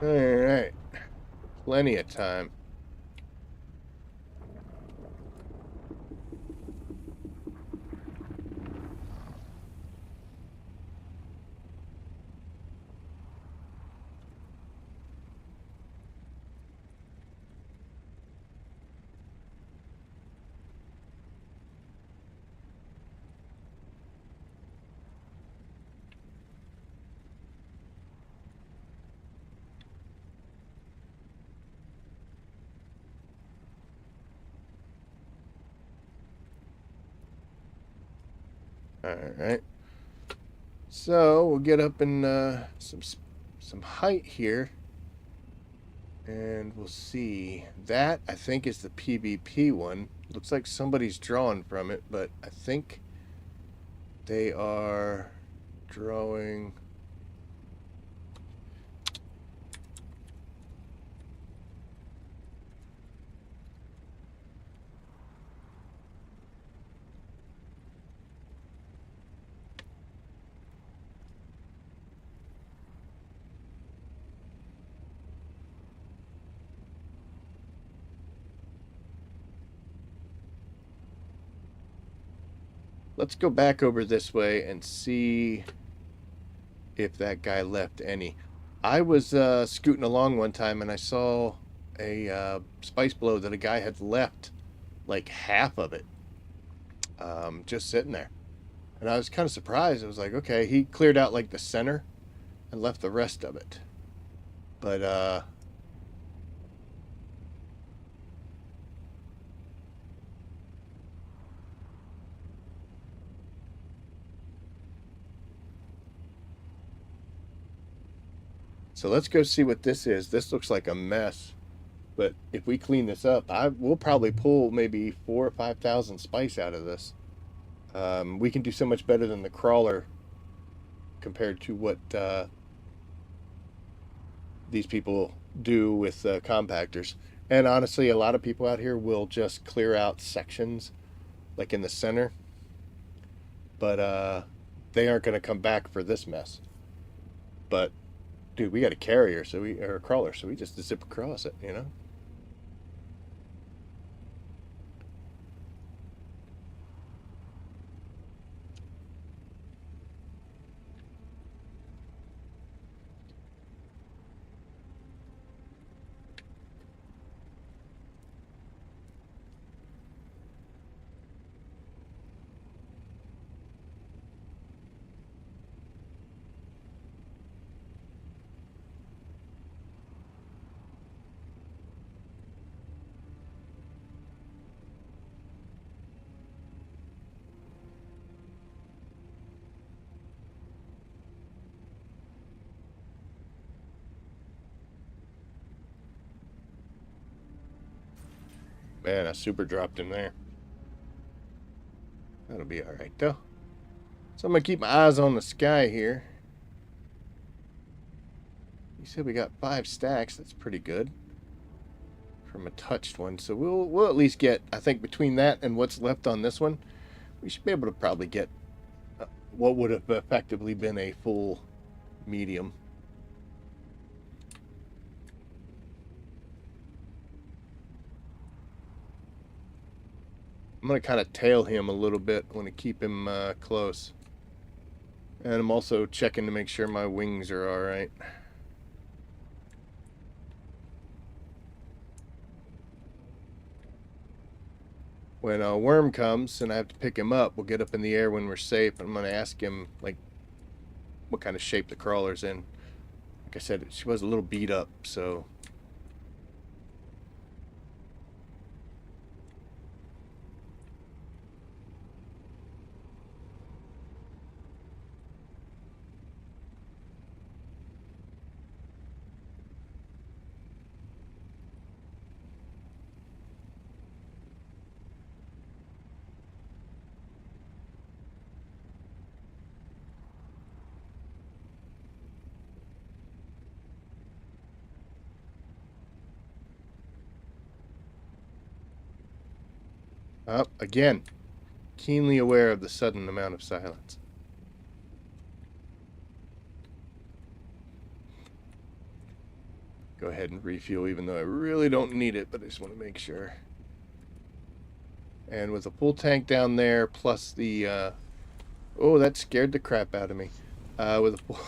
All right. Plenty of time. All right. So we'll get up in some height here, and we'll see. That I think is the PvP one. Looks like somebody's drawn from it, but I think they are drawing. Let's go back over this way and see if that guy left any. I was scooting along one time and I saw a spice blow that a guy had left like half of it just sitting there. And I was kind of surprised. I was like, okay, he cleared out like the center and left the rest of it. But so let's go see what this is. This looks like a mess. But if we clean this up, we'll probably pull maybe 4,000 or 5,000 spice out of this. We can do so much better than the crawler compared to what these people do with compactors. And honestly, a lot of people out here will just clear out sections, like in the center. But they aren't going to come back for this mess. But dude, we got a carrier, or a crawler, so we just zip across it, you know. Man, I super dropped him there. That'll be alright, though. So I'm going to keep my eyes on the sky here. You said we got 5 stacks. That's pretty good. From a touched one. So we'll at least get, I think, between that and what's left on this one, we should be able to probably get what would have effectively been a full medium. I'm going to kind of tail him a little bit. I want to keep him close. And I'm also checking to make sure my wings are alright. When a worm comes and I have to pick him up, we'll get up in the air when we're safe. I'm going to ask him, like, what kind of shape the crawler's in. Like I said, she was a little beat up, so... again, keenly aware of the sudden amount of silence. Go ahead and refuel, even though I really don't need it, but I just want to make sure. And with a full tank down there, plus the... oh, that scared the crap out of me. With a full...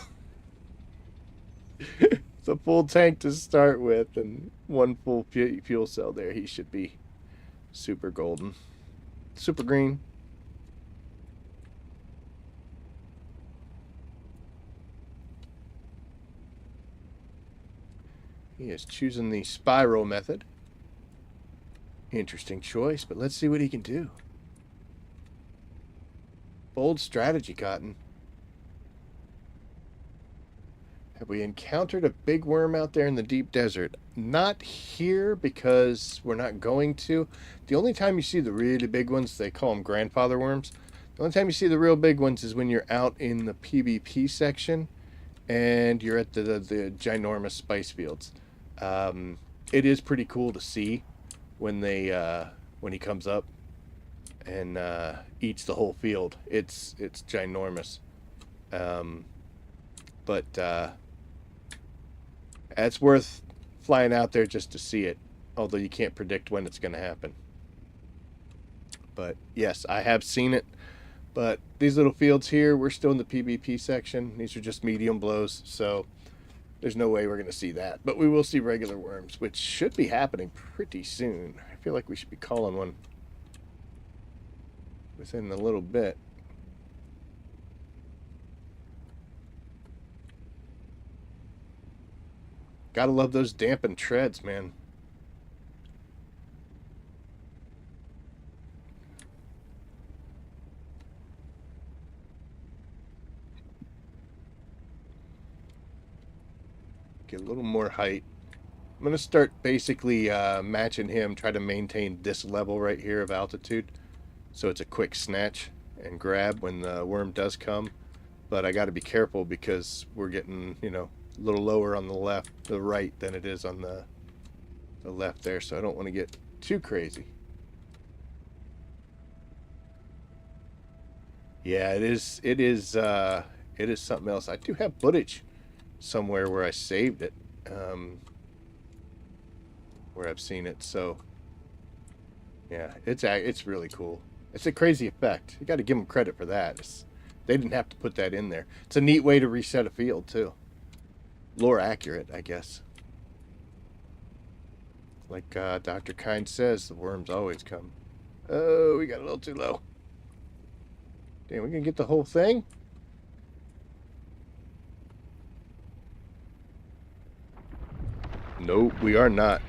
it's a full tank to start with, and one full fuel cell there, he should be super golden. Super green. He is choosing the spiral method. Interesting choice, but let's see what he can do. Bold strategy, Cotton. Have we encountered a big worm out there in the deep desert? Not here, because we're not going to. The only time you see the really big ones, they call them grandfather worms. The only time you see the real big ones is when you're out in the PvP section and you're at the ginormous spice fields. It is pretty cool to see when when he comes up and eats the whole field. It's ginormous. But it's worth flying out there just to see it, although you can't predict when it's going to happen. But yes, I have seen it. But these little fields here, we're still in the PvP section. These are just medium blows, so there's no way we're going to see that. But we will see regular worms, which should be happening pretty soon. I feel like we should be calling one within a little bit. Gotta love those dampened treads, man. Get a little more height. I'm gonna start basically matching him, try to maintain this level right here of altitude, so it's a quick snatch and grab when the worm does come. But I gotta be careful because we're getting, you know, a little lower on the right than it is on the left there, so I don't want to get too crazy. Yeah, it is something else. I do have footage somewhere where I saved it, where I've seen it, so yeah, it's really cool. It's a crazy effect. You got to give them credit for that. They didn't have to put that in there. It's a neat way to reset a field too. Lore accurate, I guess. Like Dr. Kind says, the worms always come. Oh, we got a little too low. Damn, we gonna get the whole thing? Nope, we are not.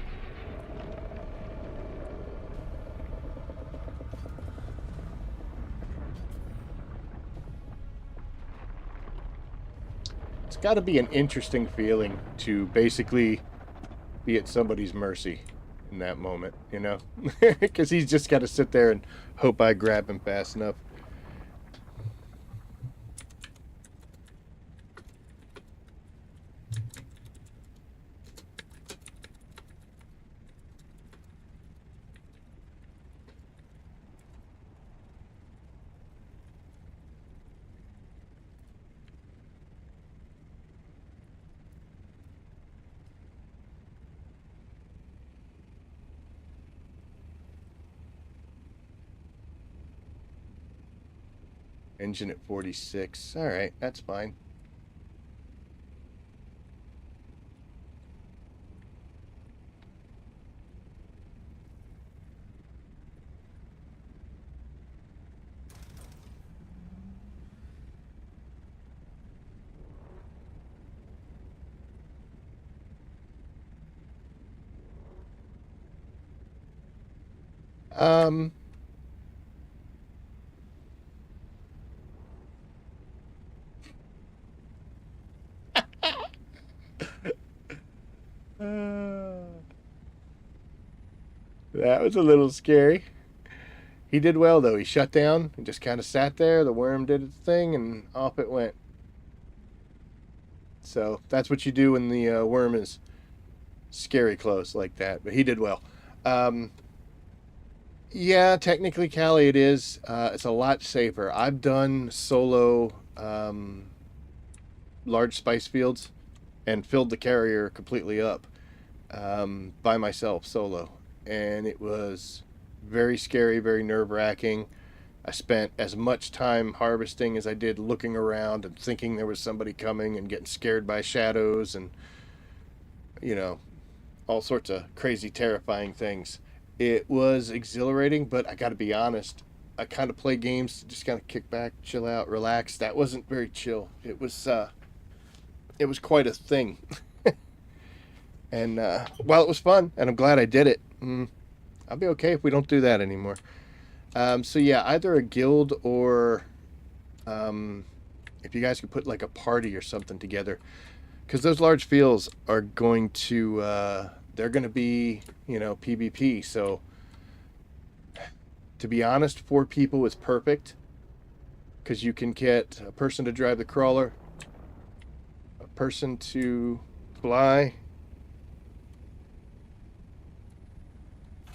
It's got to be an interesting feeling to basically be at somebody's mercy in that moment, you know, because he's just got to sit there and hope I grab him fast enough. Engine at 46. All right, that's fine. Um, that was a little scary. He did well though. He shut down and just kind of sat there. The worm did its thing and off it went. So that's what you do when the worm is scary close like that. But he did well. Um, yeah, technically, Callie, it is. It's a lot safer. I've done solo large spice fields and filled the carrier completely up by myself solo, and it was very scary, very nerve-wracking. I spent as much time harvesting as I did looking around and thinking there was somebody coming and getting scared by shadows and, you know, all sorts of crazy, terrifying things. It was exhilarating, but I got to be honest, I kind of play games to just kind of kick back, chill out, relax. That wasn't very chill. It was quite a thing. And while it was fun, and I'm glad I did it, I'll be okay if we don't do that anymore. So yeah, either a guild or if you guys could put like a party or something together, because those large fields are going to they're going to be, you know, PvP. So to be honest, 4 people is perfect because you can get a person to drive the crawler, a person to fly.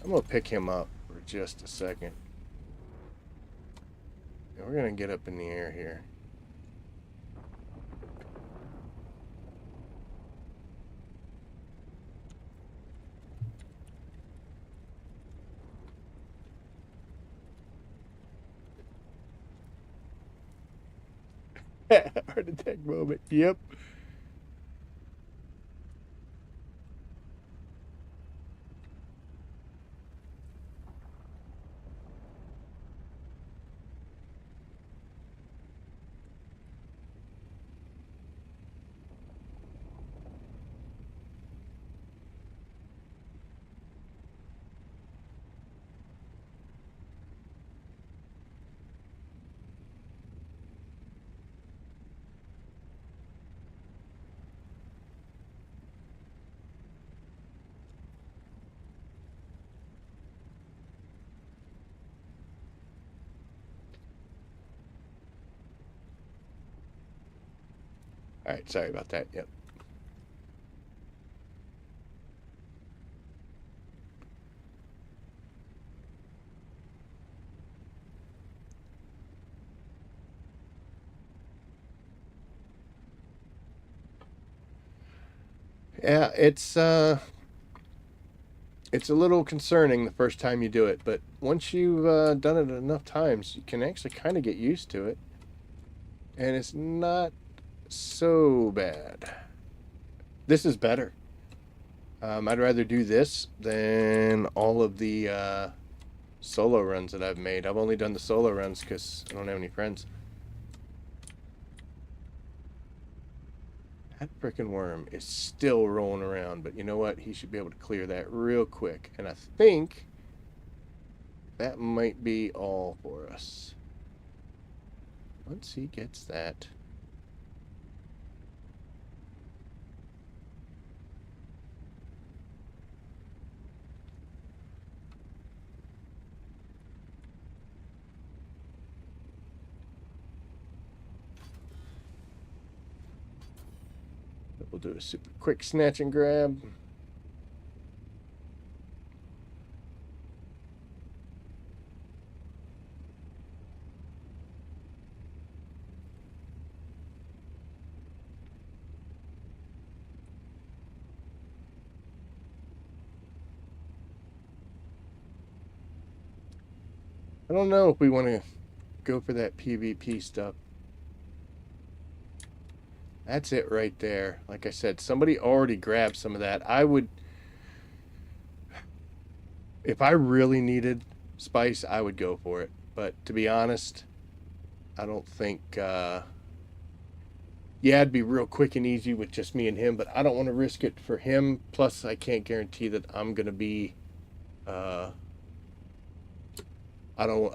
I'm gonna pick him up for just a second. And we're gonna get up in the air here. Heart attack moment. Yep. All right. Sorry about that. Yep. Yeah, it's a little concerning the first time you do it, but once you've done it enough times, you can actually kind of get used to it, and it's not so bad. This is better. I'd rather do this than all of the solo runs that I've made. I've only done the solo runs because I don't have any friends. That frickin' worm is still rolling around, but you know what? He should be able to clear that real quick. And I think that might be all for us. Once he gets that. We'll do a super quick snatch and grab. I don't know if we want to go for that PvP stuff. That's it right there. Like I said, somebody already grabbed some of that. I would, if I really needed spice, I would go for it. But to be honest, I don't think, yeah, it'd be real quick and easy with just me and him, but I don't want to risk it for him. Plus, I can't guarantee that I'm going to be, I don't,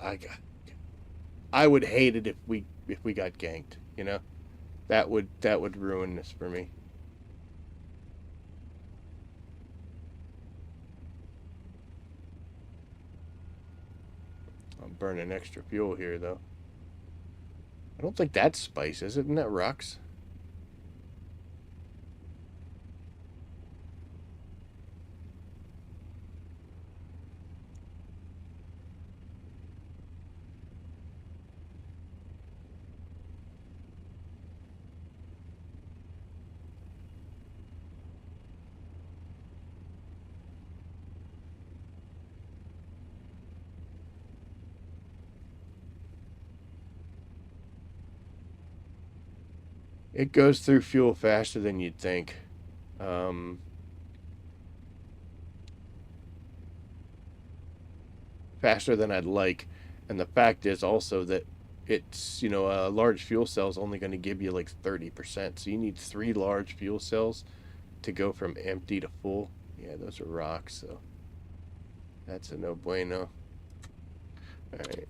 I would hate it if we got ganked, you know? That would ruin this for me. I'm burning extra fuel here though. I don't think that's spice, is it? Isn't that rocks? It goes through fuel faster than you'd think. Um, Faster than I'd like. And the fact is also that it's, you know, a large fuel cell is only going to give you like 30%. So you need 3 large fuel cells to go from empty to full. Yeah, those are rocks, so that's a no bueno. All right.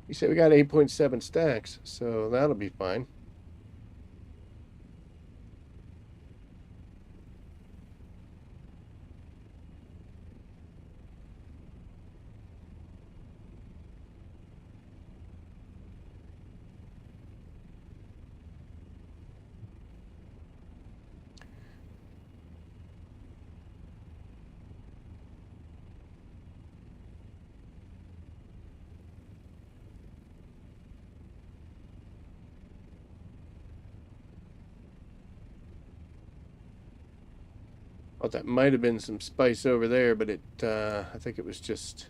You say we got 8.7 stacks, so that'll be fine. Oh, that might have been some spice over there, but I think it was just.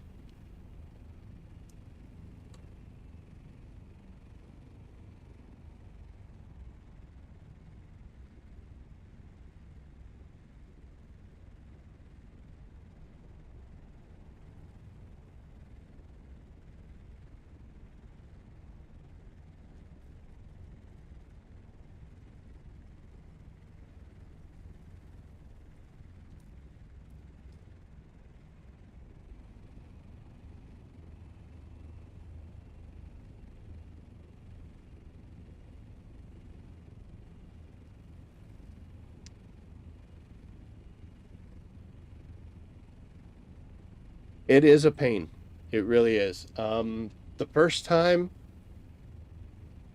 It is a pain. It really is. The first time,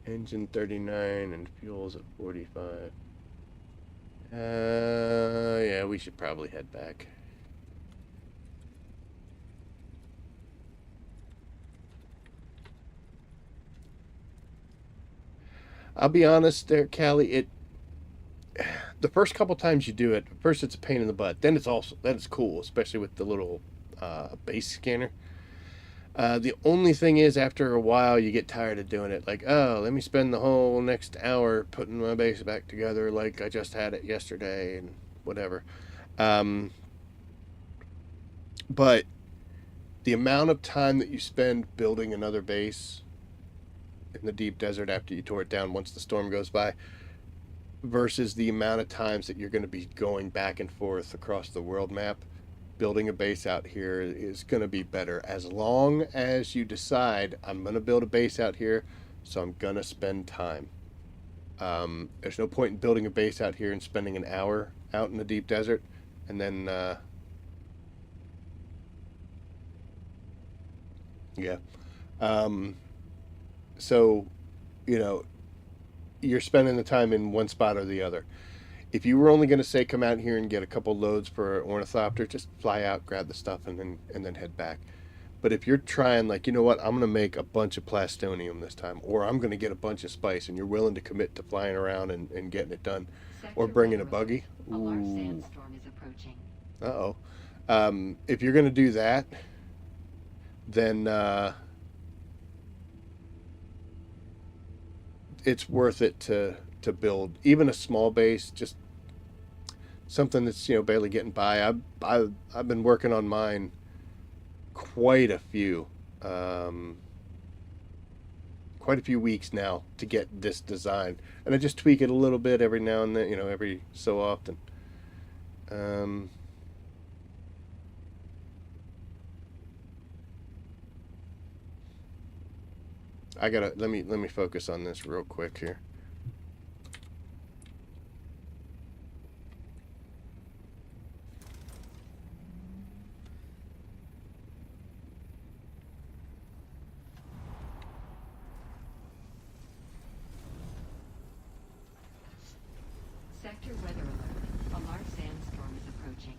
engine 39 and fuel's at 45. Yeah, we should probably head back. I'll be honest there, Callie, the first couple times you do it, first it's a pain in the butt. Then it's cool, especially with the little base scanner. The only thing is, after a while, you get tired of doing it. Like, oh, let me spend the whole next hour putting my base back together like I just had it yesterday and whatever. Um, but the amount of time that you spend building another base in the deep desert after you tore it down once the storm goes by, versus the amount of times that you're going to be going back and forth across the world map. Building a base out here is going to be better as long as you decide, I'm going to build a base out here, so I'm going to spend time. There's no point in building a base out here and spending an hour out in the deep desert and then yeah. So, you know, you're spending the time in one spot or the other. If you were only going to say come out here and get a couple loads for ornithopter, just fly out, grab the stuff, and then head back. But if you're trying, like, you know what, I'm going to make a bunch of plastonium this time, or I'm going to get a bunch of spice, and you're willing to commit to flying around and getting it done, or bringing a buggy. A large sandstorm is approaching. Uh-oh. If you're going to do that, then it's worth it to build even a small base, just something that's, you know, barely getting by. I've been working on mine quite a few quite a few weeks now to get this design, and I just tweak it a little bit every now and then, you know, every so often. I gotta let me focus on this real quick here. Sector weather alert. A large sandstorm is approaching.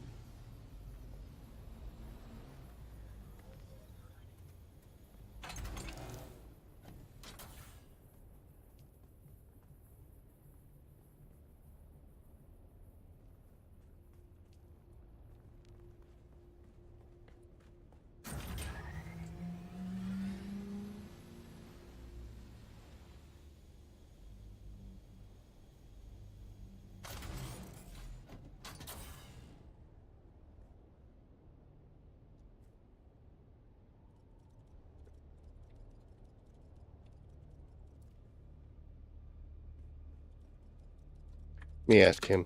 Let me ask him.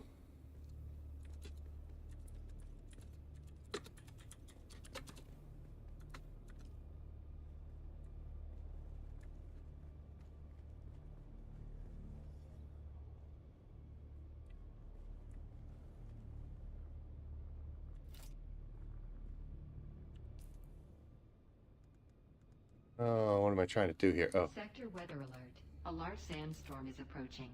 Oh, what am I trying to do here? Oh. Sector weather alert. A large sandstorm is approaching.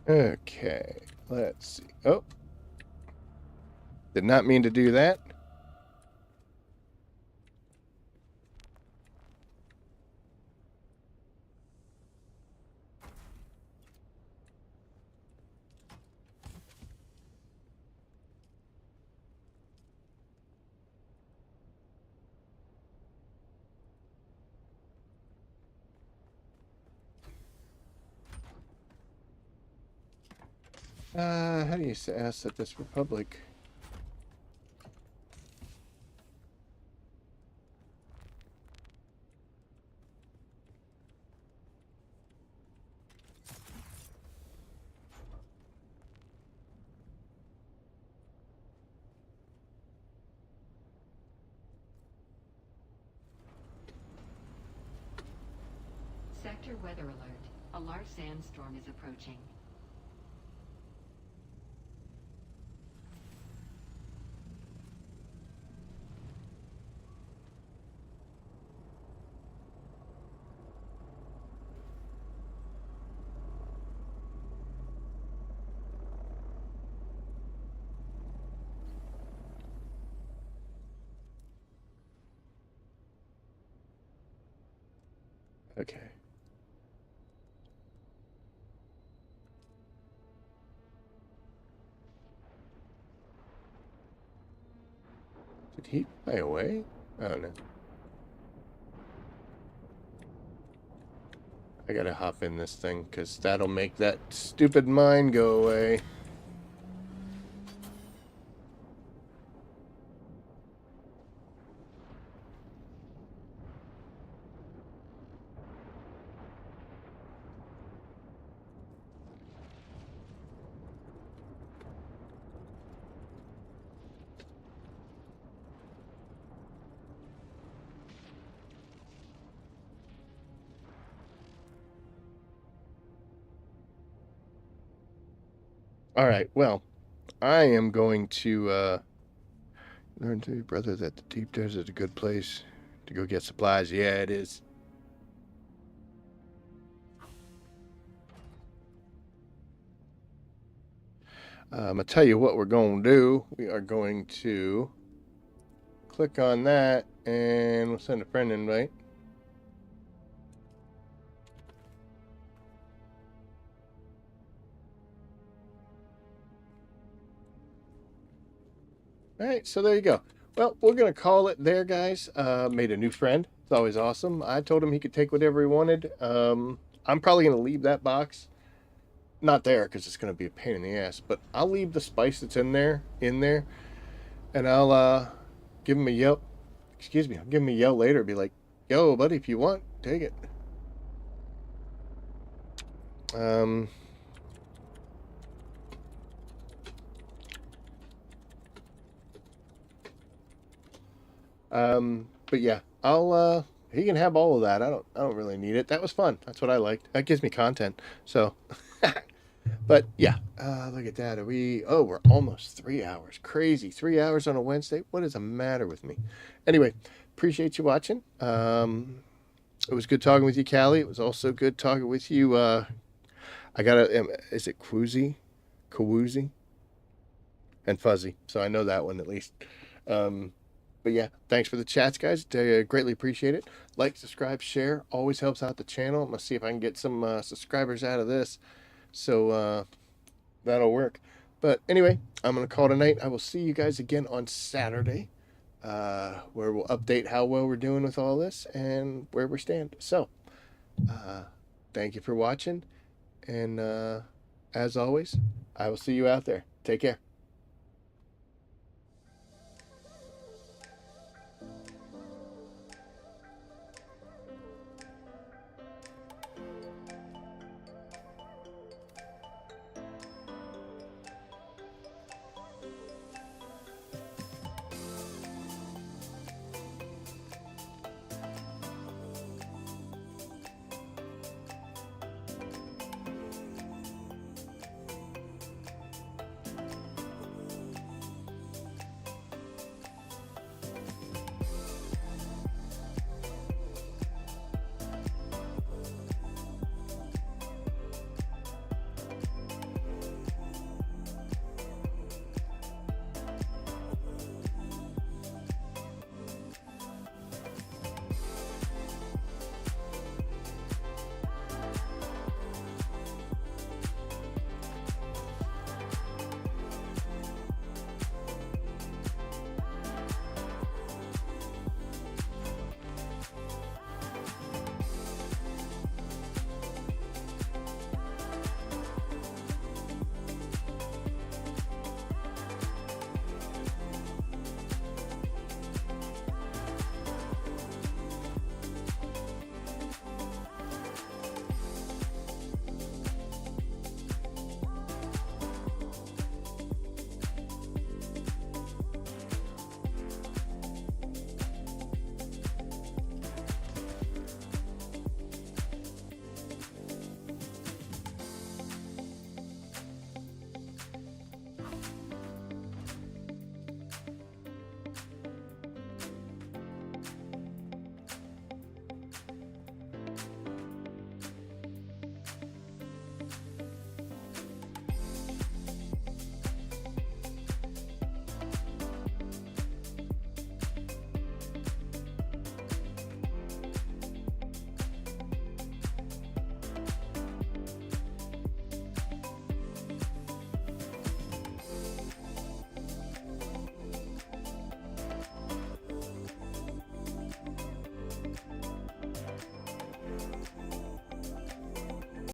Okay, let's see. Oh, did not mean to do that. How do you ask that this republic? Sector weather alert. A large sandstorm is approaching. Okay. Did he fly away? I don't know. I gotta hop in this thing, because that'll make that stupid mine go away. Alright, well, I am going to learn to your brother that the deep desert is a good place to go get supplies. Yeah, it is. I'll tell you what we're going to do. We are going to click on that, and we'll send a friend invite. Alright, so there you go. Well, we're going to call it there, guys. Made a new friend. It's always awesome. I told him he could take whatever he wanted. I'm probably going to leave that box. Not there, because it's going to be a pain in the ass. But I'll leave the spice that's in there. And I'll give him a yell. Excuse me. I'll give him a yell later. Be like, yo, buddy, if you want, take it. But yeah, he can have all of that. I don't really need it. That was fun. That's what I liked. That gives me content. So, but yeah, look at that. We're almost 3 hours. Crazy. 3 hours on a Wednesday. What is the matter with me? Anyway, appreciate you watching. It was good talking with you, Callie. It was also good talking with you. Is it Kawoozy? And Fuzzy. So I know that one at least. But yeah, thanks for the chats, guys. Greatly appreciate it. Like, subscribe, share. Always helps out the channel. I'm going to see if I can get some subscribers out of this. So that'll work. But anyway, I'm going to call it a night. I will see you guys again on Saturday, where we'll update how well we're doing with all this and where we stand. So thank you for watching. And as always, I will see you out there. Take care.